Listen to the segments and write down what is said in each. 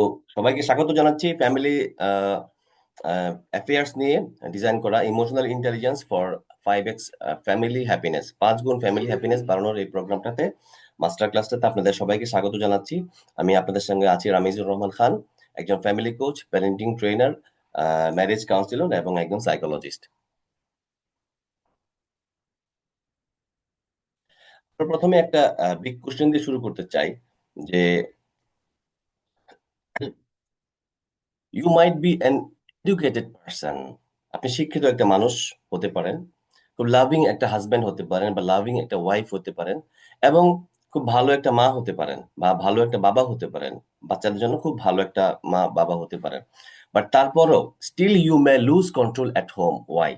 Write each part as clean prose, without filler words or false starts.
তো সবাইকে স্বাগত জানাচ্ছি ফ্যামিলি অ্যাফেয়ার্স নিয়ে ডিজাইন করা emotional intelligence for 5x family happiness, 5 গুণ ফ্যামিলি হ্যাপিনেস বাড়ানোর এই প্রোগ্রামটাতে, মাস্টার ক্লাসটাতে আপনাদের সবাইকে স্বাগত জানাচ্ছি। আমি আপনাদের সঙ্গে আছি রামিজুর রহমান খান, একজন family coach, parenting trainer, marriage councillor এবং একজন সাইকোলজিস্ট। প্রথমে একটা বিগ কোশ্চেন দিয়ে শুরু করতে চাই যে you might be an educated person, আপনি শিক্ষিত একটা মানুষ হতে পারেন, খুব লাভিং একটা হাজবেন্ড হতে পারেন বা লাভিং একটা ওয়াইফ হতে পারেন, এবং খুব ভালো একটা মা হতে পারেন বা ভালো একটা বাবা হতে পারেন, বাচ্চাদের জন্য খুব ভালো একটা মা বাবা হতে পারেন। বাট তারপরও still you may lose control at home. Why?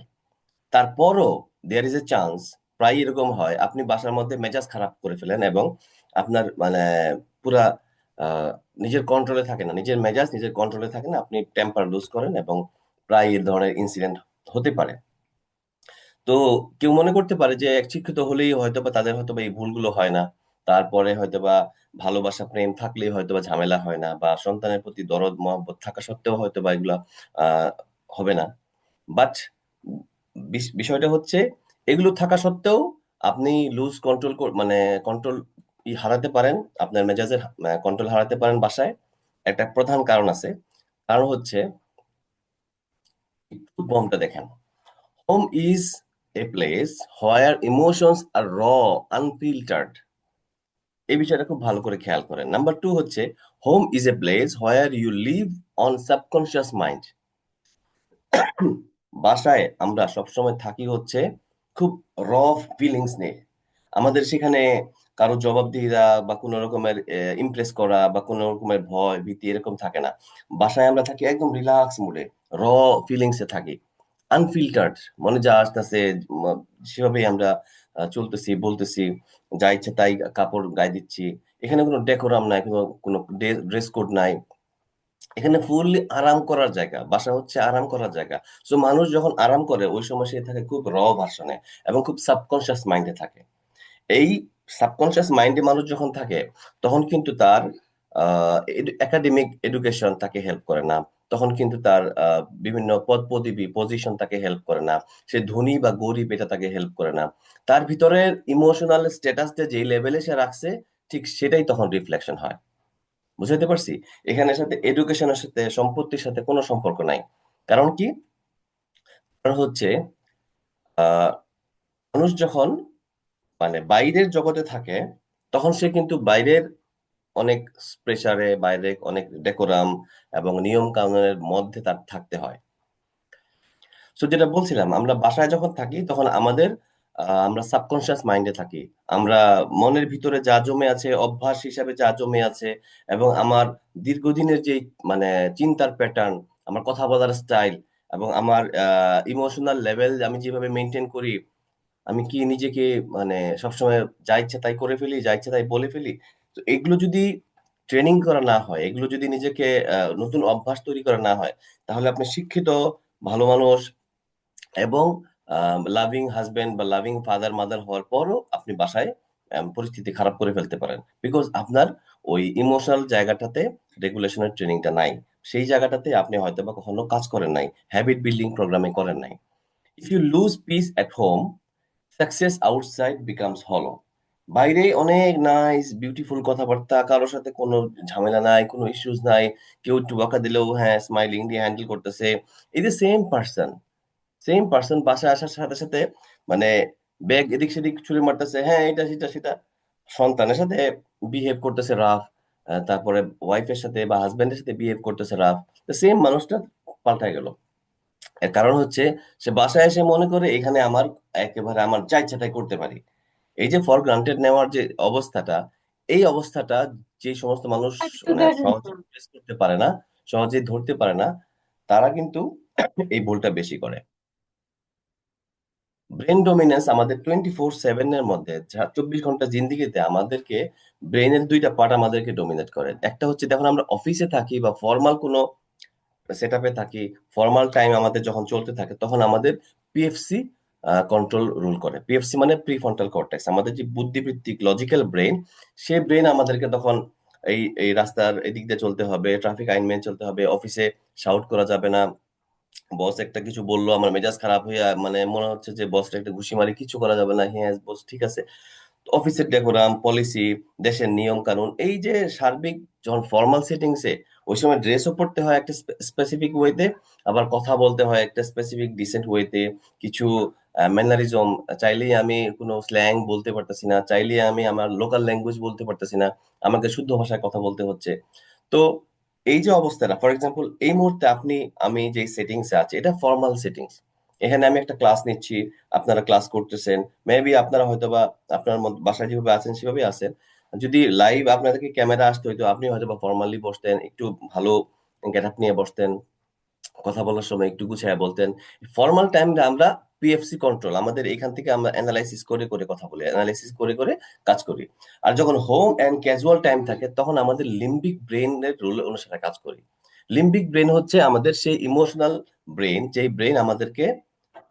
তারপরও দেয়ার ইজ এ চান্স, প্রায় এরকম হয়, আপনি বাসার মধ্যে মেজাজ খারাপ করে ফেলেন এবং আপনার মানে পুরা আহ, নিজের কন্ট্রোলে থাকে না, নিজের মেজাজ নিজের কন্ট্রোলে থাকে না, আপনি টেম্পার লুজ করেন এবং প্রায় এই ধরনের ইনসিডেন্ট হতে পারে। তো কেউ মনে করতে পারে যে এক শিক্ষিত হলেই হয়তোবা তাদের হয়তোবা এই ভুলগুলো হয় না, তারপরে হয়তোবা ভালোবাসা প্রেম থাকলেই হয়তোবা ঝামেলা হয় না, বা সন্তানের প্রতি দরদ মহব্বত থাকা সত্ত্বেও হয়তোবা এগুলা আহ হবে না। বাট বিষয়টা হচ্ছে, এগুলো থাকা সত্ত্বেও আপনি লুজ কন্ট্রোল মানে কন্ট্রোল হারাতে পারেন, আপনার মেজাজের কন্ট্রোল হারাতে পারেন বাসায়। একটা প্রধান কারণ আছে, কারণ হচ্ছে বমটা দেখেন। Home is a place where emotions are raw, unfiltered. এই বিষয়টা খুব ভালো করে খেয়াল করেন। নাম্বার টু হচ্ছে, home is a place where you live on subconscious mind. বাসায় আমরা সবসময় থাকি হচ্ছে খুব র ফিলিংস নিয়ে। আমাদের সেখানে কারো জবাবদিহিতা বা কোনো রকমের ইমপ্রেস করা বা কোনো রকমের ভয় ভীতি এরকম থাকে না। বাসায় আমরা থাকি একদম রিল্যাক্স মুডে, র ফিলিংসে থাকি, আনফিল্টার্ড, মনে যা আসতেছে সেভাবেই আমরা চলতেছি বলতেছি, যা ইচ্ছে তাই কাপড় গায়ে দিচ্ছি। এখানে কোনো ডেকোরাম নাই, কোনো কোনো ড্রেস কোড নাই। এখানে ফুললি আরাম করার জায়গা, বাসা হচ্ছে আরাম করার জায়গা। সো মানুষ যখন আরাম করে ওই সময় সে থাকে খুব র ভার্সনে এবং খুব সাবকনশিয়াস মাইন্ডে থাকে। এই সাবকনশিয়াস মাইন্ডে মানুষ যখন থাকে, তখন কিন্তু তার একাডেমিক এডুকেশন তাকে হেল্প করে না, তখন কিন্তু তার বিভিন্ন পদ পদবি পজিশন তাকে হেল্প করে না, সে ধনী বা গরিব এটা তাকে হেল্প করে না। তার ভিতরের ইমোশনাল স্ট্যাটাসটা যেই লেভেলে সে রাখছে, ঠিক সেটাই তখন রিফ্লেকশন হয়। বুঝাতে পারছি? এখানের সাথে এডুকেশনের সাথে সম্পত্তির সাথে কোনো সম্পর্ক নাই। কারণ কি? কারণ হচ্ছে আহ মানুষ যখন মানে বাইরের জগতে থাকে, তখন সে কিন্তু বাইরের অনেক প্রেসারে, বাইরে অনেক ডেকোরাম এবং নিয়ম কানুনের মধ্যে তার থাকতে হয়। সো যেটা বলছিলাম, আমরা বাসায় যখন থাকি তখন আমাদের আমরা সাবকনশিয়াস মাইন্ডে থাকি। আমরা মনের ভিতরে যা জমে আছে, অভ্যাস হিসাবে যা জমে আছে, এবং আমার দীর্ঘদিনের যে মানে চিন্তার প্যাটার্ন, আমার কথা বলার স্টাইল, এবং আমার ইমোশনাল লেভেল আমি যেভাবে মেনটেন করি, আমি কি নিজেকে মানে সবসময় যা ইচ্ছা তাই করে ফেলি, যা ইচ্ছা তাই বলে ফেলি। তো এগুলো যদি ট্রেনিং করা না হয়, এগুলো যদি নিজেকে নতুন অভ্যাস তৈরি করা না হয়, তাহলে আপনি শিক্ষিত ভালো মানুষ এবং লাভিং হাজবেন্ড বা লাভিং ফাদার মাদার হওয়ার পরও আপনি বাসায় পরিস্থিতি খারাপ করে ফেলতে পারেন, বিকজ আপনার ওই ইমোশনাল জায়গাটাতে রেগুলেশনের ট্রেনিংটা নাই। সেই জায়গাটাতে আপনি হয়তো বা কখনো কাজ করেন নাই, হ্যাবিট বিল্ডিং প্রোগ্রামে করেন নাই। If you lose peace at home, success outside becomes হলো। বাইরে অনেক নাইস বিউটিফুল কথাবার্তা, কারোর সাথে কোনো ঝামেলা নাই, কোনো ইস্যুস নাই, কেউ একটু বকা দিলেও হ্যাঁ স্মাইলিং দিয়ে হ্যান্ডেল করতেছে। এই যে সেম পার্সন বাসায় আসার সাথে সাথে মানে ব্যাগ এদিক সেদিক ছুড়ে মারতেছে, হ্যাঁ এটা সেটা সেটা, সন্তানের সাথে বিহেভ করতেছে রাফ, তারপরে ওয়াইফের সাথে বা হাজবেন্ডের সাথে বিহেভ করতেছে রাফ। সেম মানুষটা পাল্টায় গেল। এর কারণ হচ্ছে, সে বাসায় এসে মনে করে এখানে আমার একেবারে আমার যা ইচ্ছা তাই করতে পারি। এই যে ফর গ্রান্টেড নেওয়ার যে অবস্থাটা, এই অবস্থাটা যে সমস্ত মানুষ মানে সহজে ফেস করতে পারে না, সহজে ধরতে পারে না, তারা কিন্তু এই ভুলটা বেশি করে। ব্রেন ডমিনেন্স আমাদের 24/7 এর মধ্যে, 24 ঘন্টা জিন্দিগিতে আমাদেরকে ব্রেনের দুইটা পার্ট আমাদেরকে ডমিনেট করে। একটা হচ্ছে যখন আমরা অফিসে থাকি বা ফর্মাল কোনো সেট আপে থাকি, ফর্মাল টাইম আমাদের যখন চলতে থাকে, তখন আমাদের পিএফসি কন্ট্রোল রুল করে। পিএফসি মানে প্রি ফ্রন্টাল কর্টেক্স, আমাদের যে বুদ্ধিবৃত্তিক লজিক্যাল ব্রেন, সে ব্রেন আমাদেরকে তখন এই এই রাস্তার এদিক দিয়ে চলতে হবে, ট্রাফিক আইন মেনে চলতে হবে, অফিসে শাউট করা যাবে না, বস একটা কিছু বললো আমার মেজাজ খারাপ হইয়া মানে মনে হচ্ছে যে বসটা একটা ঘুষি মারি, কিছু করা যাবে না, হ্যাঁ বস ঠিক আছে। অফিসের ডেকোরাম, পলিসি, দেশের নিয়ম কানুন, এই যে সার্বিক যখন ফর্মাল সেটিংসে ওই সময় ড্রেসও পড়তে হয় একটা স্পেসিফিক ওয়েতে, আবার কথা বলতে হয় একটা স্পেসিফিক ডিসেন্ট ওয়েতে, কিছু ম্যানারিজম, চাইলেই আমি কোনো স্ল্যাং বলতে পারতেছি না, চাইলেই আমি আমার লোকাল ল্যাঙ্গুয়েজ বলতে পারতেছি না, আমাকে শুদ্ধ ভাষায় কথা বলতে হচ্ছে। তো এই যে অবস্থাটা, ফর এক্সাম্পল এই মুহূর্তে আপনি, আমি যে সেটিংসে আছি এটা ফর্মাল সেটিংস, এখানে আমি একটা ক্লাস নিচ্ছি, আপনারা ক্লাস করতেছেন, মেবি আপনারা হয়তোবা আপনার বাসায় যেভাবে আছেন সেভাবে আছেন। যদি লাইভ আপনাদেরকে ক্যামেরা আসতে হইতো, আপনি হয়তোবা ফর্মালি বসতেন, একটু ভালো গেট আপ নিয়ে বসতেন, কথা বলার সময় একটু গুছায় বলতেন। ফর্মাল টাইমে আমরা পিএফসি কন্ট্রোল, আমাদের এখান থেকে আমরা অ্যানালাইসিস করে করে কথা বলি, অ্যানালাইসিস করে করে কাজ করি। আর যখন হোম অ্যান্ড ক্যাজুয়াল টাইম থাকে তখন আমাদের লিম্বিক ব্রেনের রুল অনুসারে কাজ করি। লিম্বিক ব্রেন হচ্ছে আমাদের সেই ইমোশনাল ব্রেন, যেই ব্রেন আমাদেরকে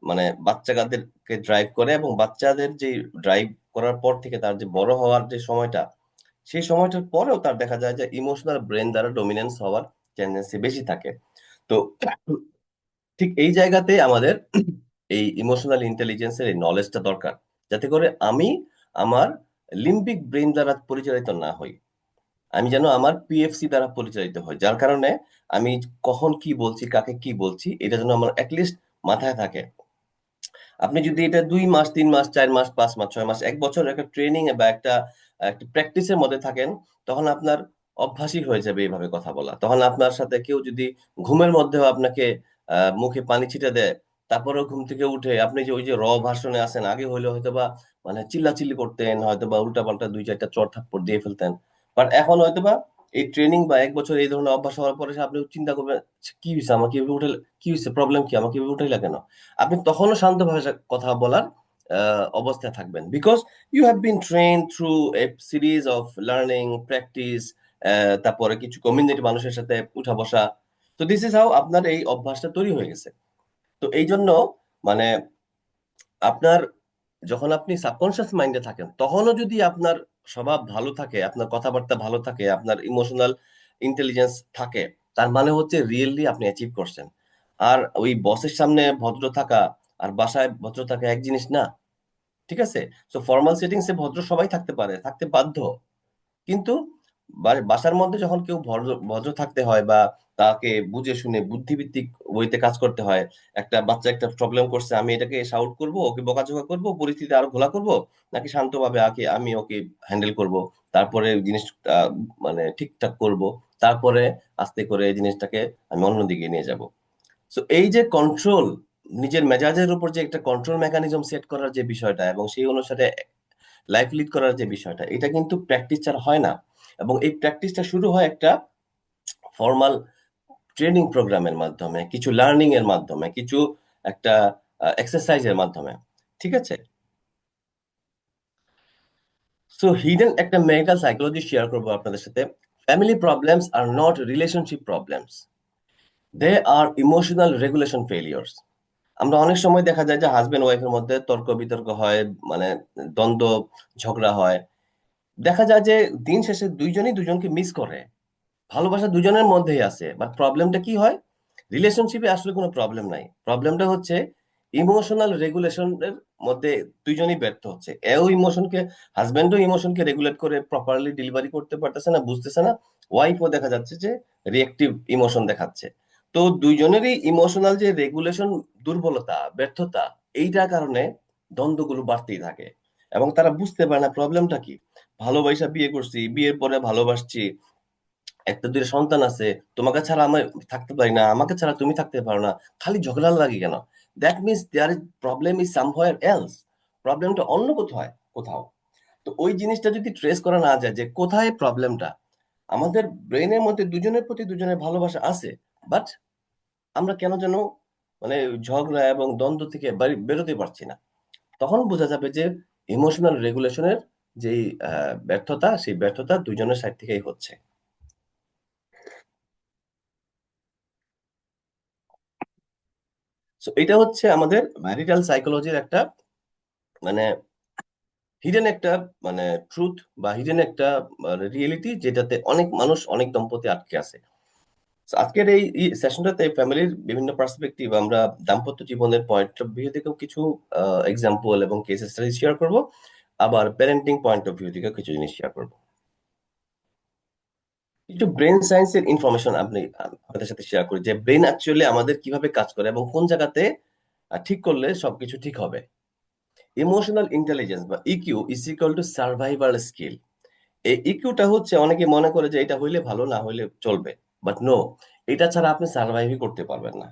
মানে বাচ্চাদেরকে ড্রাইভ করে, এবং বাচ্চাদের যে ড্রাইভ করার পর থেকে তার যে বড় হওয়ার যে সময়টা, সেই সময়টার পরেও তার দেখা যায় যে ইমোশনাল ব্রেন দ্বারা ডমিনেন্স হওয়ার টেন্ডেন্সি বেশি থাকে। তো ঠিক এই জায়গাতে আমাদের এই ইমোশনাল ইন্টেলিজেন্সের এই নলেজটা দরকার, যাতে করে আমি আমার লিম্বিক ব্রেন দ্বারা পরিচালিত না হই, আমি যেন আমার পিএফসি দ্বারা পরিচালিত হই, যার কারণে আমি কখন কি বলছি, কাকে কি বলছি, এটা যেন আমার অ্যাটলিস্ট মাথায় থাকে। আপনি যদি এটা 2 মাস, 3 মাস, 4 মাস, 5 মাস, 6 মাস, 1 বছর একটা ট্রেনিং বা একটা একটা প্র্যাকটিসের মধ্যে থাকেন, তখন আপনার অভ্যাসই হয়ে যাবে এইভাবে কথা বলা। তখন আপনার সাথে কেউ যদি ঘুমের মধ্যেও আপনাকে মুখে পানি ছিটে দেয়, তারপরেও ঘুম থেকে উঠে আপনি যে ওই যে ভার্সনে আছেন, আগে হইলে হয়তোবা মানে চিল্লাচিল্লি করতেন, হয়তোবা উল্টাপাল্টা 2-4টা চড় থাপ্পড় দিয়ে ফেলতেন। বাট এখন হয়তোবা এই ট্রেনিং বা 1 বছর এই ধরনের অভ্যাস হওয়ার পরে আপনি চিন্তা করবেন, কি হয়েছে আমাকে এভাবে উঠে, কি হয়েছে, প্রবলেম কি, আমাকে এভাবে উঠাইলা কেন? আপনি তখনও শান্ত ভাষায় কথা বলার অবস্থায় থাকবেন, because you have been train through a series of learning, practice, তারপরে কিছু কমিউনিটি মানুষের সাথে উঠা বসা। তো দিস ইজ হাউ আপনার এই অভ্যাসটা তৈরি হয়ে গেছে। তো এই জন্য মানে আপনার যখন আপনি সাবকনশিয়াস মাইন্ডে থাকেন তখনও যদি আপনার স্বভাব ভালো থাকে, আপনার কথাবার্তা ভালো থাকে, আপনার ইমোশনাল ইন্টেলিজেন্স থাকে, তার মানে হচ্ছে রিয়েলি আপনি অ্যাচিভ করছেন। আর ওই বসের সামনে ভদ্র থাকা আর বাসায় ভদ্র থাকা এক জিনিস না, ঠিক আছে? সো ফর্মাল সেটিংসে ভদ্র সবাই থাকতে পারে, থাকতে বাধ্য, কিন্তু বাসার মধ্যে যখন কেউ ভদ্র ভদ্র থাকতে হয় বা তাকে বুঝে শুনে বুদ্ধিভিত্তিক ওইতে কাজ করতে হয়। একটা বাচ্চা একটা প্রবলেম করছে, আমি এটাকে শাউট করব, ওকে বকাঝকা করব, পরিস্থিতি আরো ঘোলা করব, নাকি শান্তভাবে আগে আমি ওকে হ্যান্ডেল করব, তারপরে জিনিসটা মানে ঠিকঠাক করব, তারপরে আস্তে করে এই জিনিসটাকে আমি অন্যদিকে নিয়ে যাব। সো এই যে কন্ট্রোল, নিজের মেজাজের উপর যে একটা কন্ট্রোল মেকানিজম সেট করার যে বিষয়টা এবং সেই অনুসারে লাইফ লিড করার যে বিষয়টা, এটা কিন্তু প্র্যাকটিস ছাড়া হয় না। এবং এই প্র্যাকটিসটা শুরু হয় একটা ফর্মাল ট্রেনিং প্রোগ্রামের মাধ্যমে, কিছু লার্নিং এর মাধ্যমে, কিছু একটা এক্সারসাইজের মাধ্যমে, ঠিক আছে? সো হিডেন একটা মেডিকেল সাইকোলজি শেয়ার করবো আপনাদের সাথে। Family problems are not relationship problems, they are emotional regulation failures. আমরা অনেক সময় দেখা যায় যে হাজবেন্ড ওয়াইফের মধ্যে তর্ক বিতর্ক হয়, মানে দ্বন্দ্ব, ঝগড়া হয়, দেখা যায় যে দিন শেষে দুইজনই দুজনকে মিস করে, ভালোবাসা দুজনের মধ্যেই আছে, বাট প্রবলেমটা কি হয়, রিলেশনশিপে আসলে কোনো প্রবলেম নাই, প্রবলেমটা হচ্ছে ইমোশনাল রেগুলেশনের মধ্যে দুইজনই ব্যর্থ হচ্ছে। এও ইমোশনকে, হাজবেন্ডও ইমোশনকে রেগুলেট করে প্রপারলি ডেলিভারি করতে পারতেছে না, বুঝতেছে না, ওয়াইফও দেখা যাচ্ছে যে রিয়েক্টিভ ইমোশন দেখাচ্ছে। তো দুইজনেরই ইমোশনাল যে রেগুলেশন দুর্বলতা, ব্যর্থতা, এইটার কারণে দ্বন্দ্বগুলো বাড়তেই থাকে, এবং তারা বুঝতে পারে না প্রবলেমটা কি। ভালোবাসা বিয়ে করছি, বিয়ের পরে ভালোবাসছি, একটা দুইটা সন্তান আছে, তোমাকে ছাড়া আমি থাকতে পারি না, আমাকে ছাড়া তুমি থাকতে পারো না, খালি ঝগড়া লাগে কেন? That means there is problem is somewhere else, প্রবলেমটা অন্য কোথাও কোথাও। তো ওই জিনিসটা যদি ট্রেস করা না যায় যে কোথায় প্রবলেমটা, আমাদের ব্রেনের মধ্যে দুজনের প্রতি দুজনের ভালোবাসা আছে, বাট আমরা কেন যেন মানে ঝগড়া এবং দ্বন্দ্ব থেকে বেরোতে পারছি না, তখন বোঝা যাবে যে ইমোশনাল রেগুলেশনের যেই ব্যর্থতা, সেই ব্যর্থতা দুজনের সাইড থেকেই হচ্ছে। সো এটা হচ্ছে আমাদের ম্যারিটাল সাইকোলজির একটা মানে হিডেন একটা মানে ট্রুথ বা হিডেন একটা রিয়েলিটি, যেটাতে অনেক মানুষ, অনেক দম্পতি আটকে আছে। So, আজকের এই সেশনটাতে ফ্যামিলির বিভিন্ন পার্সপেক্টিভ, আমরা দাম্পত্য জীবনের পয়েন্ট অফ ভিউ থেকেও কিছু এক্সাম্পল এবং কেস স্টাডি শেয়ার করব, আবার প্যারেন্টিং পয়েন্ট অফ ভিউ থেকেও কিছু জিনিস শেয়ার করব। কিছু ব্রেন সায়েন্সের ইনফরমেশন আপনাদের সাথে শেয়ার করি, যে ব্রেন অ্যাকচুয়ালি আমাদের কিভাবে কাজ করে এবং কোন জায়গাতে ঠিক করলে সবকিছু ঠিক হবে। ইমোশনাল ইন্টেলিজেন্স বা EQ is equal to survival skill. এই ইকিউটা হচ্ছে, অনেকে মনে করে যে এটা হইলে ভালো, না হইলে চলবে, বাট নো, এটা ছাড়া আপনি সার্ভাইভই করতে পারবেন না।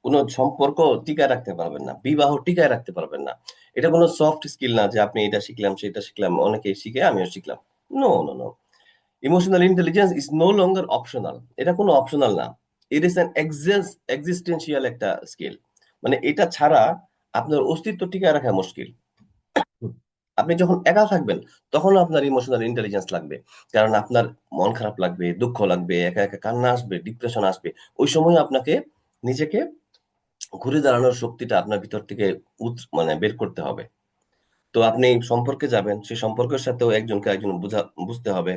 কোনো সম্পর্ক টিকায় রাখতে পারবেন না, বিবাহ টিকায় রাখতে পারবেন না। এটা কোনো সফট স্কিল না যে আপনি এটা শিখলাম সেটা শিখলাম, অনেকে শিখে আমিও শিখলাম। No, no, no. Emotional intelligence is no longer optional. এটা কোনো অপশনাল না, ইট ইজ অ্যান এক্সিস্টেন্সিয়াল একটা স্কিল। মানে এটা ছাড়া আপনার অস্তিত্ব টিকায় রাখা মুশকিল। হুম। আপনি যখন একা থাকবেন, তখনও আপনার ইমোশনাল ইন্টেলিজেন্স লাগবে। কারণ আপনার মন খারাপ লাগবে, দুঃখ লাগবে, একা একা কান্না আসবে, ডিপ্রেশন আসবে। ওই সময় আপনাকে নিজেকে ঘুরে দাঁড়ানোর শক্তিটা আপনার ভিতর থেকে মানে বের করতে হবে। তো আপনি সম্পর্কে যাবেন, সেই সম্পর্কের সাথেও একজনকে একজন বুঝতে হবে।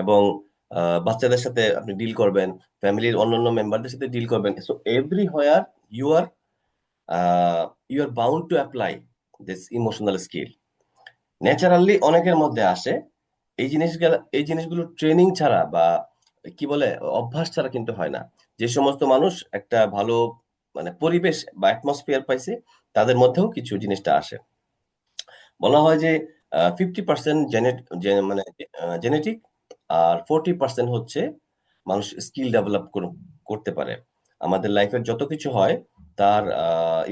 এবং বাচ্চাদের সাথে আপনি ডিল করবেন, ফ্যামিলির অন্যান্য মেম্বারদের সাথে ডিল করবেন। So everywhere you are you are bound to apply this emotional skill. Naturally অনেকের মধ্যে আসে। এই জিনিসগুলো ট্রেনিং ছাড়া বা কি বলে অভ্যাস ছাড়া কিন্তু হয় না। যে সমস্ত মানুষ একটা ভালো মানে পরিবেশ বা অ্যাটমসফিয়ার পাইছে, তাদের মধ্যেও কিছু জিনিসটা আসে। বলা হয় যে 50% মানে জেনেটিক, আর 40% হচ্ছে মানুষ স্কিল ডেভেলপ করতে পারে। আমাদের লাইফের যত কিছু হয়, তার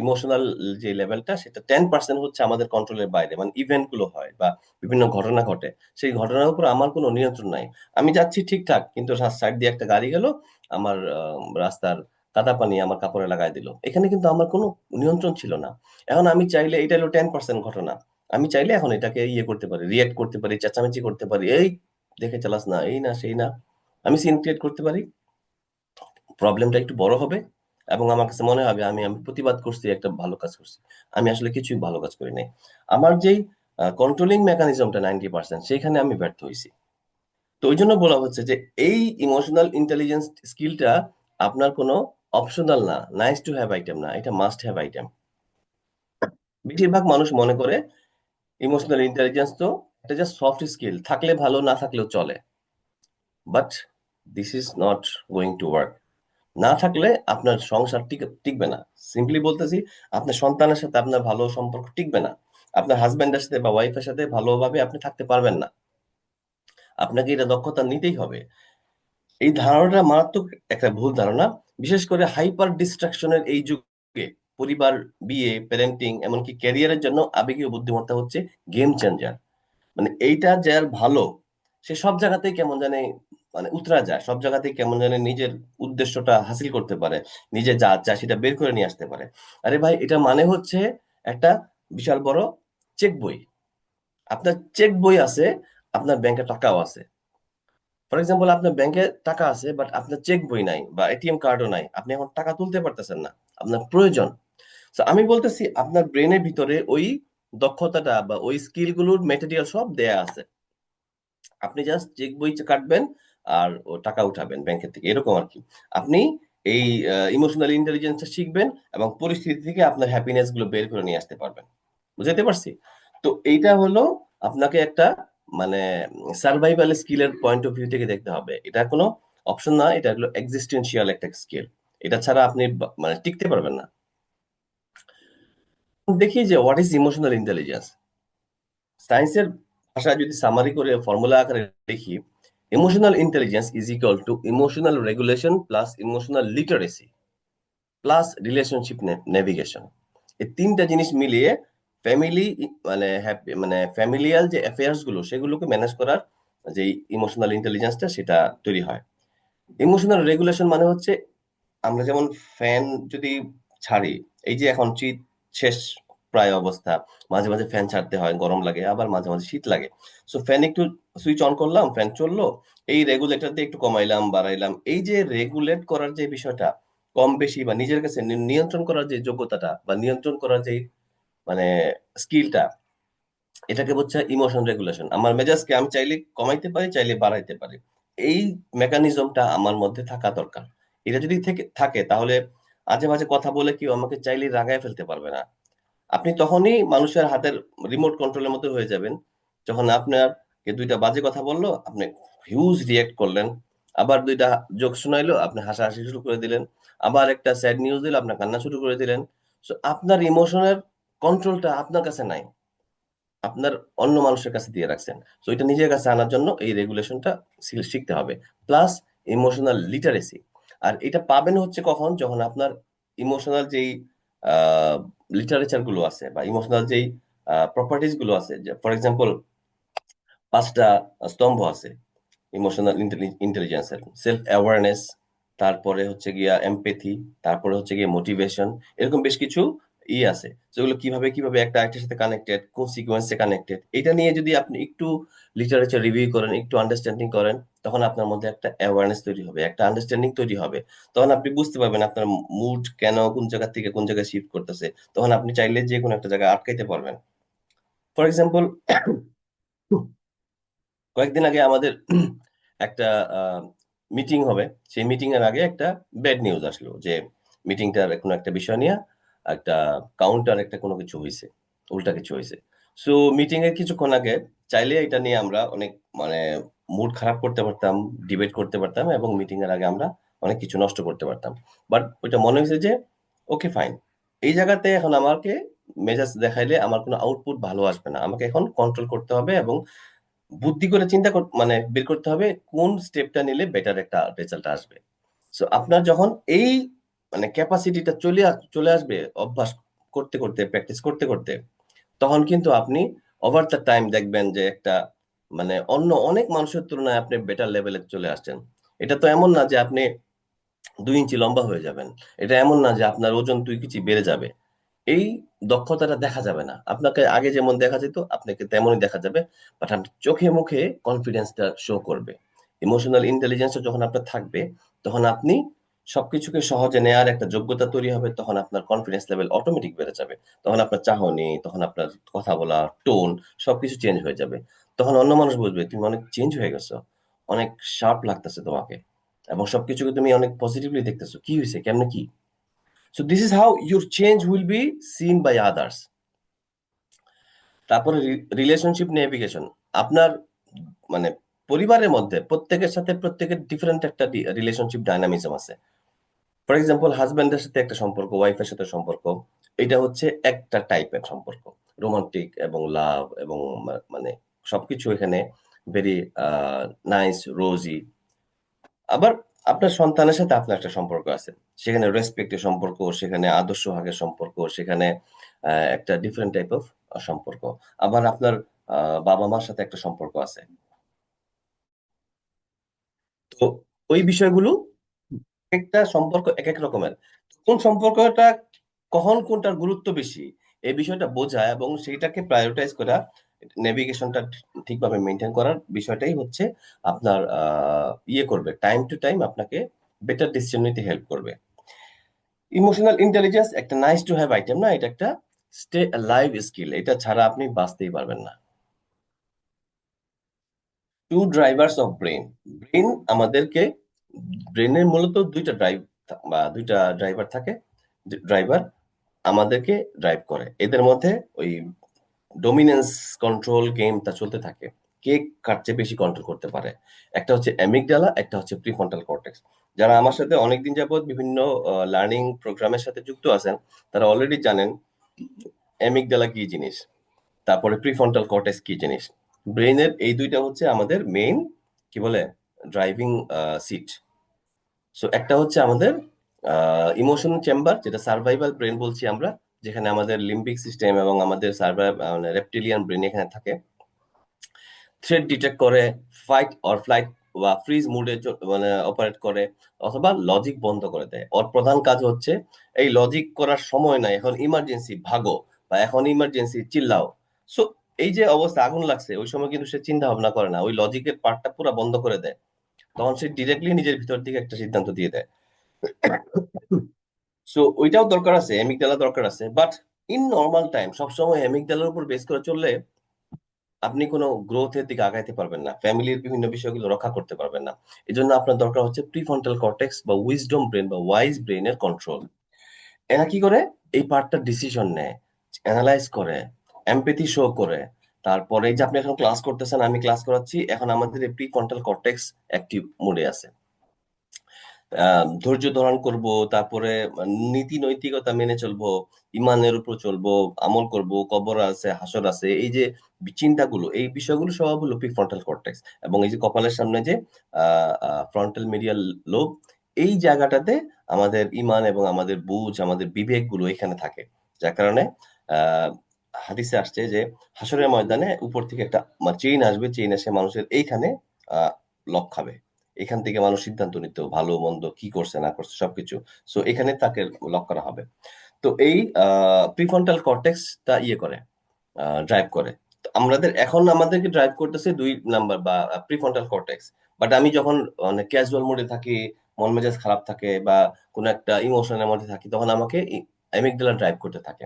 ইমোশনাল যে লেভেলটা, সেটা 10% হচ্ছে আমাদের কন্ট্রোলের বাইরে। মানে ইভেন্ট গুলো হয় বা বিভিন্ন ঘটনা ঘটে, সেই ঘটনার উপর আমার কোনো নিয়ন্ত্রণ নাই। আমি যাচ্ছি ঠিকঠাক, কিন্তু সাইড দিয়ে একটা গাড়ি গেল, আমার রাস্তার কাদা পানি আমার কাপড়ে লাগাই দিল, এখানে কিন্তু আমার কোনো নিয়ন্ত্রণ ছিল না। এখন আমি চাইলে, এটা হলো 10% ঘটনা, আমি চাইলে এখন এটাকে ইয়ে করতে পারি, রিয়েক্ট করতে পারি, চেঁচামেচি করতে পারি, এই দেখে চালাস না, এই না সেই না। আমি সিন ক্রিয়েট করতে পারি, প্রবলেমটা একটু বড় হবে, এবং আমার কাছে মনে হবে আমি আমি প্রতিবাদ করছি, একটা ভালো কাজ করছি। আমি আসলে কিছুই ভালো কাজ করি নাই। আমার যেই কন্ট্রোলিং মেকানিজমটা 90%, সেইখানে আমি ব্যর্থ হয়েছি। তো ওই জন্য বলা হচ্ছে যে এই ইমোশনাল ইন্টেলিজেন্স স্কিলটা আপনার কোনো অপশনাল না, নাইস টু হ্যাভ আইটেম না, এটা মাস্ট হ্যাভ আইটেম। বেশিরভাগ মানুষ মনে করে ইমোশনাল ইন্টেলিজেন্স তো এটা জাস্ট সফট স্কিল, থাকলে ভালো, না থাকলেও চলে। But this is not going to work. না থাকলে আপনার সংসার টিকবে না। সিম্পলি বলতেছি, আপনার সন্তানের সাথে আপনার ভালো সম্পর্ক টিকবে না। আপনার হাজবেন্ডের সাথে বা ওয়াইফের সাথে ভালোভাবে আপনি থাকতে পারবেন না। আপনাকে এটা দক্ষতা নিতেই হবে। এই ধারণাটা মারাত্মক একটা ভুল ধারণা। বিশেষ করে হাইপার ডিস্ট্রাকশনের এই যুগে পরিবার, বিয়ে, প্যারেন্টিং, এমনকি ক্যারিয়ারের জন্য আবেগীয় বুদ্ধিমত্তা হচ্ছে গেম চেঞ্জার। মানে এইটা যার ভালো, সে সব জায়গাতেই কেমন জানি মানে উতরা যায়, সব জায়গাতেই কেমন জানি নিজের উদ্দেশ্যটা হাসিল করতে পারে, নিজে যা চায় সেটা বের করে নিয়ে আসতে পারে। আরে ভাই, এটা মানে হচ্ছে একটা বিশাল বড় চেক বই। আপনার চেক বই আছে, আপনার ব্যাংকে টাকাও আছে। ফর এক্সাম্পল, আপনার ব্যাংকে টাকা আছে, বাট আপনার চেক বই নাই বা এটিএম কার্ডও নাই, আপনি এখন টাকা তুলতে পারতেছেন না, আপনার প্রয়োজন। তো আমি বলতেছি, আপনার ব্রেনের ভিতরে ওই দক্ষতাটা বা ওই স্কিল গুলোর মেটেরিয়াল সব দেয়া আছে। আপনি জাস্ট চেক বই কাটবেন আর ও টাকা উঠাবেন ব্যাংকের থেকে, এরকম আর কি। আপনি এই ইমোশনাল ইন্টেলিজেন্সটা শিখবেন এবং পরিস্থিতি থেকে আপনার হ্যাপিনেস গুলো বের করে নিয়ে আসতে পারবেন। বুঝাতে পারছি? তো এইটা হলো আপনাকে একটা মানে সার্ভাইভাল স্কিলের পয়েন্ট অফ ভিউ থেকে দেখতে হবে। এটা কোনো অপশন না, এটা হলো এক্সিস্টেন্সিয়াল একটা স্কিল। এটা ছাড়া আপনি মানে টিকতে পারবেন না। দেখি যে হোয়াট ইজ ইমোশনাল ইন্টেলিজেন্স। সায়েন্সের ভাষায় যদি সামারি করে ফর্মুলা আকারে লিখি, emotional intelligence is equal to emotional regulation plus emotional literacy plus relationship navigation. এই তিনটা জিনিস মিলিয়ে ফ্যামিলি মানে মানে ফ্যামিলিয়াল যে অ্যাফেয়ার্স গুলো, সেগুলোকে ম্যানেজ করার যে ইমোশনাল ইন্টেলিজেন্সটা, সেটা তৈরি হয়। ইমোশনাল রেগুলেশন মানে হচ্ছে, আমরা যেমন ফ্যান যদি ছাড়ি, এই যে এখন শীত শেষ প্রায় অবস্থা, মাঝে মাঝে ফ্যান ছাড়তে হয়, গরম লাগে, আবার মাঝে মাঝে শীত লাগে। সো ফ্যান একটু সুইচ অন করলাম, ফ্যান চললো, এই রেগুলেটর দিয়ে একটু কমাইলাম বাড়াইলাম, এই যে রেগুলেট করার যে বিষয়টা, কম বেশি বা নিজের কাছে নিয়ন্ত্রণ করার যে যোগ্যতাটা বা নিয়ন্ত্রণ করার যে মানে স্কিলটা, এটাকে বলছে ইমোশন রেগুলেশন। আমার মেজাজকে আমি চাইলে কমাইতে পারি, চাইলে বাড়াইতে পারি। এই মেকানিজমটা আমার মধ্যে থাকা দরকার। এটা যদি থেকে থাকে তাহলে আজে বাজে কথা বলে কেউ আমাকে চাইলে রাগায় ফেলতে পারবে না। আপনি তখনই মানুষের হাতের রিমোট কন্ট্রোলের মতো হয়ে যাবেন, যখন আপনার কে দুইটা বাজে কথা বললো, আপনি হিউজ রিয়েক্ট করলেন। আবার দুইটা জোক শোনাইলো, আপনি হাসাহাসি শুরু করে দিলেন। আবার একটা স্যাড নিউজ দিল, আপনি কান্না শুরু করে দিলেন। সো আপনার ইমোশনের কন্ট্রোলটা আপনার কাছে নাই, আপনার অন্য মানুষের কাছে দিয়ে রাখছেন। তো এটা নিজের কাছে আনার জন্য এই রেগুলেশনটা শিখতে হবে, প্লাস ইমোশনাল লিটারেসি। আর এটা পাবেন হচ্ছে কখন, যখন আপনার ইমোশনাল যেই লিটারেচার গুলো আছে বা ইমোশনাল যেই প্রপার্টিজ গুলো আছে, ফর এক্সাম্পল 5টা স্তম্ভ আছে ইমোশনাল ইন্টেলিজেন্সের: সেলফ অ্যাওয়ারনেস, তারপরে হচ্ছে গিয়া এমপ্যাথি, তারপরে হচ্ছে গিয়ে মোটিভেশন। এরকম বেশ কিছু আছে, যেগুলো কিভাবে কিভাবে একটা আরেকটার সাথে কানেক্টেড, কোন সিকোয়েন্সে কানেক্টেড, এটা নিয়ে যদি আপনি একটু লিটারেচার রিভিউ করেন, একটু আন্ডারস্ট্যান্ডিং করেন, তখন আপনার মধ্যে একটা অ্যাওয়ারনেস তৈরি হবে, একটা আন্ডারস্ট্যান্ডিং তৈরি হবে। তখন আপনি বুঝতে পারবেন আপনার মুড কেন কোন জায়গা থেকে কোন জায়গায় শিফট করতেছে। তখন আপনি চাইলে যে কোনো একটা জায়গায় আটকাইতে পারবেন। ফর এক্সাম্পল, কয়েকদিন আগে আমাদের একটা মিটিং হবে। সেই মিটিং এর আগে একটা ব্যাড নিউজ আসলো যে মিটিংটার কোনো একটা বিষয় নিয়ে একটা কাউন্টার একটা কোনো কিছু হয়েছে, উল্টা কিছু হয়েছে। সো মিটিং এর কিছুক্ষণ আগে চাইলে এটা নিয়ে আমরা অনেক মানে মুড খারাপ করতে পারতাম, ডিবেট করতে পারতাম, এবং মিটিং এর আগে আমরা অনেক কিছু নষ্ট করতে পারতাম। বাট ওইটা মনে হয়েছে যে ওকে ফাইন, এই জায়গাতে এখন আমাকে মেজাজ দেখাইলে আমার কোনো আউটপুট ভালো আসবে না, আমাকে এখন কন্ট্রোল করতে হবে এবং বুদ্ধি করে চিন্তা মানে বের করতে হবে কোন স্টেপটা নিলে বেটার একটা রেজাল্ট আসবে। সো আপনার যখন এই মানে ক্যাপাসিটিটা চলে আসবে অভ্যাস করতে করতে, প্র্যাকটিস করতে করতে, তখন কিন্তু আপনি ওভার দ্য টাইম দেখবেন যে একটা মানে অন্য অনেক মানুষের তুলনায় আপনি বেটার লেভেলে চলে আসছেন। এটা তো এমন না যে আপনি 2 ইঞ্চি লম্বা হয়ে যাবেন। এটা এমন না যে আপনার ওজন 2 কেজি বেড়ে যাবে। এই দক্ষতাটা দেখা যাবে না। আপনাকে আগে যেমন দেখা যেত, আপনাকে তেমনই দেখা যাবে। বাট আপনি চোখে মুখে কনফিডেন্সটা শো করবে। ইমোশনাল ইন্টেলিজেন্সটা যখন আপনার থাকবে, তখন আপনি সবকিছুকে সহজে নেয়ার একটা যোগ্যতা তৈরি হবে। তখন আপনার কনফিডেন্স লেভেল অটোমেটিক বেড়ে যাবে। তখন আপনার চাহনি, তখন আপনার কথা বলা, টোন সবকিছু চেঞ্জ হয়ে যাবে। তখন অন্য মানুষ বুঝবে তুমি অনেক চেঞ্জ হয়ে গেছো। অনেক শার্প লাগতেছে তোমাকে। এবং সবকিছুকে তুমি অনেক পজিটিভলি দেখতেছো। কি হইছে? কেমনে কি? So this is how your change will be seen by others. তারপরে রিলেশনশিপ নেভিগেশন। আপনার মানে পরিবারের মধ্যে প্রত্যেকের সাথে প্রত্যেকের ডিফারেন্ট একটা রিলেশনশিপ ডাইনামিজম আছে। ফর এক্সাম্পল, হাজব্যান্ডের সাথে একটা সম্পর্ক, ওয়াইফের সাথে সম্পর্ক, এটা হচ্ছে একটা টাইপের সম্পর্ক, রোমান্টিক এবং লাভ এবং মানে সবকিছু এখানে ভেরি নাইস রোজি। আবার আপনার সন্তানের সাথে আপনার একটা সম্পর্ক আছে, সেখানে রেসপেক্টের সম্পর্ক, সেখানে আদর্শ ভাগের সম্পর্ক, সেখানে একটা ডিফারেন্ট টাইপ অফ সম্পর্ক। আবার আপনার বাবা মার সাথে একটা সম্পর্ক আছে। তো ওই বিষয়গুলো, একটা সম্পর্ক এক এক রকমের। কোন সম্পর্কটা কখন কোনটার গুরুত্ব বেশি, এই বিষয়টা বোঝা এবং সেইটাকে প্রায়োরিটাইজ করা, নেভিগেশনটা ঠিকভাবে মেনটেন করার বিষয়টাই হচ্ছে আপনার করবে, টাইম টু টাইম আপনাকে বেটার ডিসিশন নিতে হেল্প করবে। ইমোশনাল ইন্টেলিজেন্স একটা নাইস টু হ্যাভ আইটেম না, এটা একটা স্টে লাইভ স্কিল। এটা ছাড়া আপনি বাঁচতেই পারবেন না। Two drivers of brain. Brain আমাদেরকে, ব্রেনের মূলত দুইটা ড্রাইভ বা দুইটা ড্রাইভার থাকে। ড্রাইভার আমাদেরকে ড্রাইভ করে, এদের মধ্যে ওই ডোমিনেন্স কন্ট্রোল গেমটা চলতে থাকে। কে কার চেয়ে বেশি কন্ট্রোল করতে পারে। একটা হচ্ছে অ্যামিগডালা, একটা হচ্ছে প্রিফ্রন্টাল কর্টেক্স। যারা আমার সাথে অনেকদিন যাবত বিভিন্ন লার্নিং প্রোগ্রামের সাথে যুক্ত আছেন, তারা অলরেডি জানেন অ্যামিগডালা কি জিনিস, তারপরে প্রিফ্রন্টাল কর্টেক্স কি জিনিস। ব্রেইনের এই দুইটা হচ্ছে আমাদের মেইন কি বলে ড্রাইভিং সিট। সো একটা হচ্ছে আমাদের ইমোশন চেম্বার, যেটা সার্ভাইভাল ব্রেন বলছি আমরা, যেখানে আমাদের লিম্বিক সিস্টেম এবং আমাদের মানে রেপটিলিয়ান ব্রেন এখানে থাকে। থ্রেট ডিটেক্ট করে, ফাইট অর ফ্লাইট বা ফ্রিজ মুডে মানে অপারেট করে, অথবা লজিক বন্ধ করে দেয়। ওর প্রধান কাজ হচ্ছে এই লজিক করার সময় নাই, এখন ইমার্জেন্সি ভাগো, বা এখন ইমার্জেন্সি চিল্লাও। সো এই যে অবস্থা, আগুন লাগছে, ওই সময় কিন্তু সে চিন্তা ভাবনা করে না, ওই লজিকের পার্টটা পুরো বন্ধ করে দেয়। তখন সে ডিরেক্টলি নিজের ভিতর থেকে একটা সিদ্ধান্ত দিয়ে দেয়। সো ওইটাও দরকার আছে, অ্যামিগডালা দরকার আছে, বাট ইন নর্মাল টাইম সবসময় অ্যামিগডালার উপর বেস করে চললে আপনি কোনো গ্রোথের দিকে আগাইতে পারবেন না, ফ্যামিলির বিভিন্ন বিষয়গুলো রক্ষা করতে পারবেন না। এজন্য আপনার দরকার হচ্ছে প্রিফ্রন্টাল কর্টেক্স বা উইজডম ব্রেন বা ওয়াইজ ব্রেনের কন্ট্রোল। এরা কি করে? এই পার্টটা ডিসিশন নেয়, অ্যানালাইজ করে, এমপ্যাথি শো করে। তারপরে এই যে আপনি এখন ক্লাস করতেছেন, আমি ক্লাস করাচ্ছি, এখন আমাদের এই প্রিফ্রন্টাল কর্টেক্স অ্যাক্টিভ মোডে আছে। ধৈর্য ধারণ করব, তারপরে নীতি নৈতিকতা মেনে চলবো, ইমানের উপর চলবো, আমল করব, কবর আছে, হাসর আছে, এই যে চিন্তাগুলো, এই বিষয়গুলো সব হলো প্রিফ্রন্টাল কর্টেক্স। এবং এই যে কপালের সামনে যে ফ্রন্টাল মিডিয়াল লোব, এই জায়গাটাতে আমাদের ইমান এবং আমাদের বুঝ, আমাদের বিবেকগুলো এখানে থাকে। যার কারণে আহ হাদিসে আসছে যে হাসরের ময়দানে উপর থেকে একটা চেইন আসবে, চেইন এসে মানুষের এইখানে লক খাবে। এখান থেকে মানুষ সিদ্ধান্ত নিত ভালো মন্দ কি করছে না করছে সবকিছু। সো এখানে তাকে লক করা হবে। তো এই প্রিফ্রন্টাল কর্টেক্সটা ইয়ে করে, ড্রাইভ করে। তো এখন আমাদেরকে ড্রাইভ করতেছে 2 নাম্বার বা প্রিফ্রন্টাল কর্টেক্স। বাট আমি যখন মানে ক্যাজুয়াল মোডে থাকি, মন মেজাজ খারাপ থাকে বা কোনো একটা ইমোশনের মধ্যে থাকি, তখন আমাকে অ্যামিগডালা ড্রাইভ করতে থাকে।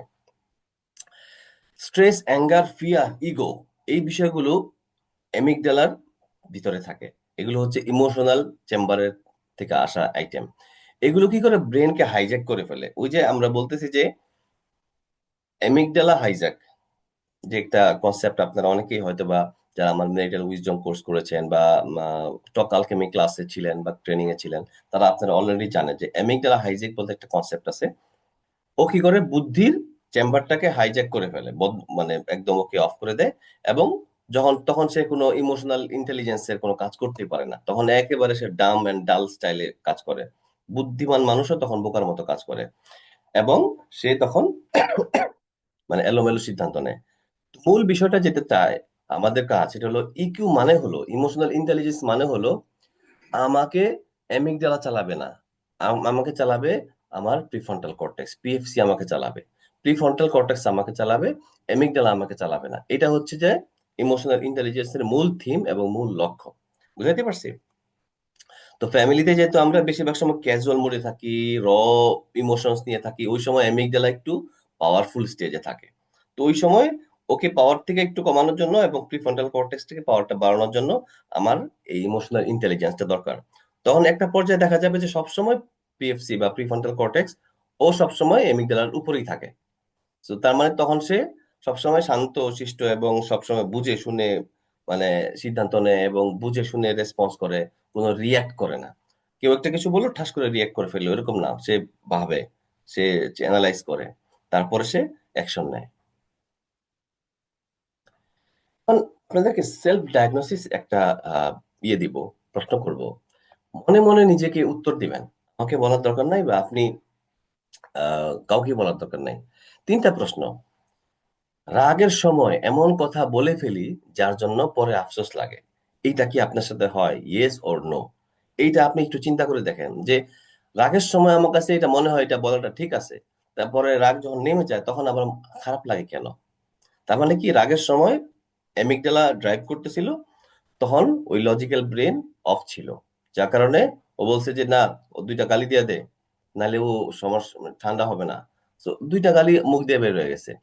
স্ট্রেস, অ্যাঙ্গার, ফিয়ার, ইগো, এই বিষয়গুলো অ্যামিগডালার ভিতরে থাকে। এগুলো হচ্ছে ইমোশনাল চেম্বারের থেকে আসা আইটেম। এগুলো কি করে? ব্রেনকে হাইজ্যাক করে ফেলে। ওই যে আমরা বলতেছি যে অ্যামিগডালা হাইজ্যাক, যে একটা কনসেপ্ট আপনারা অনেকেই হয়তো বা যারা আমার মেরিটাল উইজডম কোর্স করেছেন বা টক আলকেমি ক্লাসে ছিলেন বা ট্রেনিং এ ছিলেন, তারা আপনারা অলরেডি জানেন যে অ্যামিগডালা হাইজ্যাক বলতে একটা কনসেপ্ট আছে। ও কি করে? বুদ্ধির চেম্বারটাকে হাইজ্যাক করে ফেলে, মানে একদম ওকে অফ করে দেয়। এবং তখন সে কোনো ইমোশনাল ইন্টেলিজেন্স এর কোনো কাজ করতেই পারে না, তখন একেবারে সে ডাম এন্ড ডাল স্টাইলে কাজ করে। বুদ্ধিমান মানুষও তখন বোকার মতো কাজ করে, এবং সে তখন মানে এলোমেলো সিদ্ধান্ত নেয়। মূল বিষয়টা যেটা চায় আমাদের কাজ, সেটা হলো ইকিউ মানে হলো ইমোশনাল ইন্টেলিজেন্স, মানে হলো আমাকে অ্যামিগডালা চালাবে না, আমাকে চালাবে আমার প্রিফ্রন্টাল কর্টেক্স, পিএফসি আমাকে চালাবে। প্রিফ্রন্টাল কর্টেক্স আমাকে চালাবে, অ্যামিগডালা আমাকে চালাবে না। এটা হচ্ছে যে ইমোশনাল ইন্টেলিজেন্সের মূল থিম এবং মূল লক্ষ্য। বুঝাইতে পারছি? তো ফ্যামিলিতে যেহেতু আমরা বেশিরভাগ সময় ক্যাজুয়াল মোডে থাকি, র ইমোশনস নিয়ে থাকি, ওই সময় অ্যামিগডালা একটু পাওয়ারফুল স্টেজে থাকে। তো ওই সময় ওকে পাওয়ার থেকে একটু কমানোর জন্য এবং প্রিফ্রন্টাল কর্টেক্স থেকে পাওয়ারটা বাড়ানোর জন্য আমার এই ইমোশনাল ইন্টেলিজেন্সটা দরকার। তখন একটা পর্যায়ে দেখা যাবে যে সবসময় পিএফসি বা প্রিফ্রন্টাল কর্টেক্স ও সবসময় অ্যামিগডালার উপরেই থাকে। তো তার মানে তখন সে সবসময় শান্ত শিষ্ট এবং সবসময় বুঝে শুনে মানে সিদ্ধান্ত নেয় এবং বুঝে শুনে রেসপন্স করে, কোনো রিয়াক্ট করে না। কেউ একটা কিছু বললো ঠাস করে রিয়াক্ট করে ফেললো, এরকম না। সে ভাবে, সে অ্যানালাইজ করে, তারপরে সে অ্যাকশন নেয়। এখন আপনাদেরকে সেলফ ডায়াগনোসিস একটা ইয়ে দিব, প্রশ্ন করব। মনে মনে নিজেকে উত্তর দিবেন, আমাকে বলার দরকার নাই বা আপনি কাউকে বলার দরকার নাই। 3টা প্রশ্ন। রাগের সময় এমন কথা বলে ফেলি যার জন্য পরে আফসোস লাগে, এইটা কি আপনার সাথে হয়? Yes or no? এইটা আপনি একটু চিন্তা করে দেখেন যে রাগের সময় আমার কাছে এটা মনে হয় এটা বলাটা ঠিক আছে, তারপরে রাগ যখন নেমে যায় তখন আবার খারাপ লাগে কেন? তার মানে কি রাগের সময় অ্যামিগডালা ড্রাইভ করতেছিল, তখন ওই লজিক্যাল ব্রেন অফ ছিল। যার কারণে ও বলছে যে না, ও 2টা গালি দিয়ে দে, নাহলে ও সমস্যা ঠান্ডা হবে না। তো 2টা গালি মুখ দিয়ে বের হয়ে গেছে।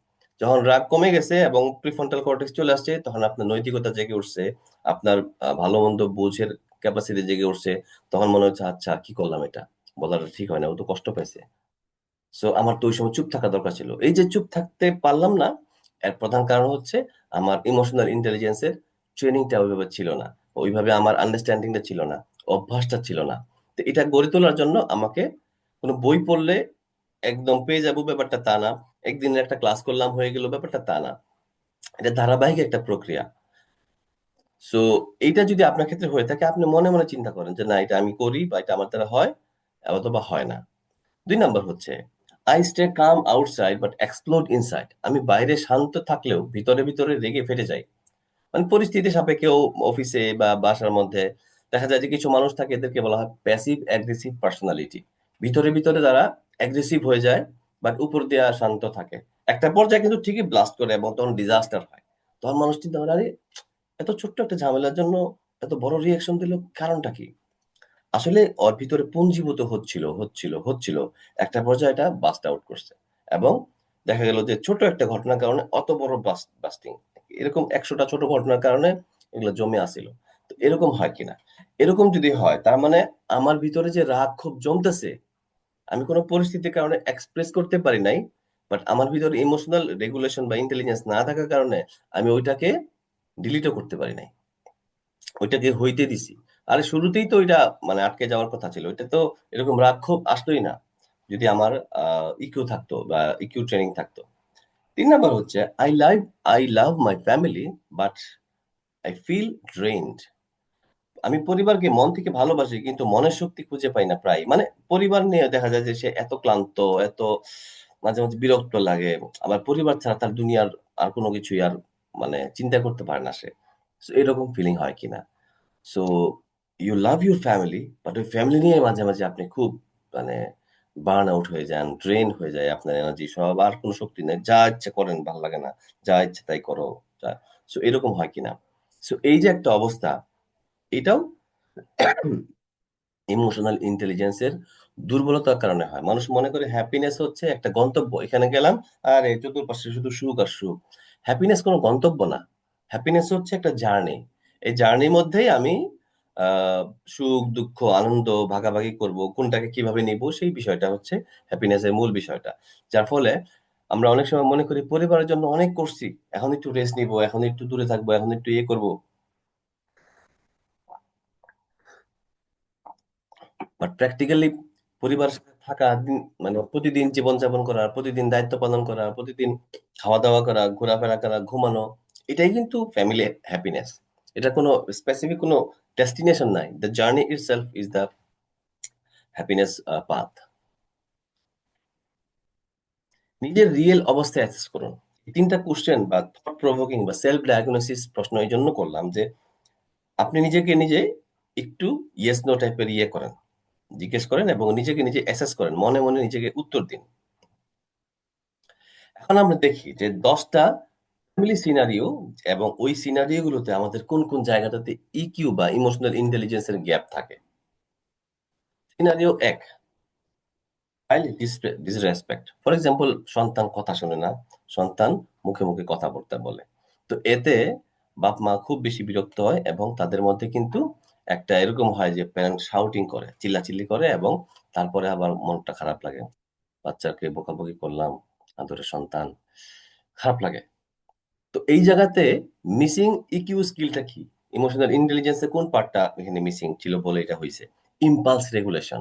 যখন রাগ কমে গেছে এবং প্রিফ্রন্টাল কর্টেক্স চলে আসছে, তখন আপনার নৈতিকতা জেগে উঠছে, আপনার ভালো মন্দ বুঝের ক্যাপাসিটি জেগে উঠছে। তখন মনে হচ্ছে আচ্ছা কি করলাম, এটা বলাটা ঠিক হয় না, ও তো কষ্ট পাইছে। সো আমার তো ওই সময় চুপ থাকা দরকার ছিল। এই যে চুপ থাকতে পারলাম না, এর প্রধান কারণ হচ্ছে আমার ইমোশনাল ইন্টেলিজেন্সের ট্রেনিংটা ওইভাবে ছিল না, ওইভাবে আমার আন্ডারস্ট্যান্ডিংটা ছিল না, অভ্যাসটা ছিল না। তো এটা গড়ে তোলার জন্য আমাকে কোনো বই পড়লে একদম পেয়ে যাবো ব্যাপারটা তা না, একদিনের একটা ক্লাস করলাম হয়ে গেল ব্যাপারটা তা না। এটা ধারাবাহিক একটা প্রক্রিয়া। সো এইটা যদি আপনার ক্ষেত্রে হয়ে থাকে, আপনি মনে মনে চিন্তা করেন যে না, এটা আমি করি বা এটা আমার দ্বারা হয় অথবা হয় না। 2 নাম্বার হচ্ছে I stay calm outside but explode inside. আমি বাইরে শান্ত থাকলেও ভিতরে ভিতরে রেগে ফেটে যাই। মানে পরিস্থিতি সাপেক্ষে অফিসে বা বাসার মধ্যে দেখা যায় যে কিছু মানুষ থাকে, এদেরকে বলা হয় প্যাসিভ অ্যাগ্রেসিভ পার্সোনালিটি। ভিতরে ভিতরে তারা অ্যাগ্রেসিভ হয়ে যায়, বাট উপর দিয়ে শান্ত থাকে। একটা পর্যায়ে কিন্তু ঠিকই ব্লাস্ট করে এবং তখন ডিজাস্টার হয়। তখন মানুষ চিন্তা করে, আরে এত ছোট্ট একটা ঝামেলার জন্য এত বড় রিয়াকশন দিল, কারণটা কি? আসলে ওর ভিতরে পুঞ্জীভূত হচ্ছিল হচ্ছিল হচ্ছিল, একটা পর্যায়ে এটা বাস্ট আউট করছে। এবং দেখা গেল যে ছোট একটা ঘটনার কারণে অত বড় বাস্টিং। এরকম ১০০টা ছোট ঘটনার কারণে এগুলো জমে আছিল। তো এরকম হয় কিনা? এরকম যদি হয় তার মানে আমার ভিতরে যে রাগ ক্ষোভ জমতেছে, আমি কোন পরিস্থিতির কারণে এক্সপ্রেস করতে পারি নাই। বাট আমার ভিতরে ইমোশনাল রেগুলেশন বা ইন্টেলিজেন্স না থাকার কারণে আমি ওইটাকে ডিলিটও করতে পারি নাই। ওইটাকে হইতে দিছি। আরে শুরুতেই তো ওইটা মানে আটকে যাওয়ার কথা ছিল। ওইটা তো এরকম রাগ ক্ষোভ আসতই না। যদি আমার ইকিউ থাকতো বা ইকিউ ট্রেনিং থাকতো। ৩ নাম্বার হচ্ছে I love my family but I feel drained. আমি পরিবারকে মন থেকে ভালোবাসি কিন্তু মনের শক্তি খুঁজে পাই না প্রায়। মানে পরিবার নিয়ে দেখা যায় যে সে এত ক্লান্ত, এত মাঝে, মাঝে বিরক্ত লাগে। আবার পরিবার ছাড়া তার দুনিয়ার আর কোন কিছুই আর মানে চিন্তা করতে পারে না সে। সো এরকম ফিলিং হয় কিনা? So you love your family but ওই ফ্যামিলি নিয়ে মাঝে, মাঝে আপনি খুব মানে বার্ন আউট হয়ে যান, ড্রেন হয়ে যায় আপনার এনার্জি সব। আর কোন শক্তি নাই। যা ইচ্ছা করেন ভাল লাগে না। যা ইচ্ছা তাই করো। যা সো এরকম হয় কিনা? সো এই যে একটা অবস্থা, এটাও ইমোশনাল ইন্টেলিজেন্স এর দুর্বলতার কারণে হয়। মানুষ মনে করে হ্যাপিনেস হচ্ছে একটা গন্তব্য। এখানে গেলাম, আরে চতুর্পাশে শুধু সুখ আর সুখ। হ্যাপিনেস কোনো গন্তব্য না। হ্যাপিনেস হচ্ছে একটা জার্নি। এই জার্নির মধ্যেই আমি আ সুখ, দুঃখ, আনন্দ ভাগাভাগি করব। কোনটাকে কিভাবে নিবো সেই বিষয়টা হচ্ছে হ্যাপিনেস এর মূল বিষয়টা। যার ফলে আমরা অনেক সময় মনে করি পরিবারের জন্য অনেক করছি। এখন একটু রেস্ট নিবো, এখন একটু দূরে থাকবো, এখন একটু ইয়ে করব। বাট প্র্যাকটিক্যালি পরিবারের সাথে থাকা মানে প্রতিদিন জীবনযাপন করা, প্রতিদিন দায়িত্ব পালন করা, প্রতিদিন খাওয়া-দাওয়া করা, ঘোরাফেরা করা, ঘুমানো, এটাই কিন্তু ফ্যামিলি হ্যাপিনেস। এটা কোনো স্পেসিফিক কোনো ডেস্টিনেশন নাই। The journey itself is the happiness path. নিজের রিয়েল অবস্থা অ্যাসেস করুন। এই ৩ টা কোয়েশ্চেন বা থট প্রভোকিং বা সেলফ ডায়াগনোসিস প্রশ্ন এইজন্য করলাম যে, আপনি নিজেকে নিজে একটু ইয়েস নো টাইপের ইয়ে করেন। জিজ্ঞেস করেন এবং নিজেকে নিজে অ্যাসেস করেন। মনে, মনে নিজেকে উত্তর দিন। এখন আমরা দেখি যে ১০ টা ফ্যামিলি সিনারিও এবং ওই সিনারিও গুলোতে আমাদের কোন, কোন জায়গাটাতে ইকিউ বা ইমোশনাল ইন্টেলিজেন্স এর গ্যাপ থাকে। Scenario ১, child disrespect. For example সন্তান কথা শোনে না, সন্তান মুখে, মুখে কথা বলতে বলে। তো এতে বাপ-মা খুব বেশি বিরক্ত হয় এবং তাদের মধ্যে কিন্তু একটা এরকম হয় যে প্যারেন্ট শাউটিং করে, চিল্লাচিল্লি করে এবং তারপরে আবার মনটা খারাপ লাগে। বাচ্চাকে বকাবকি করলাম, আদরের সন্তান। খারাপ লাগে। তো এই জায়গাতে মিসিং ইকিউ স্কিলটা কি? ইমোশনাল ইন্টেলিজেন্স এর কোন পার্টটা এখানে মিসিং ছিল বলে এটা হইছে? Impulse regulation.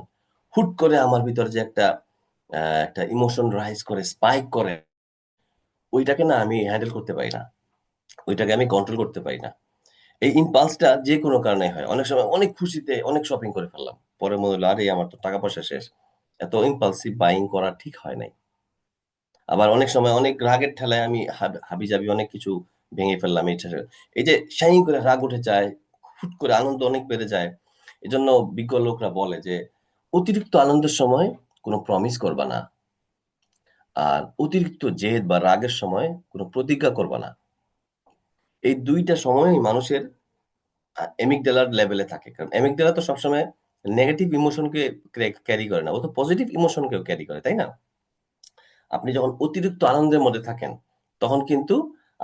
হুট করে আমার ভিতরে যে একটা ইমোশন রাইজ করে, স্পাইক করে, ওইটাকে না আমি হ্যান্ডেল করতে পারি না। ওইটাকে আমি কন্ট্রোল করতে পারি না। এই ইম্পালসটা যেকোনো কারণেই হয়। অনেক সময় অনেক খুশিতে অনেক শপিং করে ফেললাম। পরে মনে হলো, আরে আমার তো টাকা পয়সা শেষ। এত ইম্পালসিভ বাইং করা ঠিক হয় নাই। আবার অনেক সময় অনেক রাগের ঠেলায় আমি হাবিজাবি অনেক কিছু ভেঙে ফেললাম। এই যে শাই করে রাগ উঠে যায়, হুট করে আনন্দ অনেক বেড়ে যায়। এজন্য বিজ্ঞ লোকরা বলে যে, অতিরিক্ত আনন্দের সময় কোন প্রমিস করবা না। আর অতিরিক্ত জেদ বা রাগের সময় কোন প্রতিজ্ঞা করবা না। এই ২ টা সময়ই মানুষের অ্যামিগডালার লেভেলে থাকে। কারণ অ্যামিগডালা তো সবসময় নেগেটিভ ইমোশনকে ক্যারি করে না। ও তো পজিটিভ ইমোশনকেও ক্যারি করে, তাই না? আপনি যখন অতিরিক্ত আনন্দের মধ্যে থাকেন, তখন কিন্তু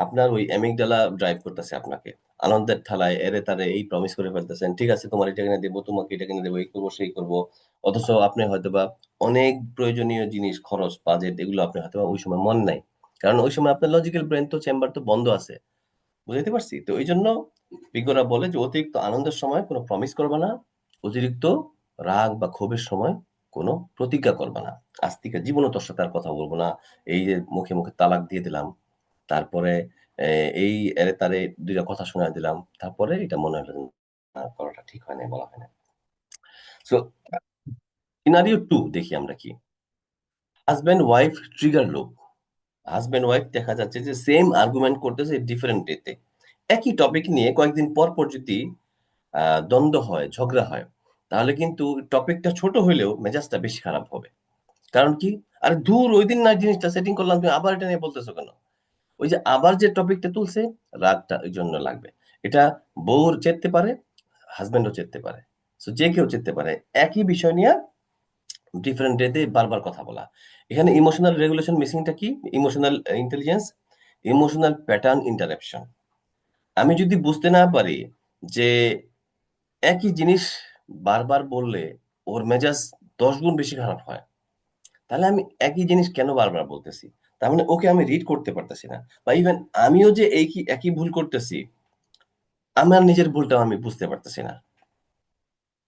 আপনার ওই অ্যামিগডালা ড্রাইভ করতেছে আপনাকে। আনন্দের ঠালায় এরে তারে এই প্রমিস করে ফেলতেছেন। ঠিক আছে তোমার এটা কিনে দেব, তোমাকে এটা কিনে দেব, এই করব, সেই করব। অথচ আপনি হয়তোবা অনেক প্রয়োজনীয় জিনিস, খরচ, বাজেট এগুলো আপনি হয়তোবা ওই সময় মনে নাই। কারণ ওই সময় আপনার লজিক্যাল ব্রেইন তো চেম্বার তো বন্ধ আছে। বুঝাইতে পারছি? তো এইজন্য বিজ্ঞরা বলে যে অতিরিক্ত আনন্দের সময় কোন প্রমিস করবা না। অতিরিক্ত রাগ বা ক্ষোভের সময় কোন প্রতিজ্ঞা করবা না। আজ থেকে জীবনেও তোর সাথে আর কথা বলব না। এই যে মুখে, মুখে তালাক দিয়ে দিলাম। তারপরে এ এই এরে তারে ২ টা কথা শোনায় দিলাম। তারপরে এটা মনে হলো না করাটা ঠিক হয় নাই, বলা হয় নাই। সো সিনারিও ২ দেখি আমরা কি? Husband wife trigger loop. Husband wife দেখা যাচ্ছে যে সেম আর্গুমেন্ট করতেছে ডিফারেন্ট ডেতে। একই টপিক নিয়ে কয়েকদিন পর, পর যদি দ্বন্দ্ব হয়, ঝগড়া হয়, তাহলে কিন্তু টপিকটা ছোট হইলেও মেজাজটা বেশি খারাপ হবে। কারণ কি? আরে ধুর ঐদিন না জিনিসটা সেটিং করলাম, তুমি আবার এটা নিয়ে বলতেছো কেন? ওই যে আবার যে টপিকটা তুলছে, রাগটা ওইজন্য লাগবে। এটা বউর চেতে পারে, হাসব্যান্ডও চেতে পারে। সো যে কেউ চেতে পারে। একই বিষয় নিয়া ডিফারেন্ট ডেতে বারবার কথা বলা। এখানে ইমোশনাল রেগুলেশন মিসিংটা কি? Emotional intelligence emotional pattern interruption. আমি যদি বুঝতে না পারি যে একই জিনিস বারবার বললে ওর মেজাজ 10 গুণ বেশি খারাপ হয়, তাহলে আমি একই জিনিস কেন বারবার বলতেছি? তার মানে ওকে আমি রিড করতে পারতেছি না। বা ইভেন আমিও যে একই একই ভুল করতেছি, আমার নিজের ভুলটাও আমি বুঝতে পারতেছি না।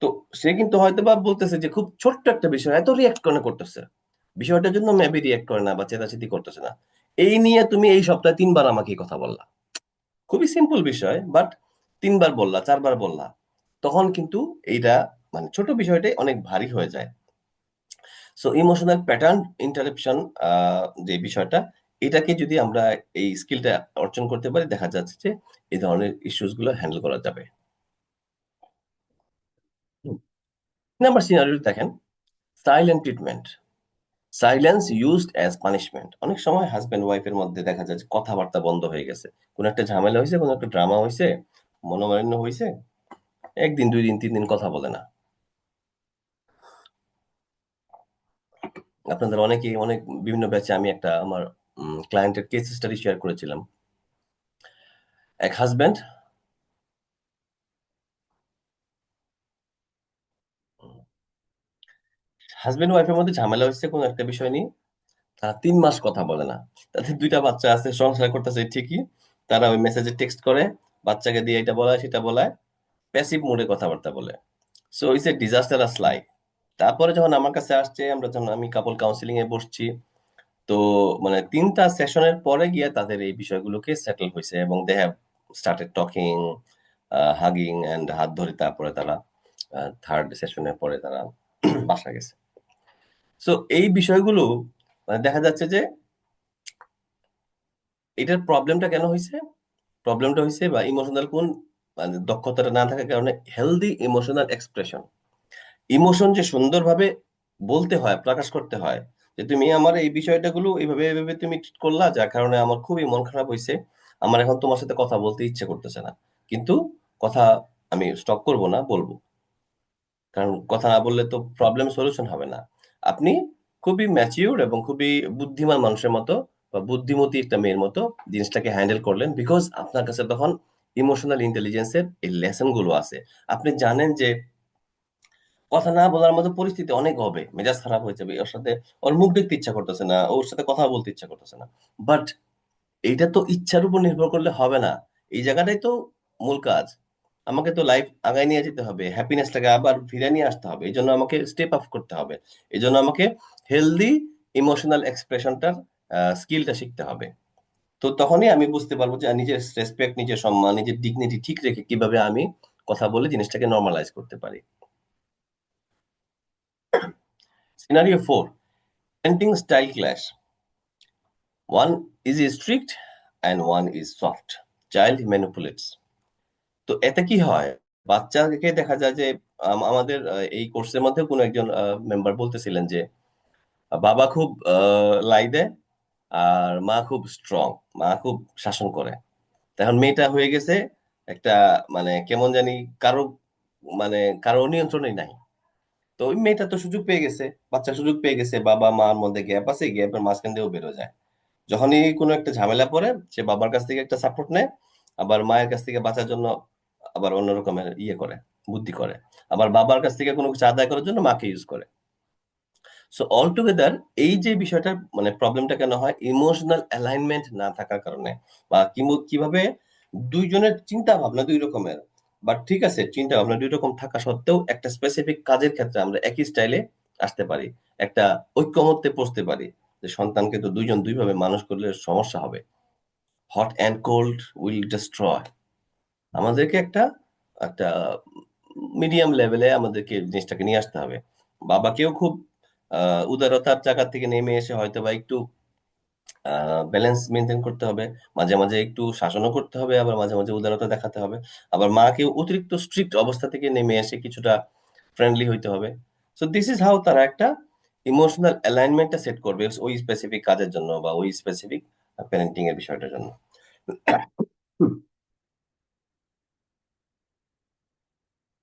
তো সে কিন্তু হয়তোবা বলতেছে যে খুব ছোট্ট একটা বিষয় এত রিঅ্যাক্ট কেন করতেছে? বিষয়টার জন্য মেবি রিঅ্যাক্ট করে না বা চেতাচেতি করতেছে না। এই নিয়ে তুমি এই সপ্তাহে ৩ বার আমাকে এই কথা বললা। খুবই সিম্পল বিষয়, বাট ৩ বার বললা, ৪ বার বললা। তখন কিন্তু এইটা মানে ছোট বিষয়টাই অনেক ভারী হয়ে যায়। সো ইমোশনাল প্যাটার্ন ইন্টারাপশন যে বিষয়টা, এটাকে যদি আমরা এই স্কিলটা অর্জন করতে পারি, দেখা যাচ্ছে যে এই ধরনের ইস্যুস গুলো হ্যান্ডেল করা যাবে। হুম। নাম্বার সিনারিও দেখেন, silent treatment. Silence used as punishment. অনেক সময় হাসব্যান্ড ওয়াইফের মধ্যে দেখা যায় যে কথাবার্তা বন্ধ হয়ে গেছে। কোনো একটা ঝামেলা হইছে, কোনো একটা ড্রামা হইছে, মনোমালিন্য হইছে। ১ দিন, ২ দিন, ৩ দিন কথা বলে না। আপনাদের অনেকেই অনেক বিভিন্ন ব্যাচে আমি একটা আমার ক্লায়েন্টের কেস স্টাডি শেয়ার করেছিলাম। এক হাসব্যান্ড হাসব্যান্ড ওয়াইফের মধ্যে ঝামেলা হইছে কোনো একটা বিষয় নিয়ে। তারা ৩ মাস কথা বলে না। তাদের ২ টা বাচ্চা আছে, সংসার করতেছে ঠিকই। তারা ওই মেসেজে টেক্সট করে, বাচ্চাকে দিয়ে এটা বলায়, সেটা বলায়। প্যাসিভ মোডে কথাবার্তা বলে। So it's a disastrous life. তারপরে যখন আমার কাছে আসছে, আমরা যখন আমি কাপল কাউন্সেলিং এ বসছি, তো মানে ৩ টা সেশনের পরে গিয়ে তাদের এই বিষয়গুলোকে সেটল হইছে এবং they have started talking, hugging and হাত ধরে তারপরে তারা 3rd সেশনের পরে তারা বাসায় গেছে। সো এই বিষয়গুলো মানে দেখা যাচ্ছে যে এটার প্রবলেমটা কেন হইছে? প্রবলেমটা হইছে বা ইমোশনাল কোন মানে দক্ষতাটা না থাকার কারণে হেলথি ইমোশনাল এক্সপ্রেশন। ইমোশন যে সুন্দরভাবে বলতে হয়, প্রকাশ করতে হয়। যে তুমি আমার এই বিষয়টাগুলো এভাবে, এভাবে তুমি ট্রিট করলা যার কারণে আমার খুবই মন খারাপ হইছে। আমার এখন তোমার সাথে কথা বলতে ইচ্ছে করতেছে না। কিন্তু কথা আমি স্টপ করব না, বলব। কারণ কথা না বললে তো প্রবলেম সলিউশন হবে না। আপনি খুবই ম্যাচিউরড এবং খুবই বুদ্ধিমান মানুষের মতো বা বুদ্ধিমতী একটা মেয়ের মতো জিনিসটাকে হ্যান্ডেল করলেন। বিকজ আপনার কাছে তখন ইমোশনাল ইন্টেলিজেন্স এর এই লেসন গুলো আছে। আপনি জানেন যে কথা না বলার মতো পরিস্থিতি অনেক হবে। মেজাজ খারাপ হয়ে যাবে। ওর সাথে ওর মুখ দেখতে ইচ্ছা করতেছে না। ওর সাথে কথা বলতে ইচ্ছা করতেছে না। বাট এইটা তো ইচ্ছার উপর নির্ভর করলে হবে না। এই জায়গাটাই তো মূল কাজ। আমাকে তো লাইফ আগায় নিয়ে যেতে হবে। হ্যাপিনেসটাকে আবার ফিরে নিয়ে আসতে হবে। এজন্য আমাকে স্টেপ আপ করতে হবে। এজন্য আমাকে হেলথি ইমোশনাল এক্সপ্রেশনটার স্কিলটা শিখতে হবে। তো তখনই আমি বুঝতে পারবো যে নিজের রেসপেক্ট, নিজের সম্মান, নিজের ডিগনিটি ঠিক রেখে কিভাবে আমি কথা বলে জিনিসটাকে নরমালাইজ করতে পারি। Scenario 4, parenting style clash. One is strict and one is soft. Child manipulates. তো এতে কি হয়? বাচ্চাকে দেখা যায় যে আমাদের এই কোর্সের মধ্যে কোনো একজন মেম্বার বলতেছিলেন যে বাবা খুব লাই দেয় আর মা খুব স্ট্রং। মা খুব শাসন করে। তো এখন মেয়েটা হয়ে গেছে একটা মানে কেমন জানি কারো মানে কারো নিয়ন্ত্রণেই নাই। তো ওই মেয়েটা তো সুযোগ পেয়ে গেছে। বাচ্চা সুযোগ পেয়ে গেছে। বাবা-মার মধ্যে গ্যাপ আছে। গ্যাপের মাঝখান দিয়েও বের হয়ে যায়। যখনই কোনো একটা ঝামেলা পড়ে সে বাবার কাছ থেকে একটা সাপোর্ট নেয়, আবার মায়ের কাছ থেকে বাঁচার জন্য আবার অন্য রকমের ইয়ে করে, বুদ্ধি করে। আবার বাবার কাছ থেকে কোনো কিছু আদায় করার জন্য মাকে ইউজ করে। সো অল টুগেদার এই যে বিষয়টা মানে প্রবলেমটা কেন হয়? ইমোশনাল অ্যালাইনমেন্ট না থাকার কারণে। বা কিভাবে ২ জনের চিন্তা ভাবনা ২ রকমের। বাট ঠিক আছে, চিন্তা ভাবনা ২ রকম থাকা সত্ত্বেও একটা স্পেসিফিক কাজের ক্ষেত্রে আমরা একই স্টাইলে আসতে পারি। একটা ঐকমত্যে পৌঁছতে পারি। যে সন্তানকে তো ২ জন ২ ভাবে মানুষ করলে সমস্যা হবে। Hot and cold will destroy. আমাদেরকে একটা একটা মিডিয়াম লেভেলে আমাদেরকে জিনিসটাকে নিয়ে আসতে হবে। বাবাকেও খুব উদারতার জায়গা থেকে নেমে এসে হয়তোবা একটু ব্যালেন্স মেইনটেইন করতে হবে। মাঝে, মাঝে একটু শাসনও করতে হবে, আবার মাঝে, মাঝে উদারতা দেখাতে হবে। আবার মাকেও অতিরিক্ত স্ট্রিক্ট অবস্থা থেকে নেমে এসে কিছুটা ফ্রেন্ডলি হইতে হবে। সো দিস ইস হাউ তারা একটা ইমোশনাল অ্যালাইনমেন্টটা সেট করবে ওই স্পেসিফিক কাজের জন্য বা ওই স্পেসিফিক প্যারেন্টিং এর বিষয়টার জন্য। হুম।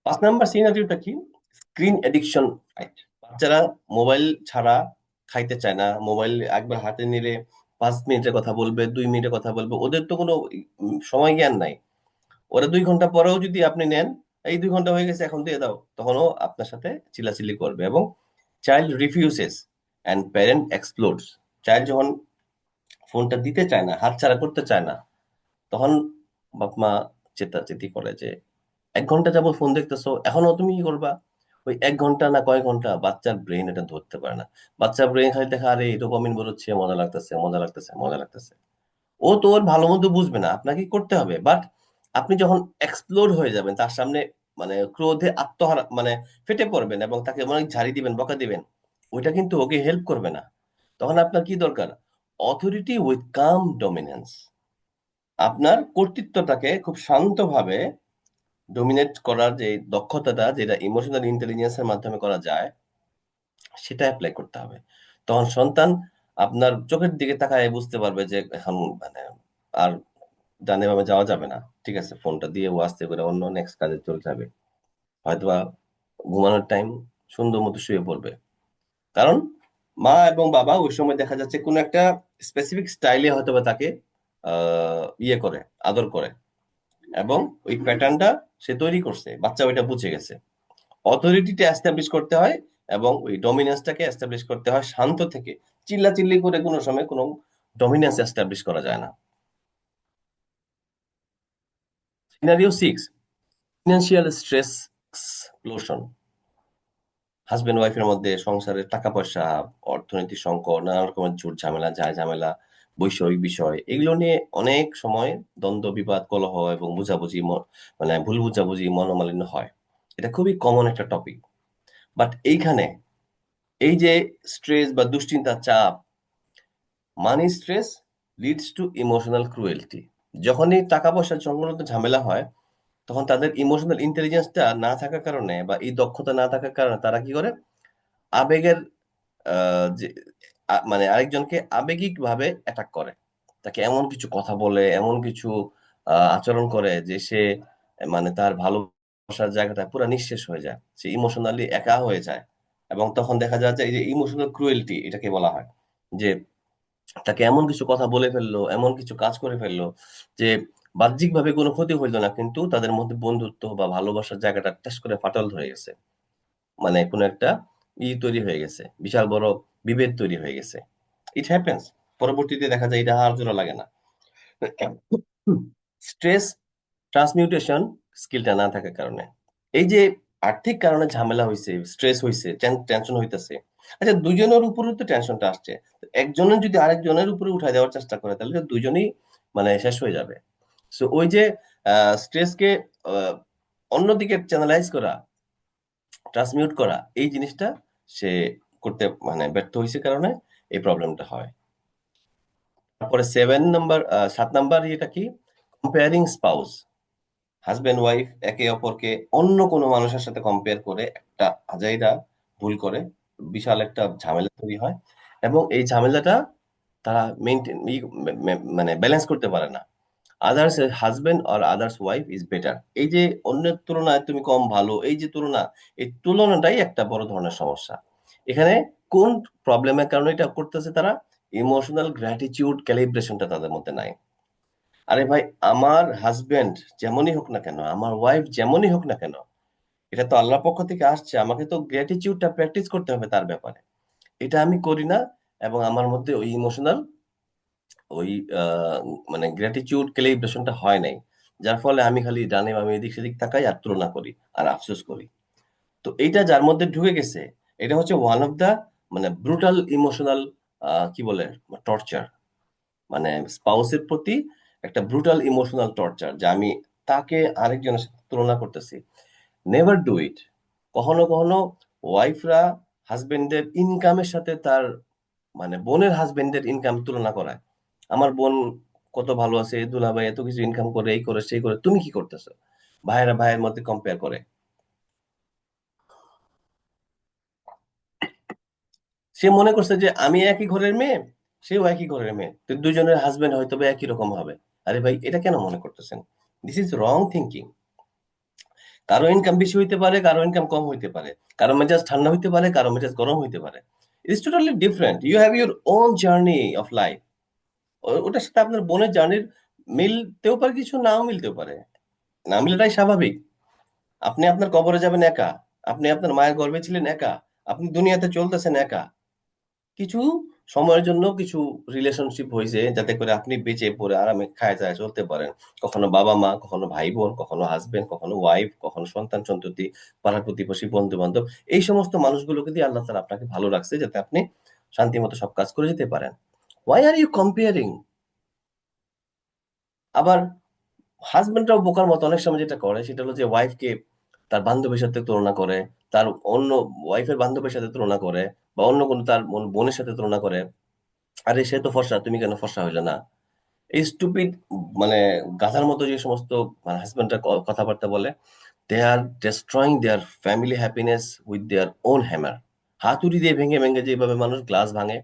৫ নাম্বার সিনারিওটা কি? Screen addiction fight. বাচ্চারা মোবাইল ছাড়া খাইতে চায় না। মোবাইল একবার হাতে নিলে 5 মিনিটের কথা বলবে, 2 মিনিটের কথা বলবে, ওদের তো কোনো সময় জ্ঞান নাই। ওরা 2 ঘন্টা পরেও যদি আপনি নেন, এই 2 ঘন্টা হয়ে গেছে এখন দিয়ে দাও, তখনও আপনার সাথে চিল্লাচিল্লি করবে। এবং child refuses and parent explodes. Child যখন ফোনটা দিতে চায় না, হাতছাড়া করতে চায় না, তখন বাপ মা চেঁচাচেঁতি করে যে 1 ঘন্টা যাবত ফোন দেখতেছো, এখনো তুমি কি করবা? ওই 1 ঘন্টা না কয় ঘন্টা, বাচ্চার ব্রেন এটা ধরতে পারে না। বাচ্চার ব্রেন খালি দেখা, আরে ডোপামিন বেরোচ্ছে, মজা লাগতেছে, মজা লাগতেছে, মজা লাগতেছে। ও তো ওর ভালো মন্দ বুঝবে না, আপনাকে করতে হবে। বাট আপনি যখন এক্সপ্লোর হয়ে যাবেন তার সামনে, মানে ক্রোধে আত্মহারা, মানে ফেটে পড়বেন এবং তাকে অনেক ঝাড়ি দিবেন, বকা দিবেন, ওইটা কিন্তু ওকে হেল্প করবে না। তখন আপনার কি দরকার? Authority with calm dominance. আপনার কর্তৃত্বটাকে খুব শান্তভাবে ডমিনেট করার যে দক্ষতাটা, যেটা ইমোশনাল ইন্টেলিজেন্সের মাধ্যমে করা যায়, সেটা অ্যাপ্লাই করতে হবে। তখন সন্তান আপনার চোখের দিকে তাকায় বুঝতে পারবে যে এখন মানে আর ডানে বামে যাওয়া যাবে না। ঠিক আছে, ফোনটা দিয়ে ও আস্তে করে অন্য নেক্সট কাজে চলে যাবে। হয়তোবা ঘুমানোর টাইম সুন্দর মতো শুয়ে পড়বে। কারণ মা এবং বাবা ওই সময় দেখা যাচ্ছে কোনো একটা স্পেসিফিক স্টাইলে হয়তোবা তাকে ইয়ে করে, আদর করে, এবং ওই প্যাটার্নটা সে তৈরি করছে, বাচ্চা ওইটা বুঝে গেছে। অথরিটিটা এস্টাবলিশ করতে হয় এবং ওই ডমিনেন্সটাকে এস্টাবলিশ করতে হয় শান্ত থেকে। চিল্লাচিল্লি করে কোনো সময় কোনো ডমিনেন্স এস্টাবলিশ করা যায় না। Scenario 6, financial stress explosion. Husband ওয়াইফের মধ্যে সংসারের টাকা পয়সা, অর্থনৈতিক সংকট, নানা রকমের ঝুট ঝামেলা, যায় ঝামেলা, বৈষয়িক বিষয়, এগুলো নিয়ে অনেক সময় দ্বন্দ্ব, বিবাদ, কলহ এবং বুঝাবুঝি, মানে ভুল বুঝাবুঝি, মনোমালিন্য হয়। এটা খুবই কমন একটা টপিক। বাট এইখানে এই যে স্ট্রেস বা দুশ্চিন্তা, চাপ, money stress leads to emotional cruelty. যখনই টাকা পয়সার সংক্রান্ত ঝামেলা হয়, তখন তাদের ইমোশনাল ইন্টেলিজেন্সটা না থাকার কারণে বা এই দক্ষতা না থাকার কারণে তারা কি করে, আবেগের যে মানে আরেকজনকে আবেগিক ভাবে অ্যাটাক করে। তাকে এমন কিছু কথা বলে, এমন কিছু আচরণ করে যে সে মানে তার ভালোবাসার জায়গাটা পুরা নিঃশেষ হয়ে যায়। সে ইমোশনালি একা হয়ে যায়। এবং তখন দেখা যায় যে এই যে ইমোশনাল ক্রুয়েলটি এটাকে বলা হয়, যে তাকে এমন কিছু কথা বলে ফেললো, এমন কিছু কাজ করে ফেললো যে বাহ্যিকভাবে কোনো ক্ষতি হইলো না, কিন্তু তাদের মধ্যে বন্ধুত্ব বা ভালোবাসার জায়গাটা ঠাস করে ফাটল ধরে গেছে। মানে কোনো একটা তৈরি হয়ে গেছে, বিশাল বড় বিভেদ তৈরি হয়ে গেছে। It happens. পরবর্তীতে দেখা যায় এটা আর জোড়া লাগে না। স্ট্রেস ট্রান্সমিউটেশন স্কিলটা না থাকার কারণে, এই যে আর্থিক কারণে ঝামেলা হইছে, স্ট্রেস হইছে, টেনশন হইতেছে। আচ্ছা, দুজনের উপরে তো টেনশনটা আসছে, তো একজনের যদি আরেকজনের উপরে উঠায় দেওয়ার চেষ্টা করে, তাহলে তো দুজনেই মানে শেষ হয়ে যাবে। সো ওই যে স্ট্রেসকে অন্যদিকে চ্যানেলাইজ করা, ট্রান্সমিউট করা, এই জিনিসটা সে করতে মানে ব্যর্থ হয়েছে, কারণে এই প্রবলেমটা হয়। তারপরে 7 নাম্বার এটা কি? Comparing spouse. হাজবেন্ড ওয়াইফ একে অপরকে অন্য কোনো মানুষের সাথে কম্পেয়ার করে একটা আজাইরা ভুল করে, বিশাল একটা ঝামেলা তৈরি হয়। এবং এই ঝামেলাটা তারা মেনটেন, মানে ব্যালেন্স করতে পারে না। আদার্স হাজবেন্ড আর আদার্স ওয়াইফ ইজ বেটার, এই যে অন্যের তুলনায় তুমি কম ভালো, এই যে তুলনা, এই তুলনাটাই একটা বড় ধরনের সমস্যা। এখানে কোন প্রবলেমের কারণে এটা করতেছে তারা? ইমোশনাল গ্র্যাটিটিউড ক্যালিব্রেশনটা তাদের মধ্যে নাই। আরে ভাই, আমার হাজবেন্ড যেমনই হোক না কেন, আমার ওয়াইফ যেমনই হোক না কেন, এটা তো আল্লাহর পক্ষ থেকে আসছে, আমাকে তো গ্র্যাটিটিউডটা প্র্যাকটিস করতে হবে তার ব্যাপারে। এটা আমি করি না, এবং আমার মধ্যে ওই ইমোশনাল, ওই আহ, মানে গ্র্যাটিটিউড ক্যালিব্রেশনটা হয় নাই। যার ফলে আমি খালি ডানে বামে এদিক সেদিক তাকাই আর তুলনা করি আর আফসোস করি। তো এইটা যার মধ্যে ঢুকে গেছে, এটা হচ্ছে ওয়ান অফ দা মানে ব্রুটাল ইমোশনাল কি বলে, টর্চার। মানে স্পাউসের প্রতি একটা ব্রুটাল ইমোশনাল টর্চার, যে আমি তাকে আরেকজনের সাথে তুলনা করতেছি। Never do it. কখনো কখনো ওয়াইফরা হাজবেন্ডের ইনকামের সাথে তার মানে বোনের হাজবেন্ডের ইনকাম তুলনা করায়। আমার বোন কত ভালো আছে, দুলাভাই এত কিছু ইনকাম করে, এই করে সেই করে, তুমি কি করতেছো? ভাইয়েরা ভাইয়ের মধ্যে কম্পেয়ার করে। সে মনে করছে যে আমি একই ঘরের মেয়ে, সেও একই ঘরের মেয়ে, তো দুজনের হাজবেন্ড হয়তো বা একই রকম হবে। আরে ভাই, এটা কেন মনে করতেছেন? This is wrong thinking. কারো ইনকাম বেশি হইতে পারে, কারো ইনকাম কম হইতে পারে, কারো মেজাজ ঠান্ডা হইতে পারে, কারো মেজাজ গরম হইতে পারে। It's totally different. You have your own journey of life. ওটার সাথে আপনার বোনের জার্নির মিলতেও পারে, কিছু নাও মিলতেও পারে। না মিলাটাই স্বাভাবিক। আপনি আপনার কবরে যাবেন একা, আপনি আপনার মায়ের গর্ভে ছিলেন একা, আপনি দুনিয়াতে চলতেছেন একা। কিছু সময়ের জন্য কিছু রিলেশনশিপ হয়েছে যাতে করে আপনি বেঁচে পড়ে আরামে খায় যায় চলতে পারেন। কখনো বাবা মা, কখনো ভাই বোন, কখনো হাজবেন্ড, কখনো ওয়াইফ, কখনো সন্তান সন্ততি, পাড়া প্রতিবেশী, বন্ধু বান্ধব। এই সমস্ত মানুষগুলোকে দিয়ে আল্লাহ তাআলা আপনাকে ভালো রাখছে যাতে আপনি শান্তি মতো সব কাজ করে যেতে পারেন। Why are you comparing? আবার হাজবেন্ডরাও বোকার মতো অনেক সময় যেটা করে সেটা হলো যে ওয়াইফকে তার বান্ধবীর সাথে তুলনা করে, তার অন্য ওয়াইফের বান্ধবীর সাথে তুলনা করে, বা অন্য কোনো তার বোনের সাথে তুলনা করে। আরে সে তো ফর্সা, তুমি কেন ফর্সা হইলে না? এই স্টুপিড, মানে গাধার মতো যে সমস্ত মানে হাজবেন্ডরা কথাবার্তা বলে, they are destroying their family happiness with their own hammer. হাতুড়ি দিয়ে ভেঙে ভেঙে যেভাবে মানুষ গ্লাস ভাঙে,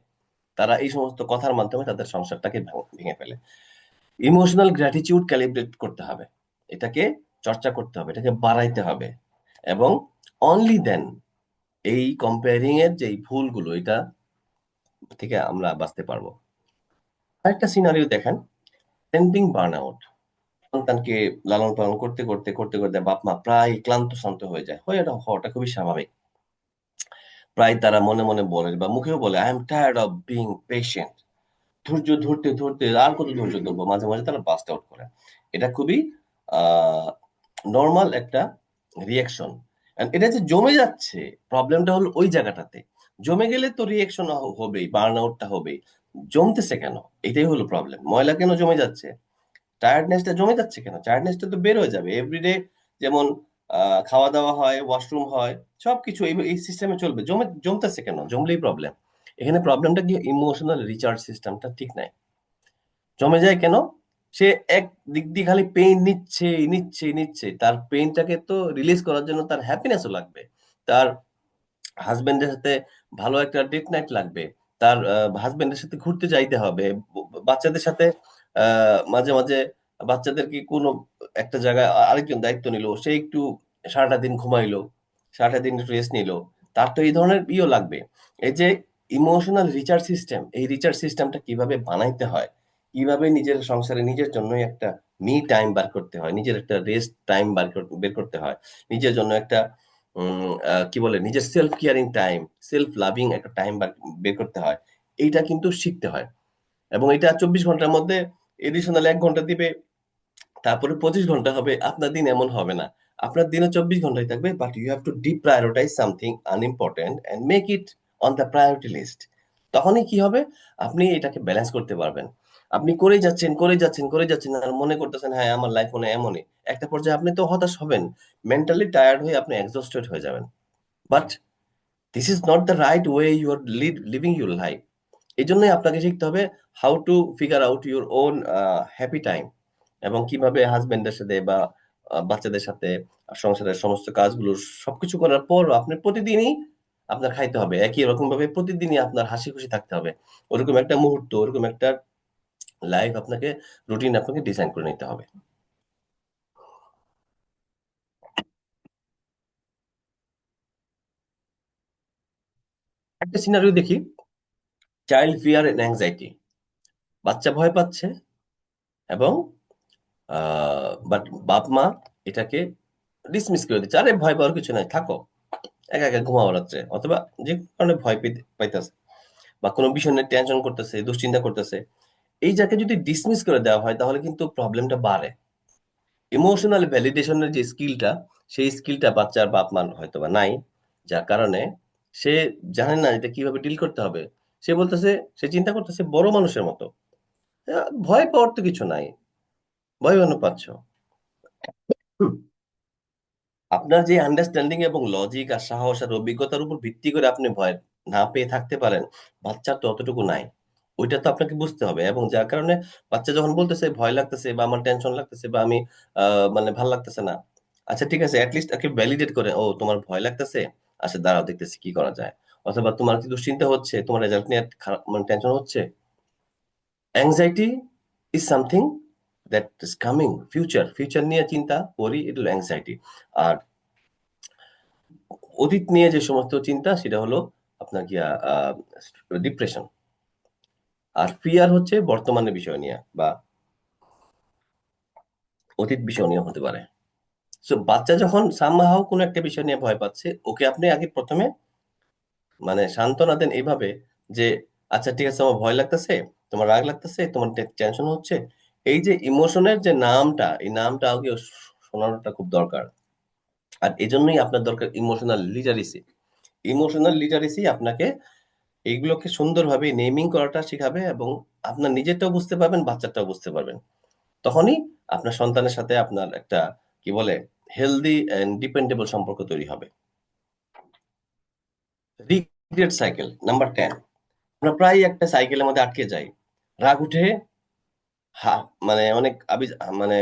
তারা এই সমস্ত কথার মাধ্যমে তাদের সংসারটাকে ভেঙে ফেলে। ইমোশনাল গ্র্যাটিটিউড ক্যালিব্রেট করতে হবে, এটাকে চর্চা করতে হবে, এটাকে বাড়াইতে হবে, এবং অনলি দেন এই কম্পেয়ারিং এর যে এই ভুলগুলো এটা থেকে আমরা বাঁচতে পারবো। আরেকটা সিনারিও দেখেন, পেন্ডিং বার্নআউট। সন্তানকে লালন পালন করতে করতে করতে করতে বাপ মা প্রায় ক্লান্ত শ্রান্ত হয়ে যায়, এটা হওয়াটা খুবই স্বাভাবিক। প্রায় তারা মনে মনে বলে বা মুখেও বলে, I am tired of being patient. ধৈর্য ধরতে ধরতে আর কত ধৈর্য ধরবো, মাঝে মাঝে তারা বাস্ট আউট করে। এটা খুবই নর্মাল একটা রিয়াকশন। এটা যে জমে যাচ্ছে, প্রবলেমটা হলো ওই জায়গাটাতে। জমে গেলে তো রিয়াকশন হবেই, বার্ন আউটটা হবেই। জমতেছে কেন? এটাই হলো প্রবলেম। ময়লা কেন জমে যাচ্ছে? টায়ার্ডনেসটা জমে যাচ্ছে কেন? টায়ার্ডনেসটা তো বের হয়ে যাবে এভরিডে। যেমন খাওয়া দাওয়া হয়, ওয়াশরুম হয়, সবকিছু এই এই সিস্টেমে চলবে। জমতেছে কেন? জমলেই প্রবলেম। এখানে প্রবলেমটা কি, ইমোশনাল রিচার্জ সিস্টেমটা ঠিক নাই। জমে যায় কেন? সে এক দিক দিয়ে খালি পেইন নিচ্ছে নিচ্ছে নিচ্ছে, তার পেইনটাকে তো রিলিজ করার জন্য তার হ্যাপিনেসও লাগবে। তার হাজবেন্ডের সাথে ভালো একটা ডেট নাইট লাগবে। তার হাজবেন্ডের সাথে ঘুরতে যাইতে হবে। বাচ্চাদের সাথে মাঝে মাঝে বাচ্চাদেরকে কোনো একটা জায়গায় আরেকজন দায়িত্ব নিল, সে একটু সারাটা দিন ঘুমাইলো, সারাটা দিন রেস্ট নিল, তার তো এই ধরনের লাগবে। এই যে ইমোশনাল রিচার্জ সিস্টেম, এই রিচার্জ সিস্টেমটা কিভাবে বানাইতে হয়, কিভাবে নিজের সংসারে নিজের জন্য একটা মি টাইম বার করতে হয়, নিজের একটা রেস্ট টাইম বের করতে হয়, নিজের জন্য একটা কি বলে, নিজের self caring time, self loving একটা টাইম বের করতে হয়। এইটা কিন্তু শিখতে হয়। এবং এটা ২৪ ঘন্টার মধ্যে এডিশনাল ১ ঘন্টা দিবে, তারপরে ২৫ ঘন্টা হবে। আপনার দিন এমন হবে না। আপনার দিনে ২৪ ঘন্টাই থাকবে, but you have to deprioritise something unimportant and make it on the priority list. তখনই কি হবে? আপনি এটাকে ব্যালেন্স করতে পারবেন। আপনি করেই যাচ্ছেন, করেই যাচ্ছেন, করেই যাচ্ছেন আর মনে করতেছেন, হ্যাঁ, আমার লাইফ মনে হয় এমনই। একটা পর্যায়ে আপনি তো হতাশ হবেন। মেন্টালি টায়ার্ড হয়ে আপনি এক্সহস্টেড হয়ে যাবেন। But this is not the right way you are living your life. এই জন্যই আপনাকে শিখতে হবে how to figure out your own happy time, এবং কিভাবে হাজবেন্ডের সাথে বা বাচ্চাদের সাথে সংসারের সমস্ত কাজগুলো সবকিছু করার পর আপনি প্রতিদিনই আপনার খাইতে হবে একই রকম ভাবে, প্রতিদিনই আপনার হাসি খুশি থাকতে হবে। ওরকম একটা মুহূর্ত, ওরকম একটা লাইফ আপনাকে, রুটিন আপনাকে ডিজাইন করে নিতে হবে। একটা সিনারিও দেখি, চাইল্ড ফিয়ার এন্ড অ্যাংজাইটি। বাচ্চা ভয় পাচ্ছে, এবং বাট বাপ মা এটাকে ডিসমিস করে দিচ্ছে, আরে ভয় পাওয়ার কিছু নাই, থাকো, একা একা ঘুমাও রাত্রে, অথবা যে কারণে ভয় পাইতেছে বা কোনো বিষয় নিয়ে টেনশন করতেছে, দুশ্চিন্তা করতেছে, এই যাকে যদি ডিসমিস করে দেওয়া হয় তাহলে কিন্তু প্রবলেমটা বাড়ে। ইমোশনাল ভ্যালিডেশনের যে স্কিলটা, সেই স্কিলটা বাচ্চার বাপ মার হয়তো বা নাই, যার কারণে সে জানে না এটা কিভাবে ডিল করতে হবে। সে বলতেছে, সে চিন্তা করতেছে বড় মানুষের মতো, ভয় পাওয়ার তো কিছু নাই, ভয় কেন পাচ্ছ? হুম, আপনার যে আন্ডারস্ট্যান্ডিং এবং লজিক আর সাহস আর অভিজ্ঞতার উপর ভিত্তি করে আপনি ভয় না পেয়ে থাকতে পারেন, বাচ্চার তো অতটুকু নাই। ওইটা তো আপনাকে বুঝতে হবে, এবং যার কারণে বাচ্চা যখন বলতেছে ভয় লাগতেছে বা আমার টেনশন লাগতেছে বা আমি মানে ভাল লাগতেছে না, আচ্ছা ঠিক আছে, অ্যাটলিস্ট তাকে ভ্যালিডেট করে, ও তোমার ভয় লাগতেছে, আচ্ছা দাঁড়াও দেখতেছি কি করা যায়। অথবা তোমার কি দুশ্চিন্তা হচ্ছে, তোমার রেজাল্ট নিয়ে খারাপ মানে টেনশন হচ্ছে। Anxiety is something that is coming, future future নিয়ে চিন্তা করি, এটা হলো অ্যাংজাইটি। আর অতীত নিয়ে যে সমস্ত চিন্তা সেটা হলো আপনার গিয়া ডিপ্রেশন। আর ফিয়ার হচ্ছে বর্তমানের বিষয় নিয়ে বা অতীত বিষয় নিয়ে হতে পারে। সো বাচ্চা যখন সামহাও কোনো একটা বিষয় নিয়ে ভয় পাচ্ছে, ওকে আপনি আগে প্রথমে মানে সান্ত্বনা দেন এইভাবে যে, আচ্ছা ঠিক আছে, আমার ভয় লাগতেছে, তোমার রাগ লাগতেছে, তোমার টেনশন হচ্ছে। এই যে ইমোশনের যে নামটা, এই নামটা আগে শোনানোটা খুব দরকার। আর এজন্যই আপনার দরকার ইমোশনাল লিটারেসি। ইমোশনাল লিটারেসি আপনাকে এইগুলোকে সুন্দরভাবে নেমিং করাটা শিখাবে, এবং আপনার নিজেরটাও বুঝতে পারবেন, বাচ্চাটাও বুঝতে পারবেন। তখনই আপনার সন্তানের সাথে আপনার একটা কি বলে হেলদি এন্ড ডিপেন্ডেবল সম্পর্ক তৈরি হবে। Regret cycle number 10। আমরা প্রায় একটা সাইকেলের মধ্যে আটকে যাই। রাগ উঠে হা মানে অনেক মানে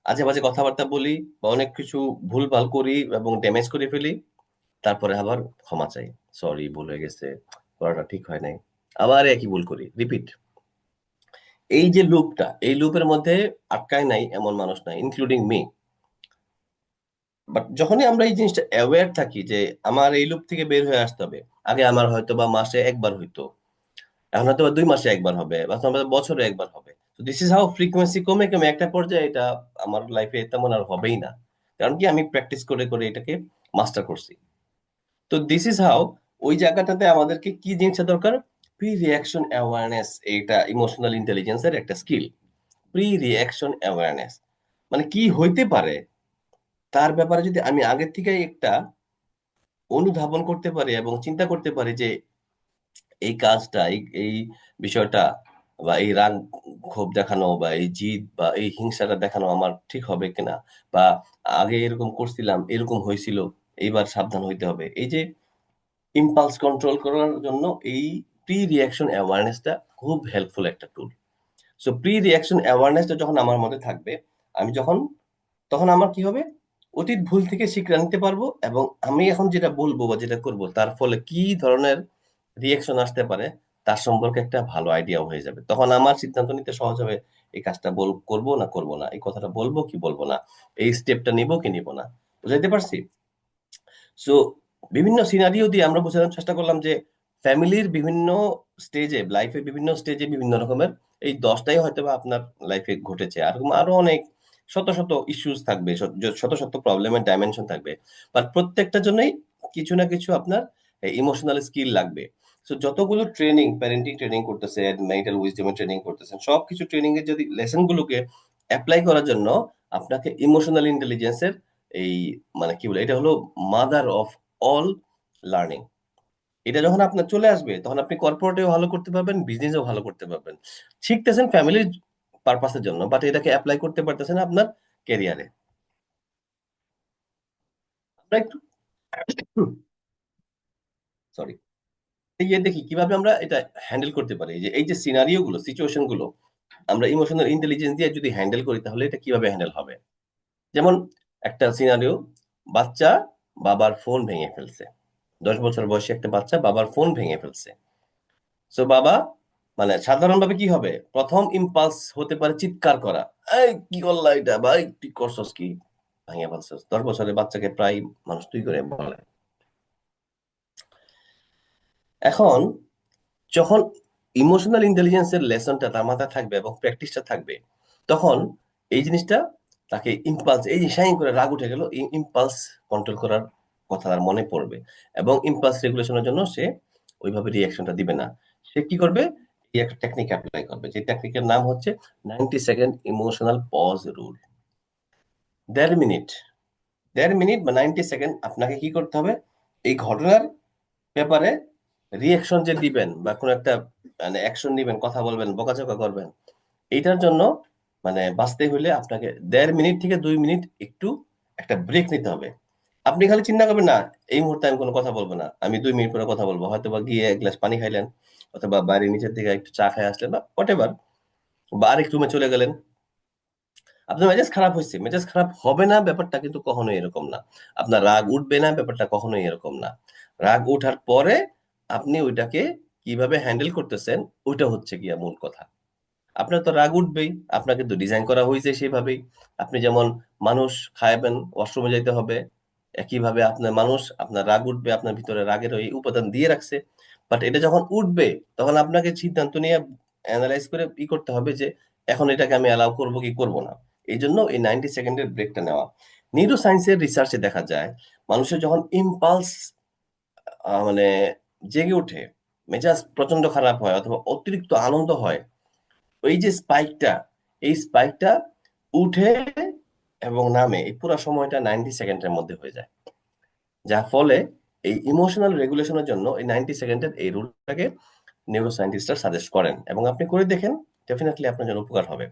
আজে বাজে কথাবার্তা বলি, বা অনেক কিছু ভুলভাল করি এবং ড্যামেজ করে ফেলি। তারপরে আবার ক্ষমা চাই, সরি ভুল হয়ে গেছে, করাটা ঠিক হয় নাই, আবার একই ভুল করি, রিপিট। এই যে লুপটা, এই লুপের মধ্যে আটকায় নাই এমন মানুষ নাই, ইনক্লুডিং মি। বাট যখনই আমরা এই জিনিসটা অ্যাওয়্যার থাকি যে আমার এই লুপ থেকে বের হয়ে আসতে হবে, আগে আমার হয়তো বা মাসে একবার হইতো, এখন হয়তো বা 2 মাসে একবার হবে, বা তোমার বছরে একবার হবে। দিস ইজ হাউ ফ্রিকোয়েন্সি কমে কমে একটা পর্যায়ে এটা আমার লাইফে তেমন আর হবেই না। কারণ কি, আমি প্র্যাকটিস করে করে এটাকে মাস্টার করছি। তো দিস ইজ হাউ, ওই জায়গাটাতে আমাদেরকে কি জিনিসটা দরকার? Pre reaction awareness. এটা ইমোশনাল ইন্টেলিজেন্সের একটা স্কিল। প্রি রিয়াকশন অ্যাওয়ারনেস মানে কি হইতে পারে তার ব্যাপারে যদি আমি আগের থেকে একটা অনুধাবন করতে পারি এবং চিন্তা করতে পারি যে এই কাজটা, এই বিষয়টা, বা এই রাগ ক্ষোভ দেখানো, বা এই জিদ বা এই হিংসাটা দেখানো আমার ঠিক হবে কিনা, বা আগে এরকম করছিলাম, এরকম হয়েছিল, এইবার সাবধান হইতে হবে। এই যে ইম্পালস কন্ট্রোল করার জন্য এই প্রি রিঅ্যাকশন অ্যাওয়ারনেসটা খুব হেল্পফুল একটা টুল। সো প্রি রিঅ্যাকশন অ্যাওয়ারনেসটা যখন আমার মধ্যে থাকবে, আমি যখন, তখন আমার কি হবে, অতীত ভুল থেকে শিক্ষা নিতে পারবো, এবং আমি এখন যেটা বলবো বা যেটা করব তার ফলে কি ধরনের রিঅ্যাকশন আসতে পারে তার সম্পর্কে একটা ভালো আইডিয়া হয়ে যাবে। তখন আমার সিদ্ধান্ত নিতে সহজ হবে, এই কাজটা করবো না করবো না, এই কথাটা বলবো কি বলবো না, এই স্টেপটা নিবো কি নিবো না। বুঝাইতে পারছি? সো বিভিন্ন সিনারিও দিয়ে আমরা বোঝানোর চেষ্টা করলাম যে ফ্যামিলির বিভিন্ন স্টেজে, লাইফের বিভিন্ন স্টেজে বিভিন্ন রকমের এই 10টাই হয়তো বা আপনার লাইফে ঘটেছে, আর আরো অনেক শত শত ইস্যুস থাকবে, শত শত প্রবলেমের ডাইমেনশন থাকবে। বাট প্রত্যেকটার জন্যই কিছু না কিছু আপনার ইমোশনাল স্কিল লাগবে। সো যতগুলো ট্রেনিং, প্যারেন্টিং ট্রেনিং করতেছেন, মেন্টাল উইজডমের ট্রেনিং করতেছেন, সবকিছু ট্রেনিং এর যদি লেসন গুলোকে অ্যাপ্লাই করার জন্য আপনাকে ইমোশনাল ইন্টেলিজেন্সের এই মানে কি বলে, এটা হলো মাদার অফ অল লার্নিং। এটা যখন আপনার চলে আসবে, তখন আপনি কর্পোরেটেও ভালো করতে পারবেন, বিজনেসেও ভালো করতে পারবেন। শিখতেছেন ফ্যামিলির পারপাসের জন্য, বাট এটাকে অ্যাপ্লাই করতে পারতেছেন আপনার ক্যারিয়ারে। আমরা একটু সরি ইয়ে দেখি কিভাবে আমরা এটা হ্যান্ডেল করতে পারি, যে এই যে সিনারিও গুলো, সিচুয়েশন গুলো আমরা ইমোশনাল ইন্টেলিজেন্স দিয়ে যদি হ্যান্ডেল করি, তাহলে এটা কিভাবে হ্যান্ডেল হবে। যেমন একটা সিনারিও, বাচ্চা বাবার ফোন ভেঙে ফেলছে। 10 বছর বয়সী একটা বাচ্চা বাবার ফোন ভেঙে ফেলছে। সো বাবা মানে সাধারণভাবে কি হবে, প্রথম ইম্পালস হতে পারে চিৎকার করা, এই কি করলা এটা, ভাই তুই করছস কি, ভাঙিয়া ফেলছস। 10 বছরের বাচ্চাকে প্রায় মানুষ তুই করে বলে। এখন যখন ইমোশনাল ইন্টেলিজেন্সের লেসনটা তার মাথায় থাকবে এবং প্র্যাকটিসটা থাকবে, তখন এই জিনিসটা তাকে ইম্পালস, এই যে শাইন করে রাগ উঠে গেল, এই ইম্পালস কন্ট্রোল করার কথা তার মনে পড়বে, এবং ইম্পালস রেগুলেশনের জন্য সে ওইভাবে রিয়াকশনটা দিবে না। সে কি করবে, এই একটা টেকনিক অ্যাপ্লাই করবে, যে টেকনিকের নাম হচ্ছে 90 second emotional pause rule. 1.5 minute, 1.5 minute বা 90 সেকেন্ড আপনাকে কি করতে হবে, এই ঘটনার ব্যাপারে রিঅ্যাকশন যে দিবেন বা কোনো একটা মানে অ্যাকশন নিবেন, কথা বলবেন, বকাঝকা করবেন, এইটার জন্য মানে বাঁচতে হইলে আপনাকে 1.5 মিনিট থেকে 2 মিনিট একটু একটা ব্রেক নিতে হবে। আপনি খালি চিন্তা করবেন না, এই মুহূর্তে আমি কোনো কথা বলবো না, আমি 2 মিনিট পরে কথা বলবো, হয়তো বা গিয়ে এক গ্লাস পানি খাইলেন, অথবা বাড়ির নিচের থেকে একটু চা খাই আসলেন, বা হোয়াট, বা আরেক রুমে চলে গেলেন। আপনার মেজাজ খারাপ হয়েছে, মেজাজ খারাপ হবে না ব্যাপারটা কিন্তু কখনোই এরকম না। আপনার রাগ উঠবে না ব্যাপারটা কখনোই এরকম না। রাগ ওঠার পরে আপনি ওইটাকে কিভাবে হ্যান্ডেল করতেছেন, ওইটা হচ্ছে গিয়া মূল কথা। আপনার তো রাগ উঠবেই, আপনাকে তো ডিজাইন করা হয়েছে সেভাবেই। আপনি যেমন মানুষ খাইবেন, ওয়াশরুমে যাইতে হবে, একইভাবে আপনার মানুষ, আপনার রাগ উঠবে, আপনার ভিতরে রাগের ওই উপাদান দিয়ে রাখছে। বাট এটা যখন উঠবে, তখন আপনাকে সিদ্ধান্ত নিয়ে অ্যানালাইজ করে করতে হবে যে এখন এটাকে আমি অ্যালাউ করব কি করব না। এই জন্য এই 90 সেকেন্ডের ব্রেকটা নেওয়া। নিউরো সায়েন্সের রিসার্চে দেখা যায় মানুষের যখন ইম্পালস মানে জেগে ওঠে, মেজাজ প্রচন্ড খারাপ হয় অথবা অতিরিক্ত আনন্দ হয়, ওই যে স্পাইকটা, এই স্পাইকটা উঠে এবং নামে এই পুরো সময়টা 90 সেকেন্ডের মধ্যে হয়ে যায়। যার ফলে এই ইমোশনাল রেগুলেশনের জন্য এই 90 সেকেন্ডের এই রুলটাকে নিউরো সায়েন্টিস্টরা সাজেস্ট করেন, এবং আপনি করে দেখেন, ডেফিনেটলি আপনার জন্য উপকার হবে।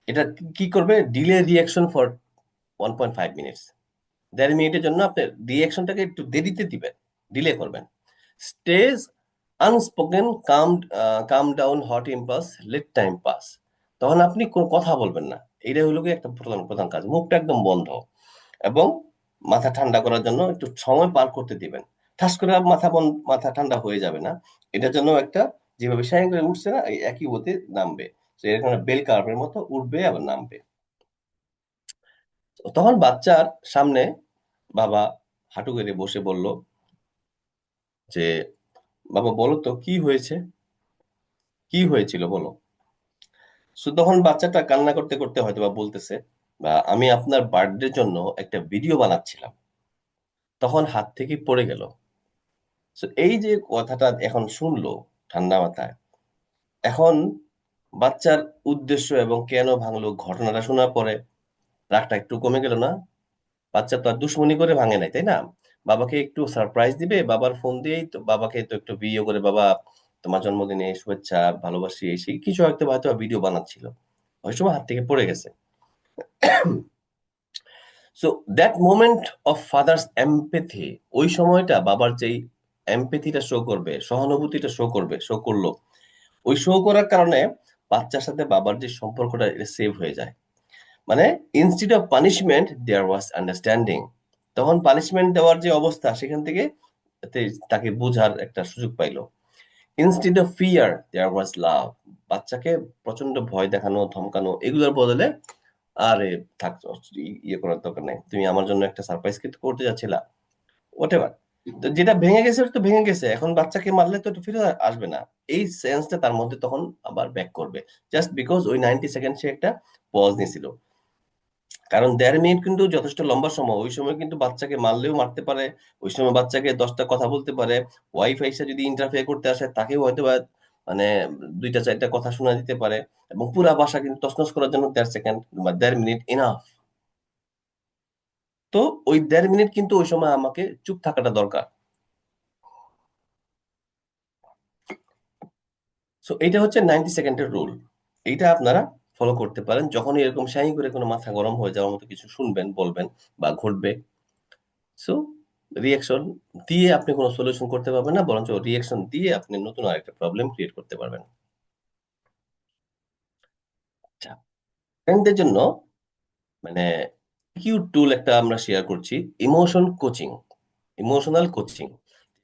এটা কি করবে, ডিলে রিয়াকশন ফর 1.5 মিনিটস, 1.5 মিনিটের জন্য আপনি রিয়াকশনটাকে একটু দেরিতে দিবেন, ডিলে করবেন। Stay unspoken, calm down hot impulse, let time pass. তখন আপনি কোনো কথা বলবেন না, এইটাই হলো কি একটা প্রধান প্রধান কাজ, মুখটা একদম বন্ধ, এবং মাথা ঠান্ডা করার জন্য একটু সময় পার করতে দিবেন। ঠাস করে মাথা ঠান্ডা হয়ে যাবে না, এটার জন্য একটা, যেভাবে শাইন করে উঠছে না, এই একই গতি নামবে। তো এরকম বেল কার্ভের মতো উঠবে আবার নামবে। তখন বাচ্চার সামনে বাবা হাঁটু গেড়ে বসে বলল যে, বাবা বলো তো কি হয়েছে, কি হয়েছিল বলো। সো তখন বাচ্চাটা কান্না করতে করতে হয়তো বা বলতেছে, বা আমি আপনার বার্থডের জন্য একটা ভিডিও বানাচ্ছিলাম, তখন হাত থেকে পড়ে গেল। সো এই যে কথাটা এখন শুনলো ঠান্ডা মাথায়, এখন বাচ্চার উদ্দেশ্য এবং কেন ভাঙলো ঘটনাটা শোনার পরে রাগটা একটু কমে গেল না? বাচ্চা তো আর দুশ্মনী করে ভাঙে নাই, তাই না? বাবাকে একটু সারপ্রাইজ দিবে, বাবার ফোন দিয়েই তো বাবাকে তো একটু ভিডিও করে, বাবা তোমার জন্মদিনে শুভেচ্ছা, ভালোবাসি, এই সেই কিছু হয়তো ভিডিও বানাচ্ছিল, ওই সময় হাত থেকে পড়ে গেছে। So that moment of father's empathy, ওই সময়টা বাবার যেই এমপ্যাথিটা শো করবে, সহানুভূতিটা শো করলো, ওই শো করার কারণে বাচ্চার সাথে বাবার যে সম্পর্কটা এটা সেভ হয়ে যায়। মানে instead of punishment there was understanding. তখন পানিশমেন্ট দেওয়ার যে অবস্থা, সেখান থেকে তাকে বোঝার একটা সুযোগ পাইলো। ইনস্টিড অফ ফিয়ার দেয়ার ওয়াজ লাভ। বাচ্চাকে প্রচন্ড ভয় দেখানো, ধমকানো, এগুলোর বদলে, আরে থাক, ইয়ে করার দরকার নেই, তুমি আমার জন্য একটা সারপ্রাইজ কিন্তু করতে যাচ্ছিলা, হোয়াটএভার। তো যেটা ভেঙে গেছে ওটা তো ভেঙে গেছে, এখন বাচ্চাকে মারলে তো এটা ফিরে আসবে না। এই সেন্সটা তার মধ্যে তখন আবার ব্যাক করবে, জাস্ট বিকজ ওই 90 সেকেন্ড সে একটা পজ নিয়েছিল। কারণ 1.5 মিনিট কিন্তু যথেষ্ট লম্বা সময়, ওই সময় কিন্তু বাচ্চাকে মারলেও মারতে পারে, ওই সময় বাচ্চাকে 10টা কথা বলতে পারে, ওয়াইফাই সে যদি ইন্টারফেয়ার করতে আসে তাকেও হয়তো বা মানে 2টা 4টা কথা শোনা দিতে পারে, এবং পুরা বাসা কিন্তু তছনছ করার জন্য 1.5 সেকেন্ড বা 1.5 মিনিট ইনাফ। তো ওই 1.5 মিনিট কিন্তু ওই সময় আমাকে চুপ থাকাটা দরকার। সো এইটা হচ্ছে 90 সেকেন্ডের রুল। এইটা আপনারা ফলো করতে পারেন যখনই এরকম শাই করে কোনো মাথা গরম হয়ে যাওয়ার মতো কিছু শুনবেন, বলবেন বা ঘটবে। সো রিঅ্যাকশন দিয়ে আপনি কোনো সলিউশন করতে পারবেন না, বরঞ্চ রিঅ্যাকশন দিয়ে আপনি নতুন আরেকটা প্রবলেম ক্রিয়েট করতে পারবেন। আচ্ছা, ফ্রেন্ডদের জন্য মানে কিউট টুল একটা আমরা শেয়ার করছি, ইমোশন কোচিং, ইমোশনাল কোচিং।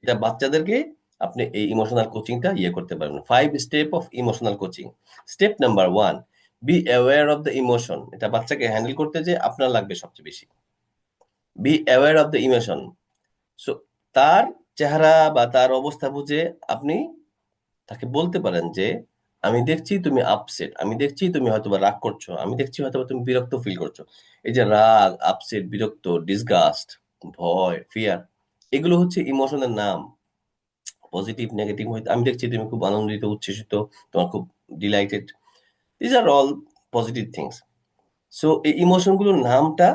এটা বাচ্চাদেরকে আপনি এই ইমোশনাল কোচিংটা করতে পারবেন। 5 step of emotional coaching. Step number 1, be aware of the emotion. এটা বাচ্চাকে হ্যান্ডেল করতে যে আপনার লাগবে সবচেয়ে বেশি। Be aware of the emotion. So তার চেহারা বা তার অবস্থা বুঝে আপনি তাকে বলতে পারেন যে, আমি দেখছি তুমি আপসেট, আমি দেখছি তুমি হয়তোবা রাগ করছো, আমি দেখছি হয়তোবা তুমি বিরক্ত ফিল করছো। এই যে রাগ, আপসেট, বিরক্ত, ডিসগাস্ট, ভয়, ফিয়ার, এগুলো হচ্ছে ইমোশনের নাম। পজিটিভ, নেগেটিভ হইতে আমি দেখছি তুমি খুব আনন্দিত, উচ্ছ্বসিত, তোমার খুব delighted, these are all positive things. So এই ইমোশন গুলোর নামটা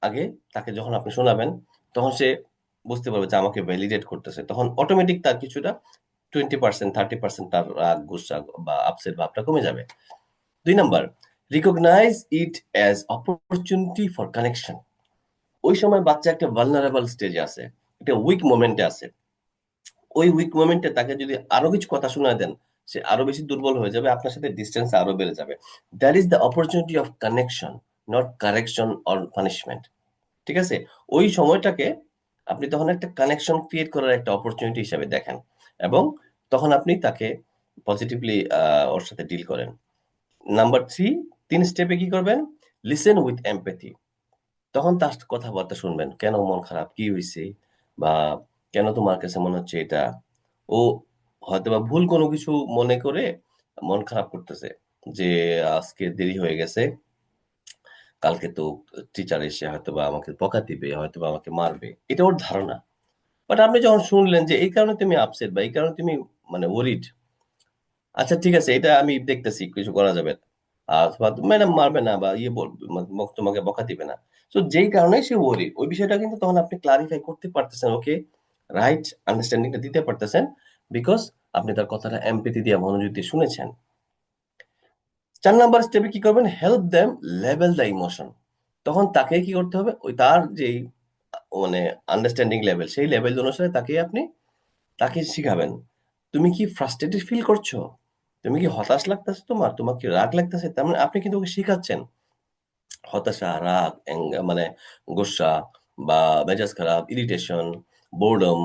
আগে তাকে যখন আপনি শোনাবেন, তখন সে বুঝতে পারবে যে আমাকে ভ্যালিডেট করতেছে, তখন অটোমেটিক তার কিছুটা 20% 30% তার রাগ, গুসা বা আপসেট ভাবটা কমে যাবে। 2 number, recognise it as opportunity for connection. ওই সময় বাচ্চা একটা ভালনারেবল স্টেজে আছে, একটা উইক মোমেন্টে আছে। ওই উইক মোমেন্টে তাকে যদি আরো কিছু কথা শোনায় দেন, সে আরো বেশি দুর্বল হয়ে যাবে, আপনার সাথে ডিস্টেন্স আরো বেড়ে যাবে। That is the opportunity of connection, not correction or punishment. ঠিক আছে? ওই সময়টাকে আপনি তখন একটা কানেকশন ক্রিয়েট করার একটা অপরচুনিটি হিসেবে দেখেন, এবং তখন আপনি তাকে পজিটিভলি ওর সাথে ডিল করেন। নাম্বার 3, 3 স্টেপে কি করবেন? Listen with empathy. তখন তার কথাবার্তা শুনবেন। কেন মন খারাপ? কি হইছে? বা কেন তোমার কাছে মনে হচ্ছে এটা? ও হয়তোবা ভুল কোনো কিছু মনে করে মন খারাপ করতেছে যে আজকে দেরি হয়ে গেছে, কালকে তো টিচার এসে হয়তোবা আমাকে বকা দিবে, হয়তোবা আমাকে মারবে। এটা ওর ধারণা। বাট আপনি যখন শুনলেন যে এই কারণে তুমি আপসেট বা এই কারণে তুমি মানে ওরিড, আচ্ছা ঠিক আছে, এটা আমি দেখতেছি, কিছু করা যাবে না। অথবা ম্যাডাম মারবে না বা ইয়ে বলবে, তোমাকে বকা দিবে না। তো যেই কারণে সে ওরি, ওই বিষয়টা কিন্তু তখন আপনি ক্লারিফাই করতে পারতেছেন, ওকে রাইট আন্ডারস্ট্যান্ডিংটা দিতে পারতেছেন, বিকজ আপনি তার কথাটা এমপ্যাথি দিয়ে মনোযোগ দিয়ে শুনেছেন। 4 নাম্বার স্টেপে কি করবেন, help them level the emotion. তখন তাকে কি করতে হবে, ওই তার যেই মানে আন্ডারস্ট্যান্ডিং লেভেল, সেই লেভেল অনুসারে তাকে শিখাবেন। তুমি কি ফ্রাস্ট্রেটেড ফিল করছো, তুমি কি হতাশ লাগতেছে, তোমার কি রাগ লাগতেছে, তার মানে আপনি কিন্তু ওকে শিখাচ্ছেন হতাশা, রাগ, মানে গোসা বা মেজাজ খারাপ, ইরিটেশন, বোর্ডম,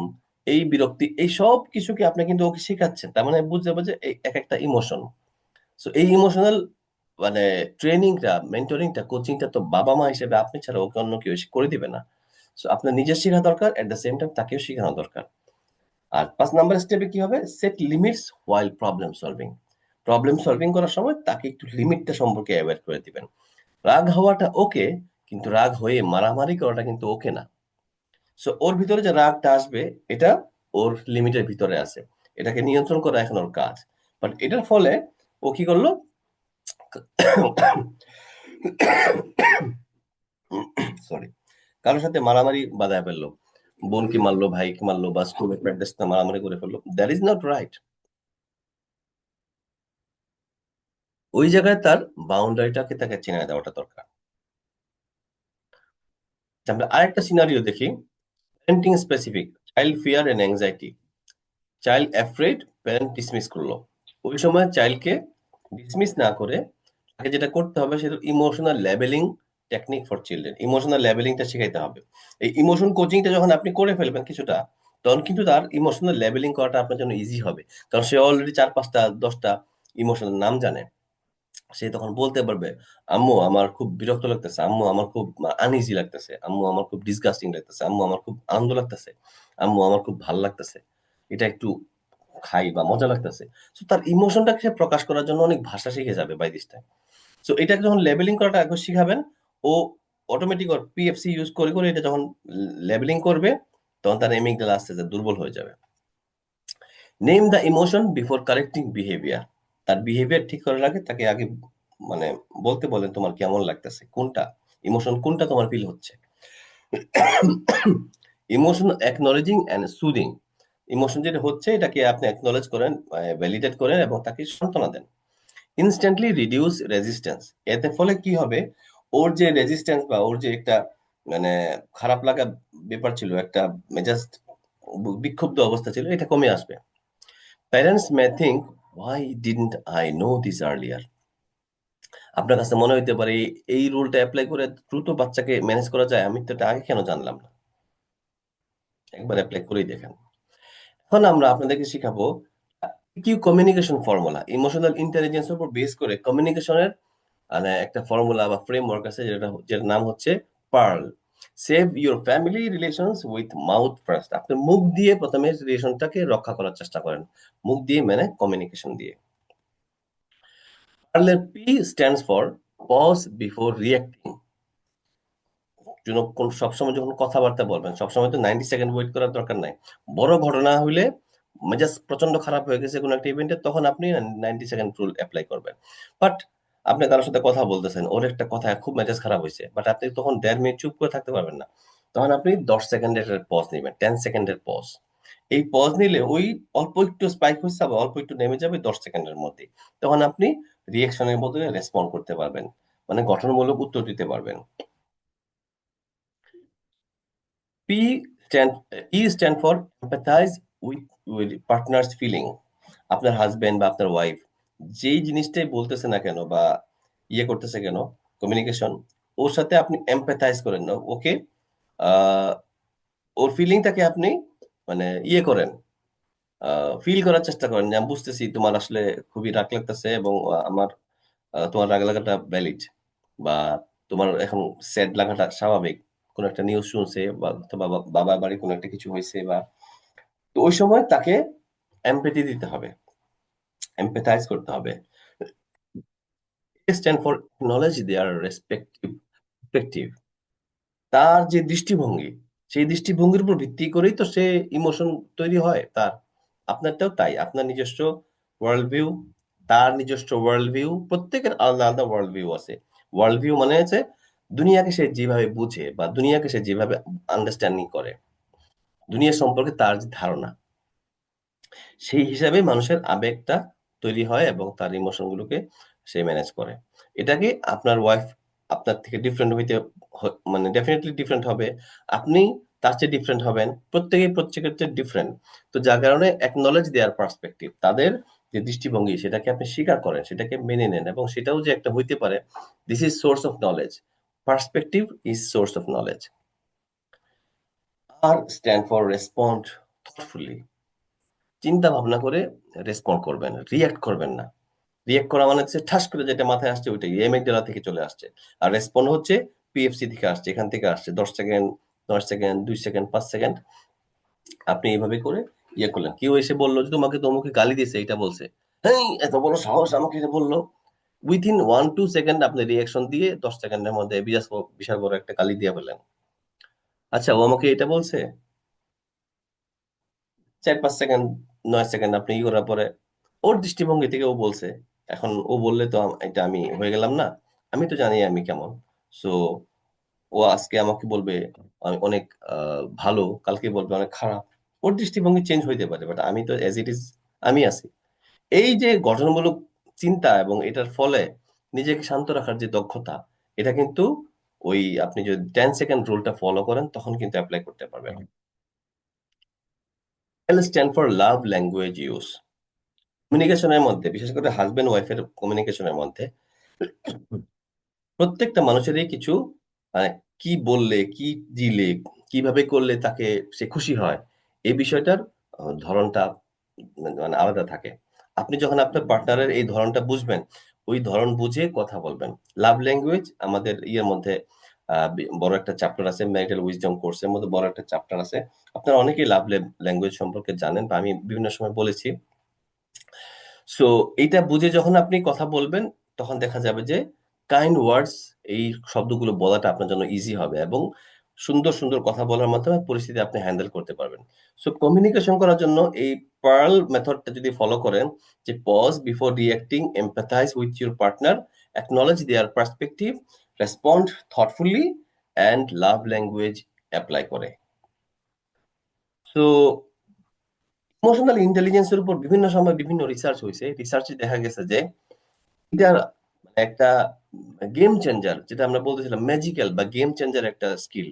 এই বিরক্তি, এই সব কিছুকে আপনি কিন্তু ওকে শিখাচ্ছেন। তার মানে বুঝতে হবে যে এই এক একটা ইমোশন। সো এই ইমোশনাল মানে ট্রেনিংটা, মেন্টরিংটা, কোচিংটা তো বাবা মা হিসেবে আপনি ছাড়া ওকে অন্য কেউ এসে করে দিবে না। সো আপনার নিজের শেখা দরকার, এট দ্য সেম টাইম তাকেও শেখানো দরকার। আর 5 নাম্বার স্টেপে কি হবে, set limits while problem solving. Problem solving করার সময় তাকে একটু লিমিটটা সম্পর্কে অ্যাওয়্যার করে দিবেন। রাগ হওয়াটা ওকে, কিন্তু রাগ হয়ে মারামারি করাটা কিন্তু ওকে না। সো ওর ভিতরে যে রাগটা আসবে, এটা ওর লিমিটের ভিতরে আছে, এটাকে নিয়ন্ত্রণ করা এখন ওর কাজ। বাট এটার ফলে ও কি করলো, সরি, কারোর সাথে মারামারি বাধায় ফেললো, বোনকে মারলো, ভাইকে মারলো, বা স্কুলের প্যারেন্টসদের সাথে মারামারি করে ফেললো, দ্যাট ইজ নট রাইট। ওই জায়গায় তার বাউন্ডারিটাকে তাকে চেনে দেওয়াটা দরকার। আমরা আরেকটা সিনারিও দেখি, parenting specific, child fear and anxiety. Child afraid, parent dismiss করলো। ওই সময় চাইল্ডকে ডিসমিস না করে তাকে যেটা করতে হবে, সেটা emotional levelling technique for children. Emotional লেভেলিংটা শেখাইতে হবে। এই ইমোশন কোচিংটা যখন আপনি করে ফেলবেন কিছুটা, তখন কিন্তু তার ইমোশনাল লেভেলিং করাটা আপনার জন্য ইজি হবে। কারণ সে অলরেডি 4, 5, 10টা ইমোশনাল নাম জানে। সে তখন বলতে পারবে, আম্মু আমার খুব বিরক্ত লাগতেছে, আম্মু আমার খুব আনইজি লাগতেছে, আম্মু আমার খুব ডিসগাস্টিং লাগতেছে, আম্মু আমার খুব আনন্দ লাগতেছে, আম্মু আমার খুব ভাল লাগতেছে, এটা একটু খাই বা মজা লাগতেছে। সো তার ইমোশনটাকে সে প্রকাশ করার জন্য অনেক ভাষা শিখে যাবে বাই দিস টাইম। সো এটাকে যখন লেবেলিং করাটা একবার শিখাবেন, ও অটোমেটিক ওর পিএফসি ইউজ করে করে এটা যখন লেবেলিং করবে, তখন তার এমিগডালা আস্তে আস্তে দুর্বল হয়ে যাবে। Name the emotion before correcting behaviour. তার বিহেভিয়ার ঠিক করার আগে তাকে আগে মানে বলতে বলেন তোমার কেমন লাগতেছে, কোনটা ইমোশন, কোনটা তোমার ফিল হচ্ছে। Emotion acknowledging and soothing. Emotion যেটা হচ্ছে এটাকে আপনি অ্যাকনলেজ করেন, ভ্যালিডেট করেন এবং তাকে সান্ত্বনা দেন। Instantly reduce resistance. এতে ফলে কি হবে, ওর যে রেজিস্ট্যান্স বা ওর যে একটা মানে খারাপ লাগা ব্যাপার ছিল, একটা মেজাজ বিক্ষুব্ধ অবস্থা ছিল, এটা কমে আসবে। Parents May think, why didn't I know this earlier. আপনার কাছে মনে হইতে পারে এই রুলটা অ্যাপ্লাই করে দ্রুত বাচ্চাকে ম্যানেজ করা যায়, আমি তো এটা আগে কেন জানলাম না। একবার অ্যাপ্লাই করেই দেখেন। এখন আমরা আপনাদেরকে শিখাবো কি কমিউনিকেশন ফর্মুলা। ইমোশনাল ইন্টেলিজেন্সের উপর বেস করে কমিউনিকেশনের মানে একটা ফর্মুলা বা ফ্রেমওয়ার্ক আছে, যেটার নাম হচ্ছে pearl. Save your family relations with mouth first. আপনি মুখ দিয়ে প্রথমে রিলেশনটাকে রক্ষা করার চেষ্টা করেন, মুখ দিয়ে মানে কমিউনিকেশন দিয়ে। পার্লের P stands for pause before reacting. সবসময় যখন কথাবার্তা বলবেন, সবসময় তো 90 সেকেন্ড ওয়েট করার দরকার নাই। বড় ঘটনা হইলে, মেজাজ প্রচন্ড খারাপ হয়ে গেছে কোনো একটা ইভেন্টে, তখন আপনি 90 সেকেন্ড রুল অ্যাপ্লাই করবেন। বাট আপনি কারোর সাথে কথা বলতেছেন, ওর একটা কথা খুব মেজাজ খারাপ হয়েছে, বাট আপনি তখন 1.5 মিনিট চুপ করে থাকতে পারবেন না। তখন আপনি 10 সেকেন্ডের পজ নেবেন, 10 সেকেন্ডের পজ। এই পজ নিলে ওই অল্প একটু স্পাইক হচ্ছে আবার অল্প একটু নেমে যাবে 10 সেকেন্ডের মধ্যে। তখন আপনি রিয়েকশনের বদলে রেসপন্ড করতে পারবেন, মানে গঠনমূলক উত্তর দিতে পারবেন। P stand E stand for empathize with partner's feeling. আপনার হাজবেন্ড বা আপনার ওয়াইফ যেই জিনিসটাই বলতেছে না কেন বা ইয়ে করতেছে কেন, কমিউনিকেশন, ওর সাথে আপনি এম্প্যাথাইজ করেন না, ওকে আহ, ওর ফিলিংটাকে আপনি মানে ইয়ে করেন, ফিল করার চেষ্টা করেন যে আমি বুঝতেছি তোমার আসলে খুবই রাগ লাগতেছে, এবং আমার তোমার রাগ লাগাটা ভ্যালিড, বা তোমার এখন স্যাড লাগাটা স্বাভাবিক। কোনো একটা নিউজ শুনছে বা অথবা বাবার বাড়ি কোনো একটা কিছু হয়েছে, বা তো ওই সময় তাকে এমপ্যাথি দিতে হবে। এম্পাথাইজ করতে হবে। Stand for knowledge their respective perspective। তার যে দৃষ্টিভঙ্গি, সেই দৃষ্টিভঙ্গির উপর ভিত্তি করেই তো সে ইমোশন তৈরি হয় তার। আপনারটাও তাই। আপনার নিজস্ব ওয়ার্ল্ড ভিউ, তার নিজস্ব ওয়ার্ল্ড ভিউ, প্রত্যেকের আলাদা আলাদা ওয়ার্ল্ড ভিউ আছে। ওয়ার্ল্ড ভিউ মানে হচ্ছে দুনিয়াকে সে যেভাবে বুঝে বা দুনিয়াকে সে যেভাবে আন্ডারস্ট্যান্ডিং করে, দুনিয়া সম্পর্কে তার যে ধারণা, সেই হিসাবে মানুষের আবেগটা তৈরি হয় এবং তার ইমোশন গুলোকে সে ম্যানেজ করে। এটাকে আপনার ওয়াইফ আপনার থেকে ডিফারেন্ট হইতে মানে ডেফিনেটলি ডিফারেন্ট হবে। আপনি তার চেয়ে ডিফারেন্ট হবেন। প্রত্যেকেই প্রত্যেকের চেয়ে ডিফারেন্ট। তো যার কারণে একনলেজ দেয়ার পার্সপেক্টিভ, তাদের যে দৃষ্টিভঙ্গি সেটাকে আপনি স্বীকার করেন, সেটাকে মেনে নেন এবং সেটাও যে একটা হইতে পারে, this is source of knowledge. Perspective is source of knowledge. আর স্ট্যান্ড ফর রেসপন্ড থটফুলি। চিন্তা ভাবনা করে রেসপন্ড করবেন, রিঅ্যাক্ট করবেন না। রিঅ্যাক্ট করা মানে হচ্ছে ঠাস করে যেটা মাথায় আসছে ওইটাই এমিগডালা থেকে চলে আসছে। আর রেসপন্ড হচ্ছে পিএফসি থেকে আসছে, এখান থেকে আসছে। 10 সেকেন্ড, 9 সেকেন্ড, 2 সেকেন্ড, 5 সেকেন্ড আপনি এইভাবে করে ইয়ে করলেন। কেউ এসে বললো যে তোমাকে তমুকে গালি দিয়েছে, এটা বলছে, হ্যাঁ এত বড় সাহস আমাকে এটা বললো, উইথিন 1-2 সেকেন্ড আপনি রিয়াকশন দিয়ে 10 সেকেন্ডের মধ্যে বিশাল বড় একটা গালি দিয়ে ফেললেন। আচ্ছা ও আমাকে এটা বলছে, 4-5 সেকেন্ড, 9 সেকেন্ড আপনি ই করার পরে ওর দৃষ্টিভঙ্গি থেকে ও বলছে। এখন ও বললে তো এটা আমি হয়ে গেলাম না? আমি তো জানি আমি কেমন। সো ও আজকে আমাকে বলবে আমি অনেক ভালো, কালকে বলবে অনেক খারাপ। ওর দৃষ্টিভঙ্গি চেঞ্জ হইতে পারে। বাট আমি তো এজ ইট ইজ আমি আছি। এই যে গঠনমূলক চিন্তা এবং এটার ফলে নিজেকে শান্ত রাখার যে দক্ষতা, এটা কিন্তু ওই আপনি যদি 10 সেকেন্ড রুলটা ফলো করেন তখন কিন্তু এপ্লাই করতে পারবেন। L stand for love language use. কমিউনিকেশনের মধ্যে বিশেষ করে হাজবেন্ড ওয়াইফের কমিউনিকেশনের মধ্যে প্রত্যেকটা মানুষেরই কিছু মানে কি বললে, কি দিলে, কিভাবে করলে তাকে সে খুশি হয়, এই বিষয়টার ধরনটা মানে আলাদা থাকে। আপনি যখন আপনার পার্টনারের এই ধরনটা বুঝবেন, ওই ধরন বুঝে কথা বলবেন। লাভ ল্যাঙ্গুয়েজ আমাদের ইয়ের মধ্যে বড় একটা চ্যাপ্টার আছে, ম্যারিটাল উইজডম কোর্সের মধ্যে বড় একটা চ্যাপ্টার আছে। আপনারা অনেকেই লাভ ল্যাঙ্গুয়েজ সম্পর্কে জানেন বা আমি বিভিন্ন সময় বলেছি। সো এইটা বুঝে যখন আপনি কথা বলবেন, তখন দেখা যাবে যে কাইন্ড ওয়ার্ডস এই শব্দগুলো বলাটা আপনার জন্য ইজি হবে এবং সুন্দর, সুন্দর কথা বলার মাধ্যমে পরিস্থিতি আপনি হ্যান্ডেল করতে পারবেন। সো কমিউনিকেশন করার জন্য এই পার্ল মেথডটা যদি ফলো করেন, যে pause before reacting, empathise with your partner, acknowledge their perspective, respond thoughtfully and love language apply করে। সো ইমোশনাল ইন্টেলিজেন্সের উপর বিভিন্ন সময় বিভিন্ন রিসার্চ হয়েছে। রিসার্চে দেখা গেছে যে এটা একটা গেম চেঞ্জার, যেটা আমরা বলতেছিলাম ম্যাজিক্যাল বা গেম চেঞ্জার একটা skill.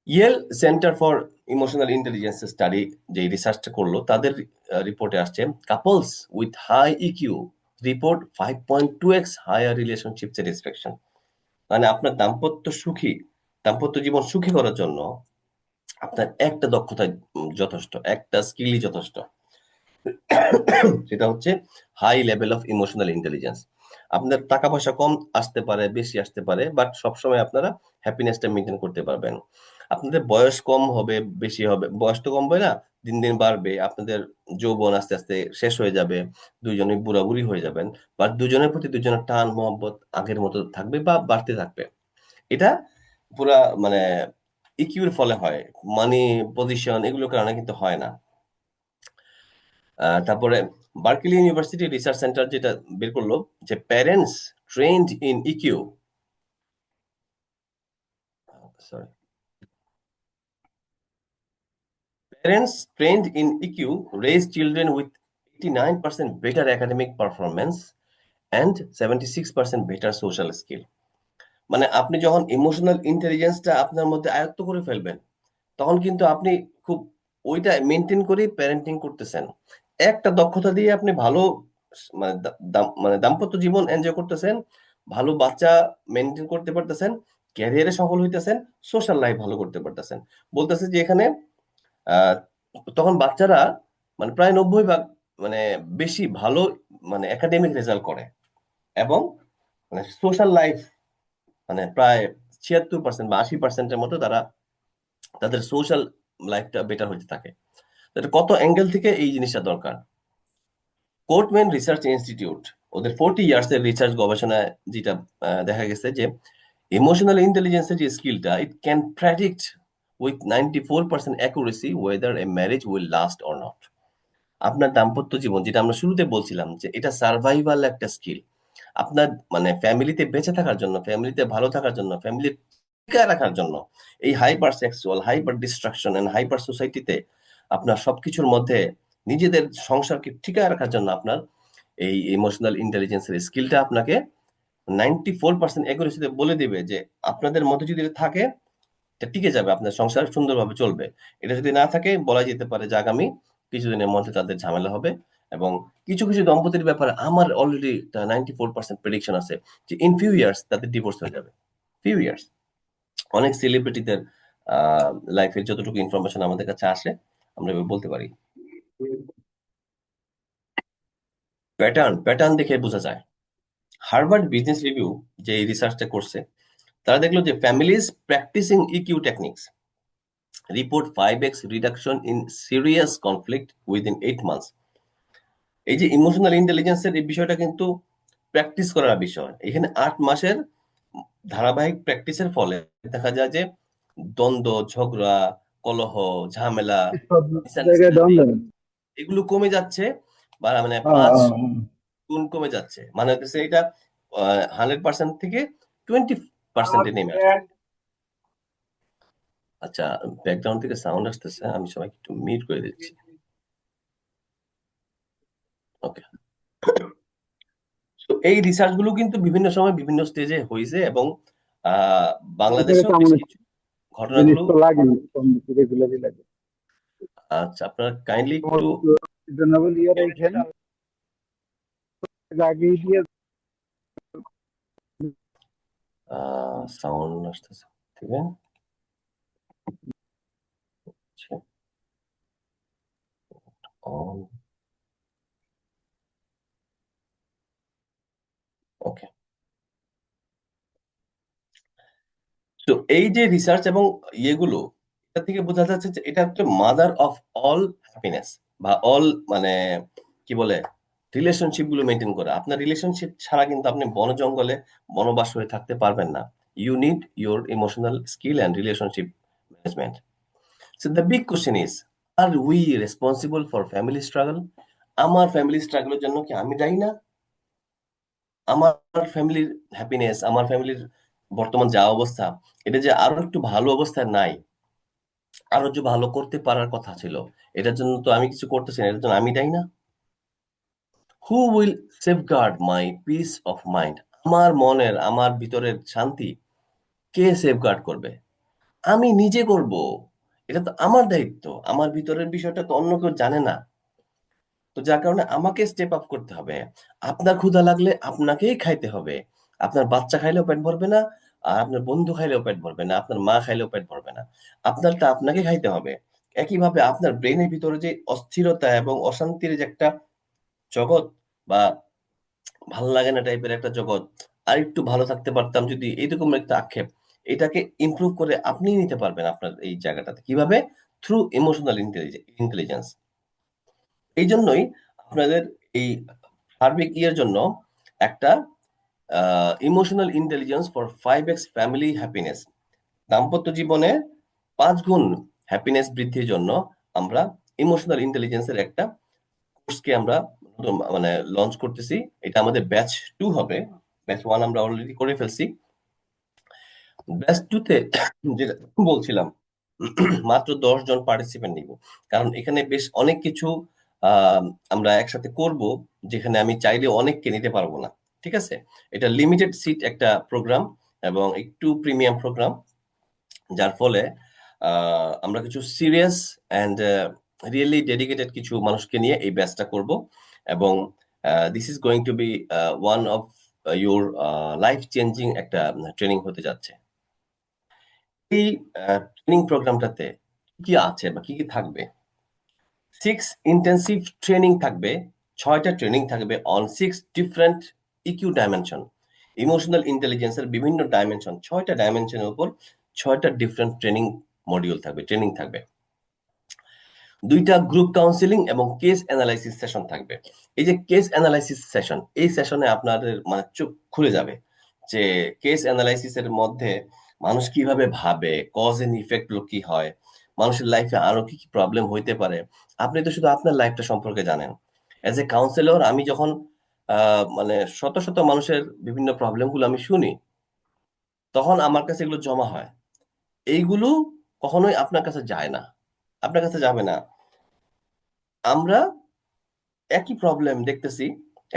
Yale center for emotional intelligence study যে রিসার্চটা করলো, তাদের রিপোর্টে আসছে couples with high EQ report 5.2x higher relationship satisfaction. মানে আপনার দাম্পত্য জীবন সুখী করার জন্য আপনার একটা দক্ষতা যথেষ্ট, একটা স্কিলই যথেষ্ট। সেটা হচ্ছে high level of emotional intelligence. আপনার টাকা পয়সা কম আসতে পারে, বেশি আসতে পারে, বাট সবসময় আপনারা হ্যাপিনেসটা মেনটেন করতে পারবেন। আপনাদের বয়স কম হবে, বেশি হবে, বয়স তো কমবে না, দিন দিন বাড়বে, আপনাদের যৌবন আস্তে আস্তে শেষ হয়ে যাবে, দুইজনই বুড়াবুড়ি হয়ে যাবেন, বাট দুজনের প্রতি দুজনের টান মহব্বত আগের মতো থাকবে বা বাড়তে থাকবে। এটা পুরা মানে ইকিউর ফলে হয়, মানি পজিশন এগুলোর কারণে কিন্তু হয় না। তারপরে বার্কলি ইউনিভার্সিটি রিসার্চ সেন্টার যেটা বের করলো যে parents trained in EQ, sorry, parents trained in EQ raise children with 89% better academic performance and 76% better social skill. মানে আপনি যখন ইমোশনাল ইন্টেলিজেন্সটা আপনার মধ্যে আয়ত্ত করে ফেলবেন, তখন কিন্তু আপনি খুব ওইটা মেনটেন করেই প্যারেন্টিং করতেছেন। একটা দক্ষতা দিয়ে আপনি ভালো মানে মানে দাম্পত্য জীবন এনজয় করতেছেন, ভালো বাচ্চা মেনটেন করতে পারতেছেন, ক্যারিয়ারে সফল হইতেছেন, সোশ্যাল লাইফ ভালো করতে পারতেছেন। বলতেছে যে এখানে আহ, তখন বাচ্চারা মানে প্রায় 90 ভাগ মানে বেশি ভালো মানে একাডেমিক রেজাল্ট করে এবং মানে সোশ্যাল লাইফ মানে প্রায় 76% বা 80%-এর মতো তারা তাদের সোশ্যাল লাইফটা বেটার হইতে থাকে। তো এটা কত অ্যাঙ্গেল থেকে এই জিনিসটা দরকার। কোর্টম্যান রিসার্চ ইনস্টিটিউট ওদের 40 ইয়ার্স এর রিসার্চ গবেষণায় যেটা দেখা গেছে যে ইমোশনাল ইন্টেলিজেন্সের যে স্কিলটা it can predict with 94% accuracy weather a marriage will last or not. আপনার দাম্পত্য জীবন যেটা আমরা শুরুতে বলছিলাম যে এটা সার্ভাইভাল একটা স্কিল। আপনার মানে ফ্যামিলিতে বেঁচে থাকার জন্য, ফ্যামিলিতে ভালো থাকার জন্য, ফ্যামিলি টিকায় রাখার জন্য এই hyper sexual, hyper distraction and hyper সোসাইটিতে আপনার সবকিছুর মধ্যে নিজেদের সংসারকে টিকায় রাখার জন্য আপনার এই ইমোশনাল ইন্টেলিজেন্সের স্কিলটা আপনাকে 94% অ্যাকুরেসিতে বলে দিবে যে আপনাদের মধ্যে যদি এটা থাকে এটা টিকে যাবে, আপনার সংসার সুন্দরভাবে চলবে। এটা যদি না থাকে বলা যেতে পারে যে আগামী কিছুদিনের মধ্যে তাদের ঝামেলা হবে। এবং কিছু কিছু দম্পতির ব্যাপারে আমার অলরেডি 94% প্রেডিকশন আছে যে ইন ফিউ ইয়ার্স তাদের ডিভোর্স হয়ে যাবে। Few years. অনেক সেলিব্রিটিদের লাইফের যতটুকু ইনফরমেশন আমাদের কাছে আসে আমরা এভাবে বলতে পারি। প্যাটার্ন প্যাটার্ন দেখে বোঝা যায়। হার্ভার্ড বিজনেস রিভিউ যে এই রিসার্চটা করছে তারা দেখলো যে families practicing EQ techniques report 5x reduction in serious conflict within 8 months. এই যে ইমোশনাল ইন্টেলিজেন্সের এই বিষয়টা কিন্তু প্র্যাকটিস করার বিষয়। এখানে 8 মাসের ধারাবাহিক প্র্যাকটিসের ফলে দেখা যায় যে দ্বন্দ্ব, ঝগড়া, কলহ, ঝামেলা, সব জায়গায় মিসআন্ডারস্ট্যান্ডিং দ্বন্দ্ব। এগুলো কমে যাচ্ছে, বা মানে হ্যাঁ, 5 হ্যাঁ, হ্যাঁ। গুণ কমে যাচ্ছে। মানে হচ্ছে এটা 100% থেকে 20% নেমে আসছে। আচ্ছা, ব্যাকগ্রাউন্ড থেকে সাউন্ড আসতেছে, আমি সবাইকে একটু মিউট করে দিচ্ছি। ওকে। তো এই রিসার্চ গুলো কিন্তু বিভিন্ন সময় বিভিন্ন স্টেজে হয়েছে এবং আহ সরকারের বাংলাদেশেও তেমন বেশ কিছু জিনিস ঘটনাগুলো। তো লাগে, কম বেশি রেগুলারই লাগে। আচ্ছা, আপনারা কাইন্ডলি একটু সিজনেবল ইয়ার এইখানে আগেই দিয়ে সাউন্ড আসতেছে, ঠিক আছে। ওকে। তো এই যে রিসার্চ এবং ইয়েগুলো, এটা থেকে বোঝা যাচ্ছে যে এটা একটা মাদার অফ অল হ্যাপিনেস বা অল মানে কি বলে রিলেশনশিপ গুলো মেনটেন করা। আপনার রিলেশনশিপ ছাড়া কিন্তু আপনি বন জঙ্গলে বনবাস হয়ে থাকতে পারবেন না। You need your emotional skill and relationship management. So the big question is, are we responsible for family struggle? আমার ফ্যামিলি স্ট্রাগলের জন্য কি আমি দায়ী না? আমার ফ্যামিলির হ্যাপিনেস, আমার ফ্যামিলির বর্তমান যা অবস্থা, এটা যে আরো একটু ভালো অবস্থায় নাই, আরো যে ভালো করতে পারার কথা ছিল, এটার জন্য তো আমি কিছু করতেছি না, এটার জন্য আমি দায়ী না? Who will safeguard my piece of mind? আমার মনের, আমার ভিতরের শান্তি কে সেফগার্ড করবে? আমি নিজে করব। এটা তো আমার দায়িত্ব। আমার ভিতরের বিষয়টা তো অন্য কেউ জানে না। তো যার কারণে আমাকে স্টেপ আপ করতে হবে। আপনার ক্ষুধা লাগলে আপনাকেই খাইতে হবে। আপনার বাচ্চা খাইলেও পেট ভরবে না, আর আপনার বন্ধু খাইলেও পেট ভরবে না, আপনার মা খাইলেও পেট ভরবে না। আপনারটা আপনাকে খাইতে হবে। একইভাবে আপনার ব্রেনের ভিতরে যে অস্থিরতা এবং অশান্তির যে একটা জগৎ বা ভাল লাগে না টাইপের একটা জগৎ, আর একটু ভালো থাকতে পারতাম যদি, এইরকম একটা আক্ষেপ, এটাকে ইমপ্রুভ করে আপনি নিতে পারবেন আপনার এই জায়গাটাতে কিভাবে? Through emotional intelligence. এই জন্যই আপনাদের এই সার্বিক ইয়ের জন্য একটা emotional intelligence for 5x family happiness, দাম্পত্য জীবনে 5 গুণ হ্যাপিনেস বৃদ্ধির জন্য আমরা ইমোশনাল ইন্টেলিজেন্সের একটা কোর্সকে আমরা মানে লঞ্চ করতেছি। এটা আমাদের ব্যাচ 2 হবে। ব্যাচ 1 আমরা অলরেডি করে ফেলছি। ব্যাচ 2 তে যেটা বলছিলাম মাত্র 10 জন পার্টিসিপেন্ট নিব। কারণ এখানে বেশ অনেক কিছু আহ, আমরা একসাথে করব, যেখানে আমি চাইলে অনেককে নিতে পারবো না। ঠিক আছে? এটা লিমিটেড সিট একটা প্রোগ্রাম এবং একটু প্রিমিয়াম প্রোগ্রাম, যার ফলে আমরা কিছু সিরিয়াস অ্যান্ড রিয়েলি ডেডিকেটেড কিছু মানুষকে নিয়ে এই ব্যাচটা করব। এবং this is going to be one of your life changing একটা ট্রেনিং হতে যাচ্ছে। এই ট্রেনিং প্রোগ্রামটাতে কি আছে বা কি কি থাকবে? 6 ইন্টেন্সিভ ট্রেনিং থাকবে। 6টা ট্রেনিং থাকবে on 6 different EQ dimension. Emotional ইন্টেলিজেন্সের বিভিন্ন ডাইমেনশন, 6টা ডাইমেনশনের উপর 6টা ডিফারেন্ট ট্রেনিং মডিউল থাকবে, ট্রেনিং থাকবে। দুইটা গ্রুপ কাউন্সিলিং এবং কেস অ্যানালাইসিস সেশন থাকবে। এই যে কেস অ্যানালাইসিস সেশন, এই সেশনে আপনাদের মানে চোখ খুলে যাবে যে কেস অ্যানালাইসিস এর মধ্যে মানুষ কিভাবে ভাবে, কজ এন্ড ইফেক্ট গুলো কি হয়, মানুষের লাইফে আরো কি কি প্রবলেম হইতে পারে। আপনি তো শুধু আপনার লাইফটা সম্পর্কে জানেন। অ্যাজ এ কাউন্সিলর আমি যখন মানে শত শত মানুষের বিভিন্ন প্রবলেম গুলো আমি শুনি, তখন আমার কাছে এগুলো জমা হয়। এইগুলো কখনোই আপনার কাছে যায় না, আপনার কাছে যাবে না। আমরা একই প্রবলেম দেখতেছি,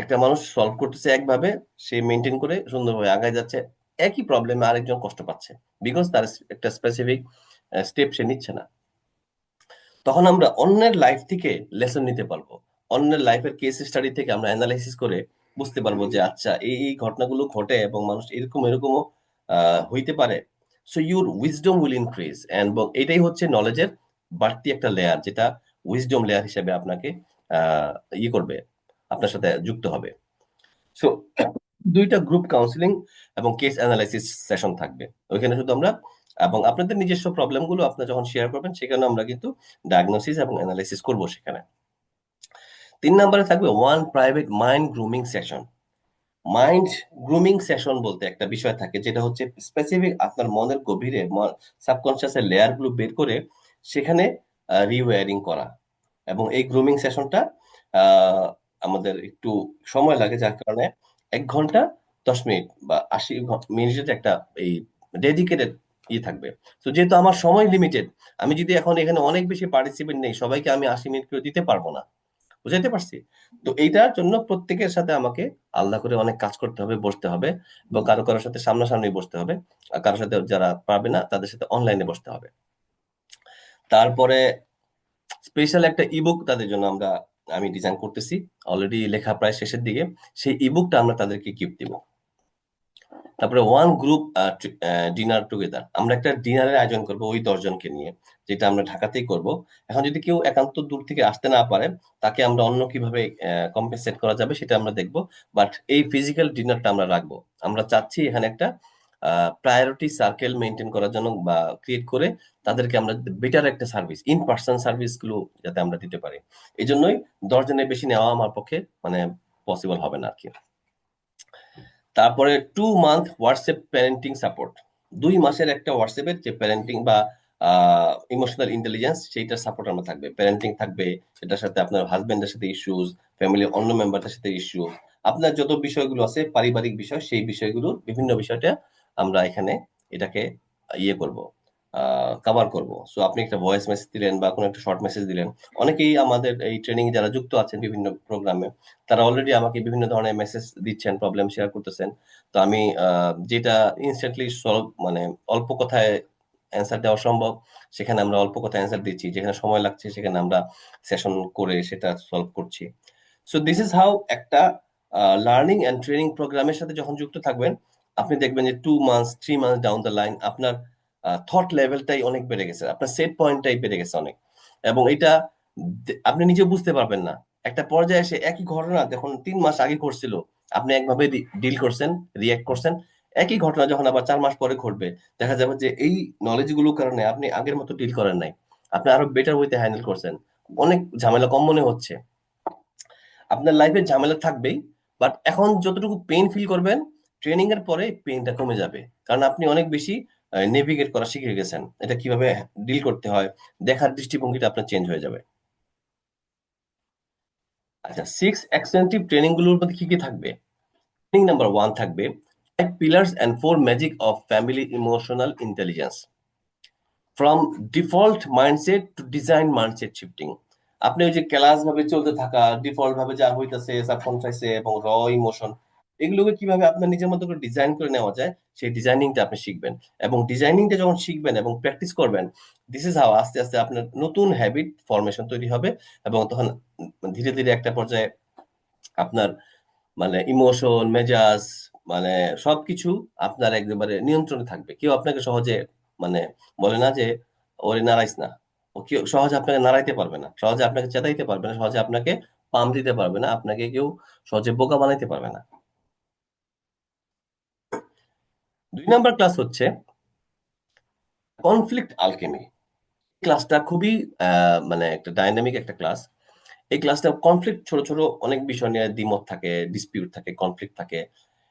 একটা মানুষ সলভ করতেছে একভাবে, সে মেনটেন করে সুন্দরভাবে আগায় যাচ্ছে, একই প্রবলেমে আরেকজন কষ্ট পাচ্ছে, বিকজ তার একটা স্পেসিফিক স্টেপ সে নিচ্ছে না। তখন আমরা অন্যের লাইফ থেকে লেসন নিতে পারবো, অন্যের লাইফের কেস স্টাডি থেকে আমরা অ্যানালাইসিস করে বুঝতে পারবো যে আচ্ছা এই এই ঘটনাগুলো ঘটে এবং মানুষ এরকম এরকমও হইতে পারে। So your wisdom will increase, and এটাই হচ্ছে নলেজের বাড়তি একটা লেয়ার, যেটা উইজডম লেয়ার হিসেবে আপনাকে আহ ইয়ে করবে, আপনার সাথে যুক্ত হবে। সো দুইটা গ্রুপ কাউন্সিলিং এবং কেস অ্যানালাইসিস সেশন থাকবে ওইখানে শুধু আমরা, এবং আপনাদের নিজস্ব প্রবলেম গুলো আপনারা যখন শেয়ার করবেন সেখানে আমরা কিন্তু ডায়াগনোসিস এবং অ্যানালাইসিস করব সেখানে। 3 নম্বরে থাকবে one private mind grooming session. Mind grooming session বলতে একটা বিষয় থাকে, যেটা হচ্ছে স্পেসিফিক আপনার মনের গভীরে, সাবকনসিয়াসের লেয়ার গুলো বের করে সেখানে রিওয়ারিং করা। এবং এই গ্রুমিং সেশনটা আমাদের একটু সময় লাগে, যার কারণে 1 ঘন্টা 10 মিনিট বা 80 মিনিটের একটা এই ডেডিকেটেড থাকবে। তো যেহেতু আমার সময় লিমিটেড, আমি যদি এখন এখানে অনেক বেশি পার্টিসিপেন্ট নেই, সবাইকে আমি 80 মিনিট করে দিতে পারবো না। বুঝাইতে পারছি? তো এইটার জন্য প্রত্যেকের সাথে আমাকে আলাদা করে অনেক কাজ করতে হবে, বসতে হবে, এবং কারো কারোর সাথে সামনাসামনি বসতে হবে, আর কারোর সাথে যারা পারবে না তাদের সাথে অনলাইনে বসতে হবে। তারপরে স্পেশাল একটা ইবুক তাদের জন্য আমি ডিজাইন করতেছি, অলরেডি লেখা প্রায় শেষের দিকে। সেই ইবুকটা আমরা তাদেরকে গিফট দিব। তারপরে ওয়ান গ্রুপ ডিনার টুগেদার, আমরা একটা ডিনারের আয়োজন করব ওই 10 জনকে নিয়ে, যেটা আমরা ঢাকাতেই করব। এখন যদি কেউ একান্ত দূর থেকে আসতে না পারে, তাকে আমরা অন্য কিভাবে কম্পেনসেট করা যাবে সেটা আমরা দেখব। বাট এই ফিজিক্যাল ডিনারটা আমরা রাখবো। আমরা চাচ্ছি এখানে একটা প্রায়োরিটি সার্কেল মেনটেন করার জন্য বা ক্রিয়েট করে তাদেরকে আমরা বেটার একটা সার্ভিস, ইন পার্সন সার্ভিস গুলো যাতে আমরা দিতে পারি। এই জন্যই 10 জনের বেশি নেওয়া আমার পক্ষে মানে পসিবল হবে না আর কি। তারপরে 2 মান্থ হোয়াটসঅ্যাপ প্যারেন্টিং সাপোর্ট, 2 মাসের একটা হোয়াটসঅ্যাপের যে প্যারেন্টিং বা ইমোশনাল ইন্টেলিজেন্স সেইটার সাপোর্ট আমরা থাকবে, প্যারেন্টিং থাকবে, সেটার সাথে আপনার হাজবেন্ডের সাথে ইস্যুস, ফ্যামিলির অন্য মেম্বারদের সাথে ইস্যু, আপনার যত বিষয়গুলো আছে পারিবারিক বিষয়, সেই বিষয়গুলো বিভিন্ন বিষয়টা আমরা এখানে এটাকে করব, কভার করব। সো আপনি একটা ভয়েস মেসেজ দিলেন বা কোনো একটা শর্ট মেসেজ দিলেন, অনেকেই আমাদের এই ট্রেনিং যারা যুক্ত আছেন বিভিন্ন প্রোগ্রামে, তারা অলরেডি আমাকে বিভিন্ন ধরনের মেসেজ দিচ্ছেন, প্রবলেম শেয়ার করতেছেন। তো আমি যেটা ইনস্ট্যান্টলি সলভ মানে অল্প কথায় অ্যান্সার দেওয়া সম্ভব, সেখানে আমরা অল্প কথায় অ্যান্সার দিচ্ছি, যেখানে সময় লাগছে সেখানে আমরা সেশন করে সেটা সলভ করছি। সো দিস ইজ হাউ একটা লার্নিং অ্যান্ড ট্রেনিং প্রোগ্রামের সাথে যখন যুক্ত থাকবেন, আপনি দেখবেন যে 2 months 3 months down the line আপনার থট লেভেলটাই অনেক বেড়ে গেছে, আপনার সেট পয়েন্টটাই বেড়ে গেছে অনেক। এবং এটা আপনি নিজে বুঝতে পারবেন না, একটা পর্যায়ে এসে একই ঘটনা যখন 3 মাস আগে ঘটছিল, আপনি একভাবে ডিল করছেন, রিয়াক্ট করছেন, একই ঘটনা যখন আবার 4 মাস পরে ঘটবে, দেখা যাবে যে এই নলেজ গুলোর কারণে আপনি আগের মতো ডিল করেন নাই, আপনি আরো বেটার ওয়েতে হ্যান্ডেল করছেন, অনেক ঝামেলা কম মনে হচ্ছে। আপনার লাইফে ঝামেলা থাকবেই, বাট এখন যতটুকু পেইন ফিল করবেন, ট্রেনিং এর পরে পেইনটা কমে যাবে, কারণ আপনি অনেক বেশি নেভিগেট করা শিখে গেছেন, এটা কিভাবে ডিল করতে হয়, দেখার দৃষ্টিভঙ্গিটা আপনার চেঞ্জ হয়ে যাবে। আচ্ছা, 6 এক্সটেন্সিভ ট্রেনিং গুলোর মধ্যে কি কি থাকবে? ট্রেনিং নাম্বার 1 থাকবে 5 pillars and 4 magic of family emotional intelligence, from default mindset two design mindset shifting. আপনি ওই যে ক্লাস ভাবে চলতে থাকা, ডিফল্ট ভাবে যা হইতাছে সাবকনশাসে এবং ইমোশন, এগুলোকে কিভাবে আপনার নিজের মতো করে ডিজাইন করে নেওয়া যায়, সেই ডিজাইনিংটা আপনি শিখবেন। এবং ডিজাইনিংটা যখন শিখবেন এবং প্র্যাকটিস করবেন, দিস ইজ হাউ আস্তে আস্তে আপনার নতুন হ্যাবিট ফরমেশন তৈরি হবে। এবং তখন ধীরে ধীরে একটা পর্যায়ে আপনার মানে ইমোশন, মেজাজ, মানে সবকিছু আপনার একেবারে নিয়ন্ত্রণে থাকবে। কেউ আপনাকে সহজে মানে বলে না যে ওরে নাড়াইস না, ও কেউ সহজে আপনাকে নাড়াইতে পারবে না, সহজে আপনাকে চেতাইতে পারবে না, সহজে আপনাকে পাম দিতে পারবে না, আপনাকে কেউ সহজে বোকা বানাইতে পারবে না। 2 নাম্বার ক্লাস হচ্ছে কনফ্লিক্ট আলকেমি। ক্লাসটা খুবই মানে একটা ডাইনামিক একটা ক্লাস। এই ক্লাসটা কনফ্লিক্ট, ছোট ছোট অনেক বিষয় নিয়ে দ্বিমত থাকে, ডিসপিউট থাকে, কনফ্লিক্ট থাকে।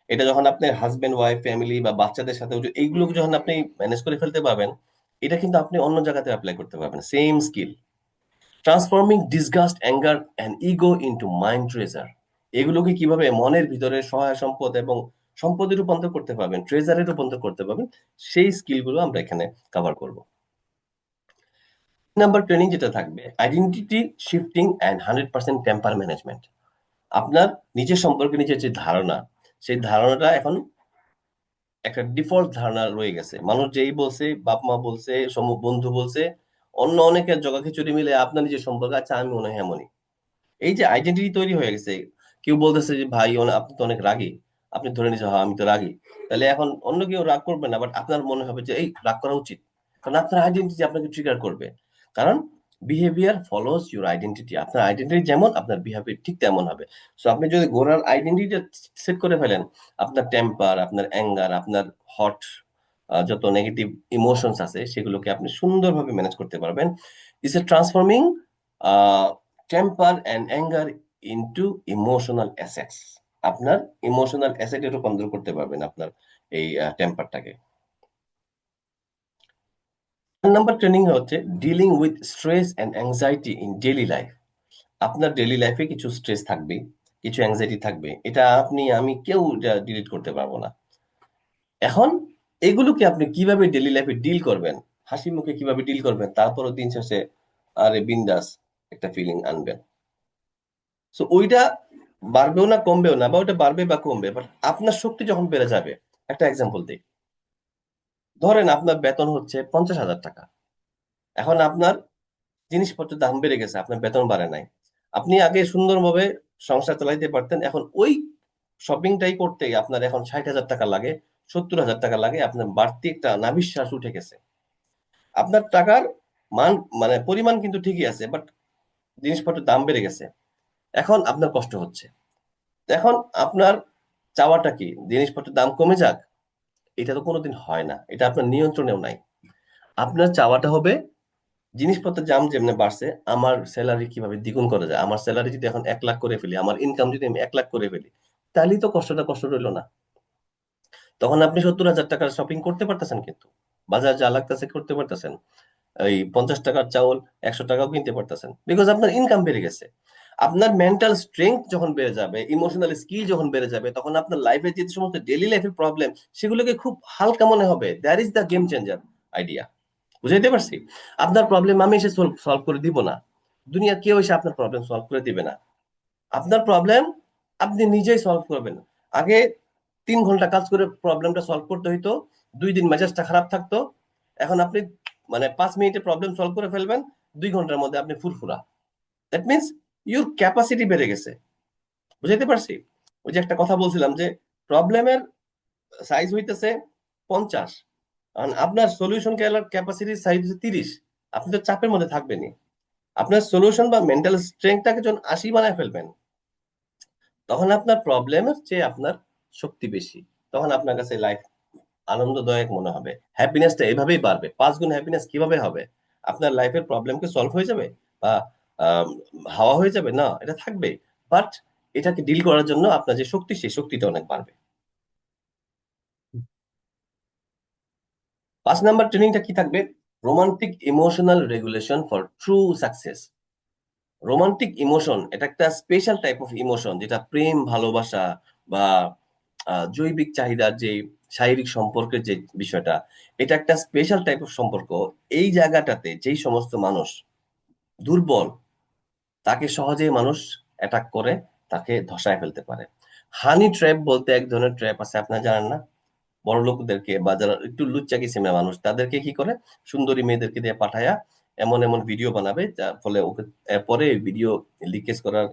এটা যখন আপনি হাজবেন্ড ওয়াইফ ফ্যামিলি বা বাচ্চাদের সাথে এইগুলো যখন আপনি ম্যানেজ করে ফেলতে পারবেন, এটা কিন্তু আপনি অন্য জায়গাতে অ্যাপ্লাই করতে পারবেন, same skill. Transforming disgust, anger and ego into mind treasure. এগুলোকে কিভাবে মনের ভিতরে সহায় সম্পদ এবং সম্পদে রূপান্তর করতে পারবেন, ট্রেজারে রূপান্তর করতে পারবেন, সেই স্কিলগুলো আমরা এখানে কভার করব। নাম্বার ট্রেনিং যেটা থাকবে, identity shifting and 100% temper management. আপনার নিজের সম্পর্কে নিজের যে ধারণা, সেই ধারণাটা এখন একটা ডিফল্ট ধারণা রয়ে গেছে। মানুষ যেই বলছে, বাপ মা বলছে, বন্ধু বলছে, অন্য অনেকের জগাখিচুড়ি মিলে আপনার নিজের সম্পর্কে, আচ্ছা আমি মনে হয় এমনই। এই যে আইডেন্টিটি তৈরি হয়ে গেছে। কেউ বলতেছে যে ভাই আপনি তো অনেক রাগী, আপনি ধরে নিচ্ছেন হ্যাঁ আমি তো রাগী, তাহলে এখন অন্য কেউ রাগ করবে না, বাট আপনার মনে হবে যে এই রাগ করা উচিত, কারণ আপনার আইডেন্টিটি আপনাকে ট্রিগার করবে। কারণ বিহেভিয়ার ফলোজ ইউর আইডেন্টিটি। আপনার আইডেন্টিটি যেমন, আপনার বিহেভিয়ার ঠিক তেমন হবে। সো আপনি যদি গোড়ার আইডেন্টিটি সেট করে ফেলেন, আপনার টেম্পার, আপনার অ্যাঙ্গার, আপনার হট যত নেগেটিভ ইমোশনস আছে সেগুলোকে আপনি সুন্দরভাবে ম্যানেজ করতে পারবেন। Is a transforming temper and anger into emotional assets. আপনার ইমোশনাল অ্যাসেটে রূপান্তর করতে পারবেন আপনার এই টেম্পারটাকে। নাম্বার ট্রেনিং হচ্ছে dealing with stress and anxiety in daily life. আপনার ডেইলি লাইফে কিছু স্ট্রেস থাকবে, কিছু অ্যাংজাইটি থাকবে, এটা আপনি আমি কেউ ডিলিট করতে পারবো না। এখন এগুলোকে আপনি কিভাবে ডেইলি লাইফে ডিল করবেন, হাসি মুখে কিভাবে ডিল করবেন, তারপরও দিন শেষে আরে বিন্দাস একটা ফিলিং আনবেন। সো ওইটা বাড়বেও না কমবেও না, বা ওইটা বাড়বে বা কমবে, বাট আপনার শক্তি যখন বেড়ে যাবে। একটা এক্সাম্পল দিই। ধরেন আপনার বেতন হচ্ছে 50,000 টাকা। এখন আপনার জিনিসপত্রের দাম বেড়ে গেছে, আপনার বেতন বাড়ে নাই। আপনি আগে সুন্দরভাবে সংসার চালাইতে পারতেন, এখন ওই শপিংটাই করতে আপনার এখন 60,000 টাকা লাগে, 70,000 টাকা লাগে। আপনার বাড়তি একটা নাভিশ্বাস উঠে গেছে। আপনার টাকার মান, মানে পরিমাণ কিন্তু ঠিকই আছে, বাট জিনিসপত্রের দাম বেড়ে গেছে। এখন আপনার কষ্ট হচ্ছে। এখন আপনার চাওয়াটা কি, জিনিসপত্রের দাম কমে যাক? এটা তো কোনোদিন হয় না, এটা আপনার নিয়ন্ত্রণেও নাই। আপনার চাওয়াটা হবে জিনিসপত্রের দাম যেমনি বাড়ছে, আমার স্যালারি কিভাবে দ্বিগুণ করা যায়। আমার স্যালারি যদি এখন 1 লাখ করে ফেলি, আমার ইনকাম যদি আমি 1 লাখ করে ফেলি, তাহলেই তো কষ্টটা কষ্ট রইল না। তখন আপনি 70,000 টাকার শপিং করতে পারতেছেন, কিন্তু বাজার যা লাগতেছে করতে পারতেছেন। এই 50 টাকার চাউল 100 টাকাও কিনতে পারতেছেন, বিকজ আপনার ইনকাম বেড়ে গেছে। আপনার মেন্টাল স্ট্রেংথ যখন বেড়ে যাবে, ইমোশনাল স্কিল যখন বেড়ে যাবে, তখন আপনার লাইফে যে সমস্ত ডেইলি লাইফের প্রবলেম, সেগুলোকে খুব হালকা মনে হবে। That is the game changer idea. বুঝাইতে পারছি? আপনার প্রবলেম আমি এসে সলভ করে দিব না, দুনিয়ার কেউ এসে আপনার প্রবলেম সলভ করে দিবে না। আপনার প্রবলেম আপনি নিজেই সলভ করবেন। আগে 3 ঘন্টা কাজ করে প্রবলেমটা সলভ করতে হইতো, 2 দিন মেজাজটা খারাপ থাকতো। এখন আপনি মানে 5 মিনিটে প্রবলেম সলভ করে ফেলবেন, 2 ঘন্টার মধ্যে আপনি ফুরফুরা। দ্যাট মিনস ইউর ক্যাপাসিটি বেড়ে গেছে। বুঝাইতে পারছি? ওই যে একটা কথা বলছিলাম যে প্রবলেমের সাইজ হইতেছে 50, আর আপনার সলিউশন ক্যাপাসিটির সাইজ হচ্ছে 30। আপনি তো চাপের মধ্যে থাকবেনই। আপনার সলিউশন বা মেন্টাল স্ট্রেংথটাকে যখন 80 বানায় ফেলবেন, তখন আপনার প্রবলেমের চেয়ে আপনার শক্তি বেশি। তখন আপনার কাছে লাইফ আনন্দদায়ক মনে হবে। হ্যাপিনেসটা এভাবেই বাড়বে। 5 গুণ হ্যাপিনেস কিভাবে হবে? আপনার লাইফের প্রবলেম কি সলভ হয়ে যাবে বা আম, হাওয়া হয়ে যাবে না, এটা থাকবে। বাট এটাকে ডিল করার জন্য আপনার যে শক্তি, সেই শক্তিটা অনেক বাড়বে। 5 নাম্বার ট্রেনিংটা কি থাকবে? Romantic emotional regulation for true success. Romantic emotion এটা একটা স্পেশাল টাইপ অফ ইমোশন, যেটা প্রেম, ভালোবাসা বা জৈবিক চাহিদার যে শারীরিক সম্পর্কের যে বিষয়টা, এটা একটা স্পেশাল টাইপ অফ সম্পর্ক। এই জায়গাটাতে যেই সমস্ত মানুষ দুর্বল, তাকে সহজেই মানুষ অ্যাটাক করে, তাকে ধসায় ফেলতে পারে। হানি ট্র্যাপ বলতে এক ধরনের ট্র্যাপ আছে, আপনারা জানেন না? বড় লোকদেরকে বা যারা একটু লুচ্চা কিসিমের মানুষ, তাদেরকে কি করে, সুন্দরী মেয়েদেরকে দিয়ে পাঠায়া এমন এমন ভিডিও বানাবে, যার ফলে ওকে পরে ভিডিও লিকেজ করার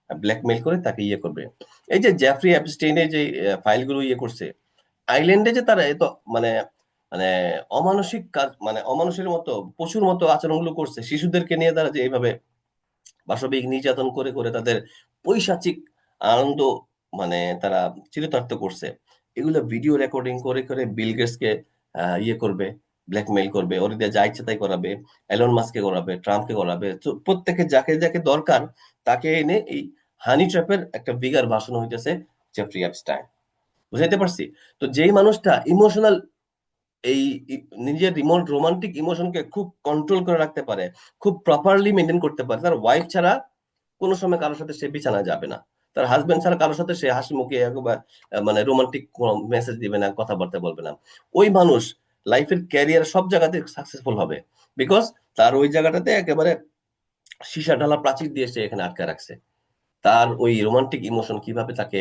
ব্ল্যাকমেইল করে তাকে ইয়ে করবে। এই যে জেফ্রি অ্যাপস্টেইনের যে ফাইলগুলো ইয়ে করছে, আইল্যান্ডে যে তারা এত মানে মানে অমানসিক কাজ, মানে অমানুষের মতো পশুর মতো আচরণগুলো করছে, শিশুদেরকে নিয়ে তারা যে এইভাবে পাশবিক নির্যাতন করে করে তাদের পৈশাচিক আনন্দ, মানে তারা চিরিতার্থ করছে। এগুলো ভিডিও রেকর্ডিং করে করে বিল গেটস কে ইয়ে করবে, ব্ল্যাকমেইল করবে, ওর দিয়ে যা ইচ্ছা তাই করাবে, এলন মাস্ককে করাবে, ট্রাম্পকে করাবে। তো প্রত্যেকে যাকে যাকে দরকার তাকে এনে এই হানি ট্র্যাপের একটা বিগার ভাষণ হইতেছে জেফ্রি অ্যাপস্টাইন। বুঝাইতে পারছি? তো যেই মানুষটা ইমোশনাল, এই নিজের রোমান্টিক ইমোশনকে খুব কন্ট্রোল করে রাখতে পারে, খুব প্রপারলি মেনটেন করতে পারে, তার ওয়াইফ ছাড়া কোনো সময় কারোর সাথে সে বিছানা যাবে না, তার হাজবেন্ড ছাড়া কারোর সাথে সে হাসি মুখে একবার মানে রোমান্টিক কোনো মেসেজ দিবে না, কথাবার্তা বলবে না। ওই মানুষ লাইফের ক্যারিয়ার সব জায়গাতে সাকসেসফুল হবে, বিকজ তার ওই জায়গাটাতে একেবারে সীসা ঢালা প্রাচীর দিয়ে সে এখানে আটকে রাখছে। তার ওই রোমান্টিক ইমোশন কিভাবে তাকে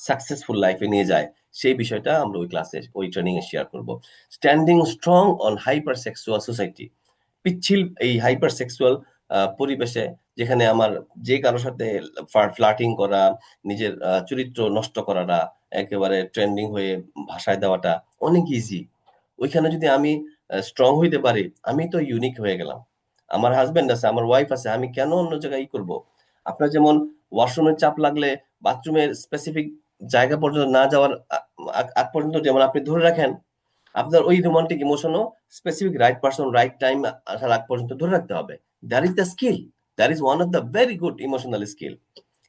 সাকসেসফুল লাইফে নিয়ে যায়, সেই বিষয়টা আমরা ওই ক্লাসে ওই ট্রেনিং এ শেয়ার করব। Standing strong on hyper sexual society. পিচ্ছিল এই হাইপার সেক্সুয়াল পরিবেশে, যেখানে আমার যে কারোর সাথে ফ্লার্টিং করা, নিজের চরিত্র নষ্ট করাটা, একেবারে ট্রেন্ডিং হয়ে ভাষায় দেওয়াটা অনেক ইজি। ওইখানে যদি আমি স্ট্রং হইতে পারি, আমি তো ইউনিক হয়ে গেলাম। আমার হাজবেন্ড আছে, আমার ওয়াইফ আছে, আমি কেন অন্য জায়গায় করব? আপনার যেমন ওয়াশরুমের চাপ লাগলে বাথরুমের স্পেসিফিক জায়গা পর্যন্ত না যাওয়ার আগ পর্যন্ত যেমন আপনি ধরে রাখেন, আপনার ওই রোমান্টিক ইমোশনও specific right person right time আসার আগ পর্যন্ত ধরে রাখতে হবে। That is the skill, that is one of the very good emotional skill.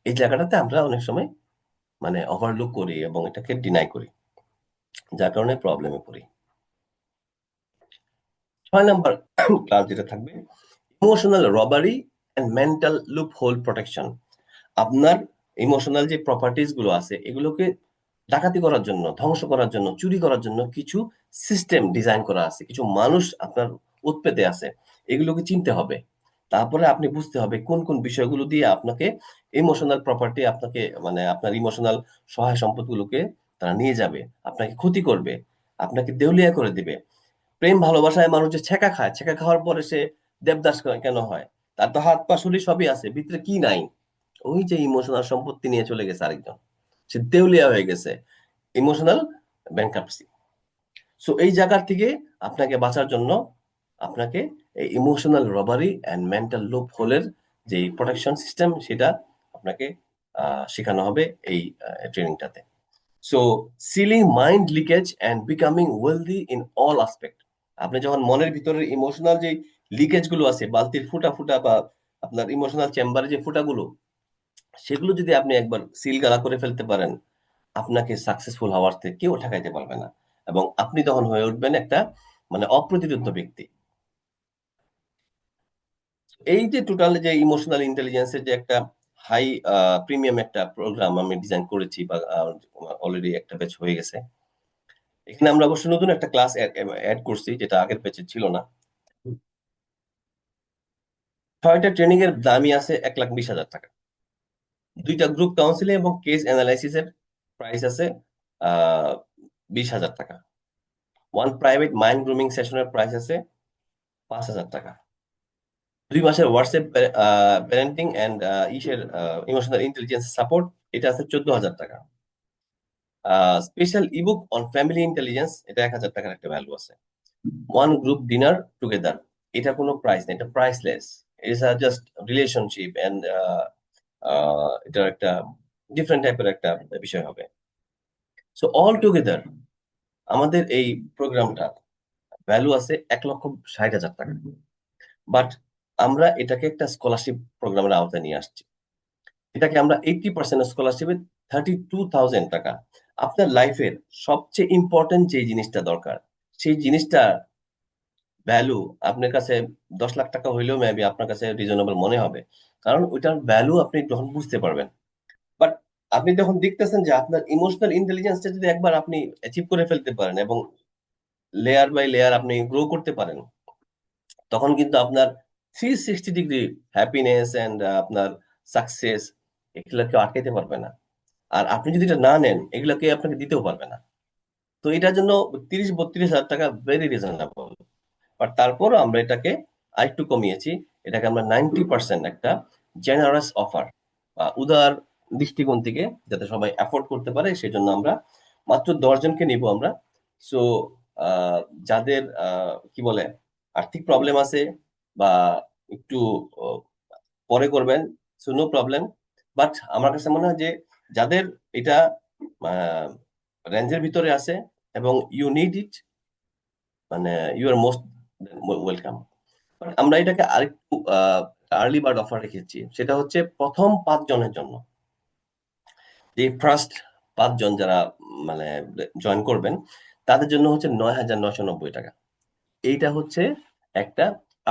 এই জায়গাটাতে আমরা অনেক সময় মানে ওভারলুক করি এবং এটাকে ডিনাই করি, যার কারণে প্রবলেমে পড়ি। 6 নাম্বার ক্লাস যেটা থাকবে, emotional robbery and mental loophole protection. আপনার ইমোশনাল যে প্রপার্টিজ গুলো আছে, এগুলোকে ডাকাতি করার জন্য, ধ্বংস করার জন্য, চুরি করার জন্য কিছু সিস্টেম ডিজাইন করা আছে, কিছু মানুষ আপনার উৎপেতে আছে। এগুলোকে চিনতে হবে। তারপরে আপনি বুঝতে হবে কোন কোন বিষয়গুলো দিয়ে আপনাকে ইমোশনাল প্রপার্টি, আপনাকে মানে আপনার ইমোশনাল সহায় সম্পদগুলোকে তারা নিয়ে যাবে, আপনাকে ক্ষতি করবে, আপনাকে দেউলিয়া করে দিবে। প্রেম ভালোবাসায় মানুষ যে ছেঁকা খায়, ছেঁকা খাওয়ার পরে সে দেবদাস কেন হয়? তার তো হাত পা শরীর সবই আছে, ভিতরে কি নাই? ওই যে ইমোশনাল সম্পত্তি নিয়ে চলে গেছে আরেকজন, সে দেউলিয়া হয়ে গেছে, ইমোশনাল ব্যাংকারপ্সি। সো এই জায়গার থেকে আপনাকে বাঁচার জন্য আপনাকে এই ইমোশনাল রবারি অ্যান্ড মেন্টাল লুপ হোলের যে প্রোটেকশন সিস্টেম, সেটা আপনাকে শেখানো হবে এই ট্রেনিংটাতে। So sealing mind leakage and becoming wealthy in all aspect. আপনি যখন মনের ভিতরের ইমোশনাল যে লিকেজ গুলো আছে, বালতির ফুটা ফুটা বা আপনার ইমোশনাল চেম্বারে যে ফুটাগুলো, সেগুলো যদি আপনি একবার সিল গালা করে ফেলতে পারেন, আপনাকে সাকসেসফুল হওয়ার থেকে কেউ ঠেকাইতে পারবে না, এবং আপনি তখন হয়ে উঠবেন একটা মানে অপ্রতিরোধ্য ব্যক্তি। এই যে টোটাল যে ইমোশনাল ইন্টেলিজেন্সের যে একটা হাই প্রিমিয়াম একটা প্রোগ্রাম আমি ডিজাইন করেছি, বা অলরেডি একটা ব্যাচ হয়ে গেছে। এখানে আমরা অবশ্য নতুন একটা ক্লাস অ্যাড করছি, যেটা আগের ব্যাচে ছিল না। 6টা ট্রেনিং এর দামই আছে 1,20,000 টাকা। 2টা গ্রুপ কাউন্সিলিং এবং কেস অ্যানালাইসিস এর প্রাইস আছে 20,000 টাকা। ওয়ান প্রাইভেট মাইন্ড গ্রুমিং সেশনের প্রাইস আছে 5,000 টাকা। 2 মাসের হোয়াটসঅ্যাপ প্যারেন্টিং অ্যান্ড ইসের ইমোশনাল ইন্টেলিজেন্স সাপোর্ট, এটা আছে 14,000 টাকা। Special ebook on family intelligence, এটা 1,000 টাকার একটা ভ্যালু আছে। ওয়ান গ্রুপ ডিনার টুগেদার, এটা কোনো প্রাইস নেই, এটা priceless. It's just relationship and এটার একটা ডিফারেন্ট টাইপের একটা বিষয় হবে। সো অল টুগেদার আমাদের এই প্রোগ্রামটা ভ্যালু আছে 1,60,000 টাকা। বাট আমরা এটাকে একটা স্কলারশিপ প্রোগ্রামের আওতায় নিয়ে আসছি। এটাকে আমরা 80% স্কলারশিপে 32,000 টাকা। আপনার লাইফের সবচেয়ে ইম্পর্টেন্ট যে জিনিসটা দরকার, সেই জিনিসটা ভ্যালু আপনার কাছে 10 লাখ টাকা হইলেও মেবি আপনার কাছে রিজনেবল মনে হবে, কারণ ওইটার ভ্যালু আপনি যখন বুঝতে পারবেন। বাট আপনি যখন দেখতেছেন যে আপনার ইমোশনাল ইন্টেলিজেন্সটা যদি একবার আপনি অ্যাচিভ করে ফেলতে পারেন এবং লেয়ার বাই লেয়ার আপনি গ্রো করতে পারেন, তখন কিন্তু আপনার 360 ডিগ্রি হ্যাপিনেস এন্ড আপনার সাকসেস, এগুলা কেউ আটকাইতে পারবে না। আর আপনি যদি এটা না নেন, এগুলা কেউ আপনাকে দিতেও পারবে না। তো এটার জন্য 30-32 হাজার টাকা ভেরি রিজনেবল। বাট তারপরও আমরা এটাকে আরেকটু কমিয়েছি, এটাকে আমরা 90% একটা জেনারাস অফার বা উদার দৃষ্টিকোণ থেকে যাতে সবাই অ্যাফোর্ড করতে পারে, সেজন্য আমরা মাত্র 10 জনকে নিব আমরা। সো যাদের কি বলে আর্থিক প্রবলেম আছে বা একটু আহ, পরে করবেন, সো নো প্রবলেম। বাট আমার কাছে মনে হয় যে যাদের এটা রেঞ্জের ভিতরে আছে এবং ইউ নিড ইট, মানে ইউ আর মোস্ট ওয়েলকাম। আমরা এটাকে আরেকটু আর্লি বার্ড অফার রেখেছি, সেটা হচ্ছে প্রথম 5 জনের জন্য। যে ফার্স্ট 5 জন যারা মানে জয়েন করবেন, তাদের জন্য হচ্ছে 9,990 টাকা। এইটা হচ্ছে একটা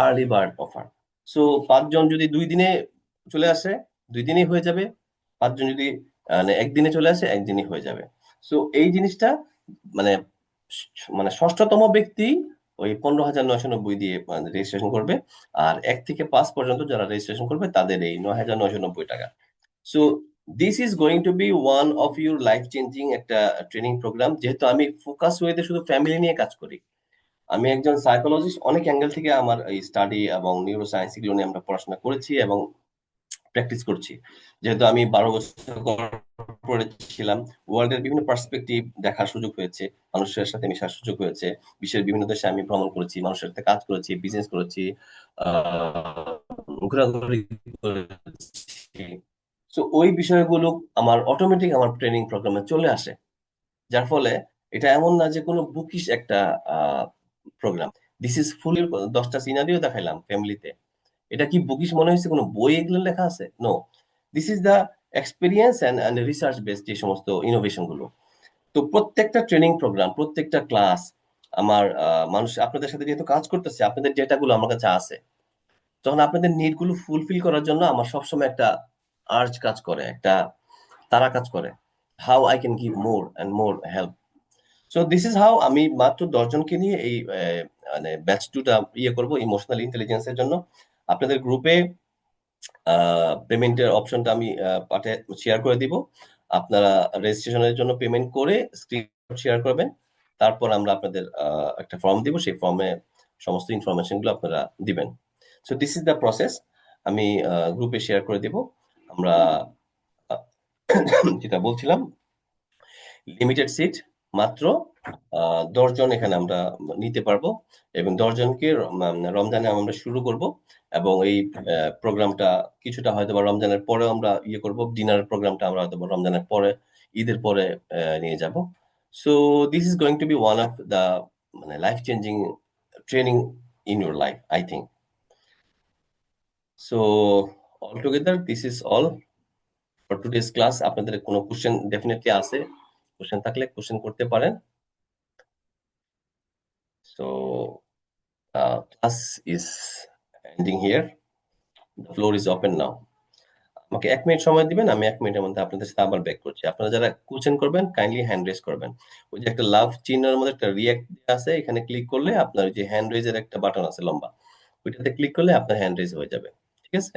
আর্লি বার্ড অফার। সো 5 জন যদি 2 দিনে চলে আসে, 2 দিনেই হয়ে যাবে। 5 জন যদি মানে একদিনে চলে আসে, একদিনই হয়ে যাবে। সো এই জিনিসটা মানে মানে ষষ্ঠতম ব্যক্তি ওই 15,990 দিয়ে রেজিস্ট্রেশন করবে। আর 1 থেকে 5 পর্যন্ত যারা রেজিস্ট্রেশন করবে তাদের এই 9,990 টাকা। So this is going to be one of your life changing একটা ট্রেনিং প্রোগ্রাম। যেহেতু আমি ফোকাস ওয়েতে শুধু ফ্যামিলি নিয়ে কাজ করি, আমি একজন সাইকোলজিস্ট, অনেক অ্যাঙ্গেল থেকে আমার এই স্টাডি এবং নিউরো সায়েন্স এগুলো নিয়ে আমরা পড়াশোনা করেছি এবং প্র্যাকটিস করছি। যেহেতু আমি 12 বছর কর্পোরেট ছিলাম, ওয়ার্ল্ডের বিভিন্ন পার্সপেক্টিভ দেখার সুযোগ হয়েছে, মানুষের সাথে মেশার সুযোগ হয়েছে, বিশ্বের বিভিন্ন দেশে আমি ভ্রমণ করেছি, মানুষের সাথে কাজ করেছি, বিজনেস করেছি, ঘোরাঘুরি করেছি। তো ওই বিষয়গুলো আমার অটোমেটিক আমার ট্রেনিং প্রোগ্রামে চলে আসে। যার ফলে এটা এমন না যে কোনো বুকিশ একটা প্রোগ্রাম। দিস ইজ ফুলি 10টা সিনারিও দেখাইলাম ফ্যামিলিতে। এটা কি বুকিশ মনে হয়েছে কোনো বই এগুলো লেখা আছে? No, this is the experience and research based যে সমস্ত ইনোভেশন গুলো। তো প্রত্যেকটা ট্রেনিং প্রোগ্রাম, প্রত্যেকটা ক্লাস আমার মানুষ আপনাদের সাথে যেহেতু কাজ করতেছে, আপনাদের ডেটাগুলো আমার কাছে আছে। তখন আপনাদের নিড গুলো ফুলফিল করার জন্য আমার সবসময় একটা আর্জ কাজ করে, একটা তারা কাজ করে, how I can give more and more help. So this is how আমি মাত্র 10 জনকে নিয়ে এই মানে ব্যাচ টুটা করবো ইমোশনাল ইন্টেলিজেন্সের জন্য। আপনাদের গ্রুপে পেমেন্টের অপশনটা আমি পাঠে শেয়ার করে দিব। আপনারা রেজিস্ট্রেশনের জন্য পেমেন্ট করে স্ক্রিন শেয়ার করবেন। তারপর আমরা আপনাদের একটা ফর্ম দিব, সেই ফর্মে সমস্ত ইনফরমেশন গুলো আপনারা দিবেন। So this is the process. আমি গ্রুপে শেয়ার করে দিব। আমরা আহ, যেটা বলছিলাম, লিমিটেড সিট, মাত্র 10 জন এখানে আমরা নিতে পারবো। এবং 10 জনকে রমজানে আমরা শুরু করব। এবং এই প্রোগ্রামটা কিছুটা হয়তো বা রমজানের পরে আমরা করব। ডিনার প্রোগ্রামটা আমরা হয়তো বা রমজানের পরে, ঈদের পরে নিয়ে যাব। So this is going to be one of the মানে life changing training in your life, I think. So all together this is all for today's class. আপনাদের কোনো কোশ্চেন ডেফিনেটলি আছে, কোশ্চেন থাকলে কোশ্চেন করতে পারেন। So, class is ending here. The floor is open now. আমাকে 1 minute সময় দিবেন, আমি 1 মিনিটের মধ্যে আপনাদের সাথে আবার ব্যাক করছি। আপনারা যারা কোশ্চেন করবেন কাইন্ডলি হ্যান্ড রেজ করবেন। ওই যে একটা লাভ চিহ্নের মধ্যে একটা রিয়াক্ট আছে, এখানে ক্লিক করলে আপনার ওই যে হ্যান্ড রেজের একটা বাটন আছে লম্বা, ওইটাতে ক্লিক করলে আপনার হ্যান্ড রেজ হয়ে যাবে। ঠিক আছে?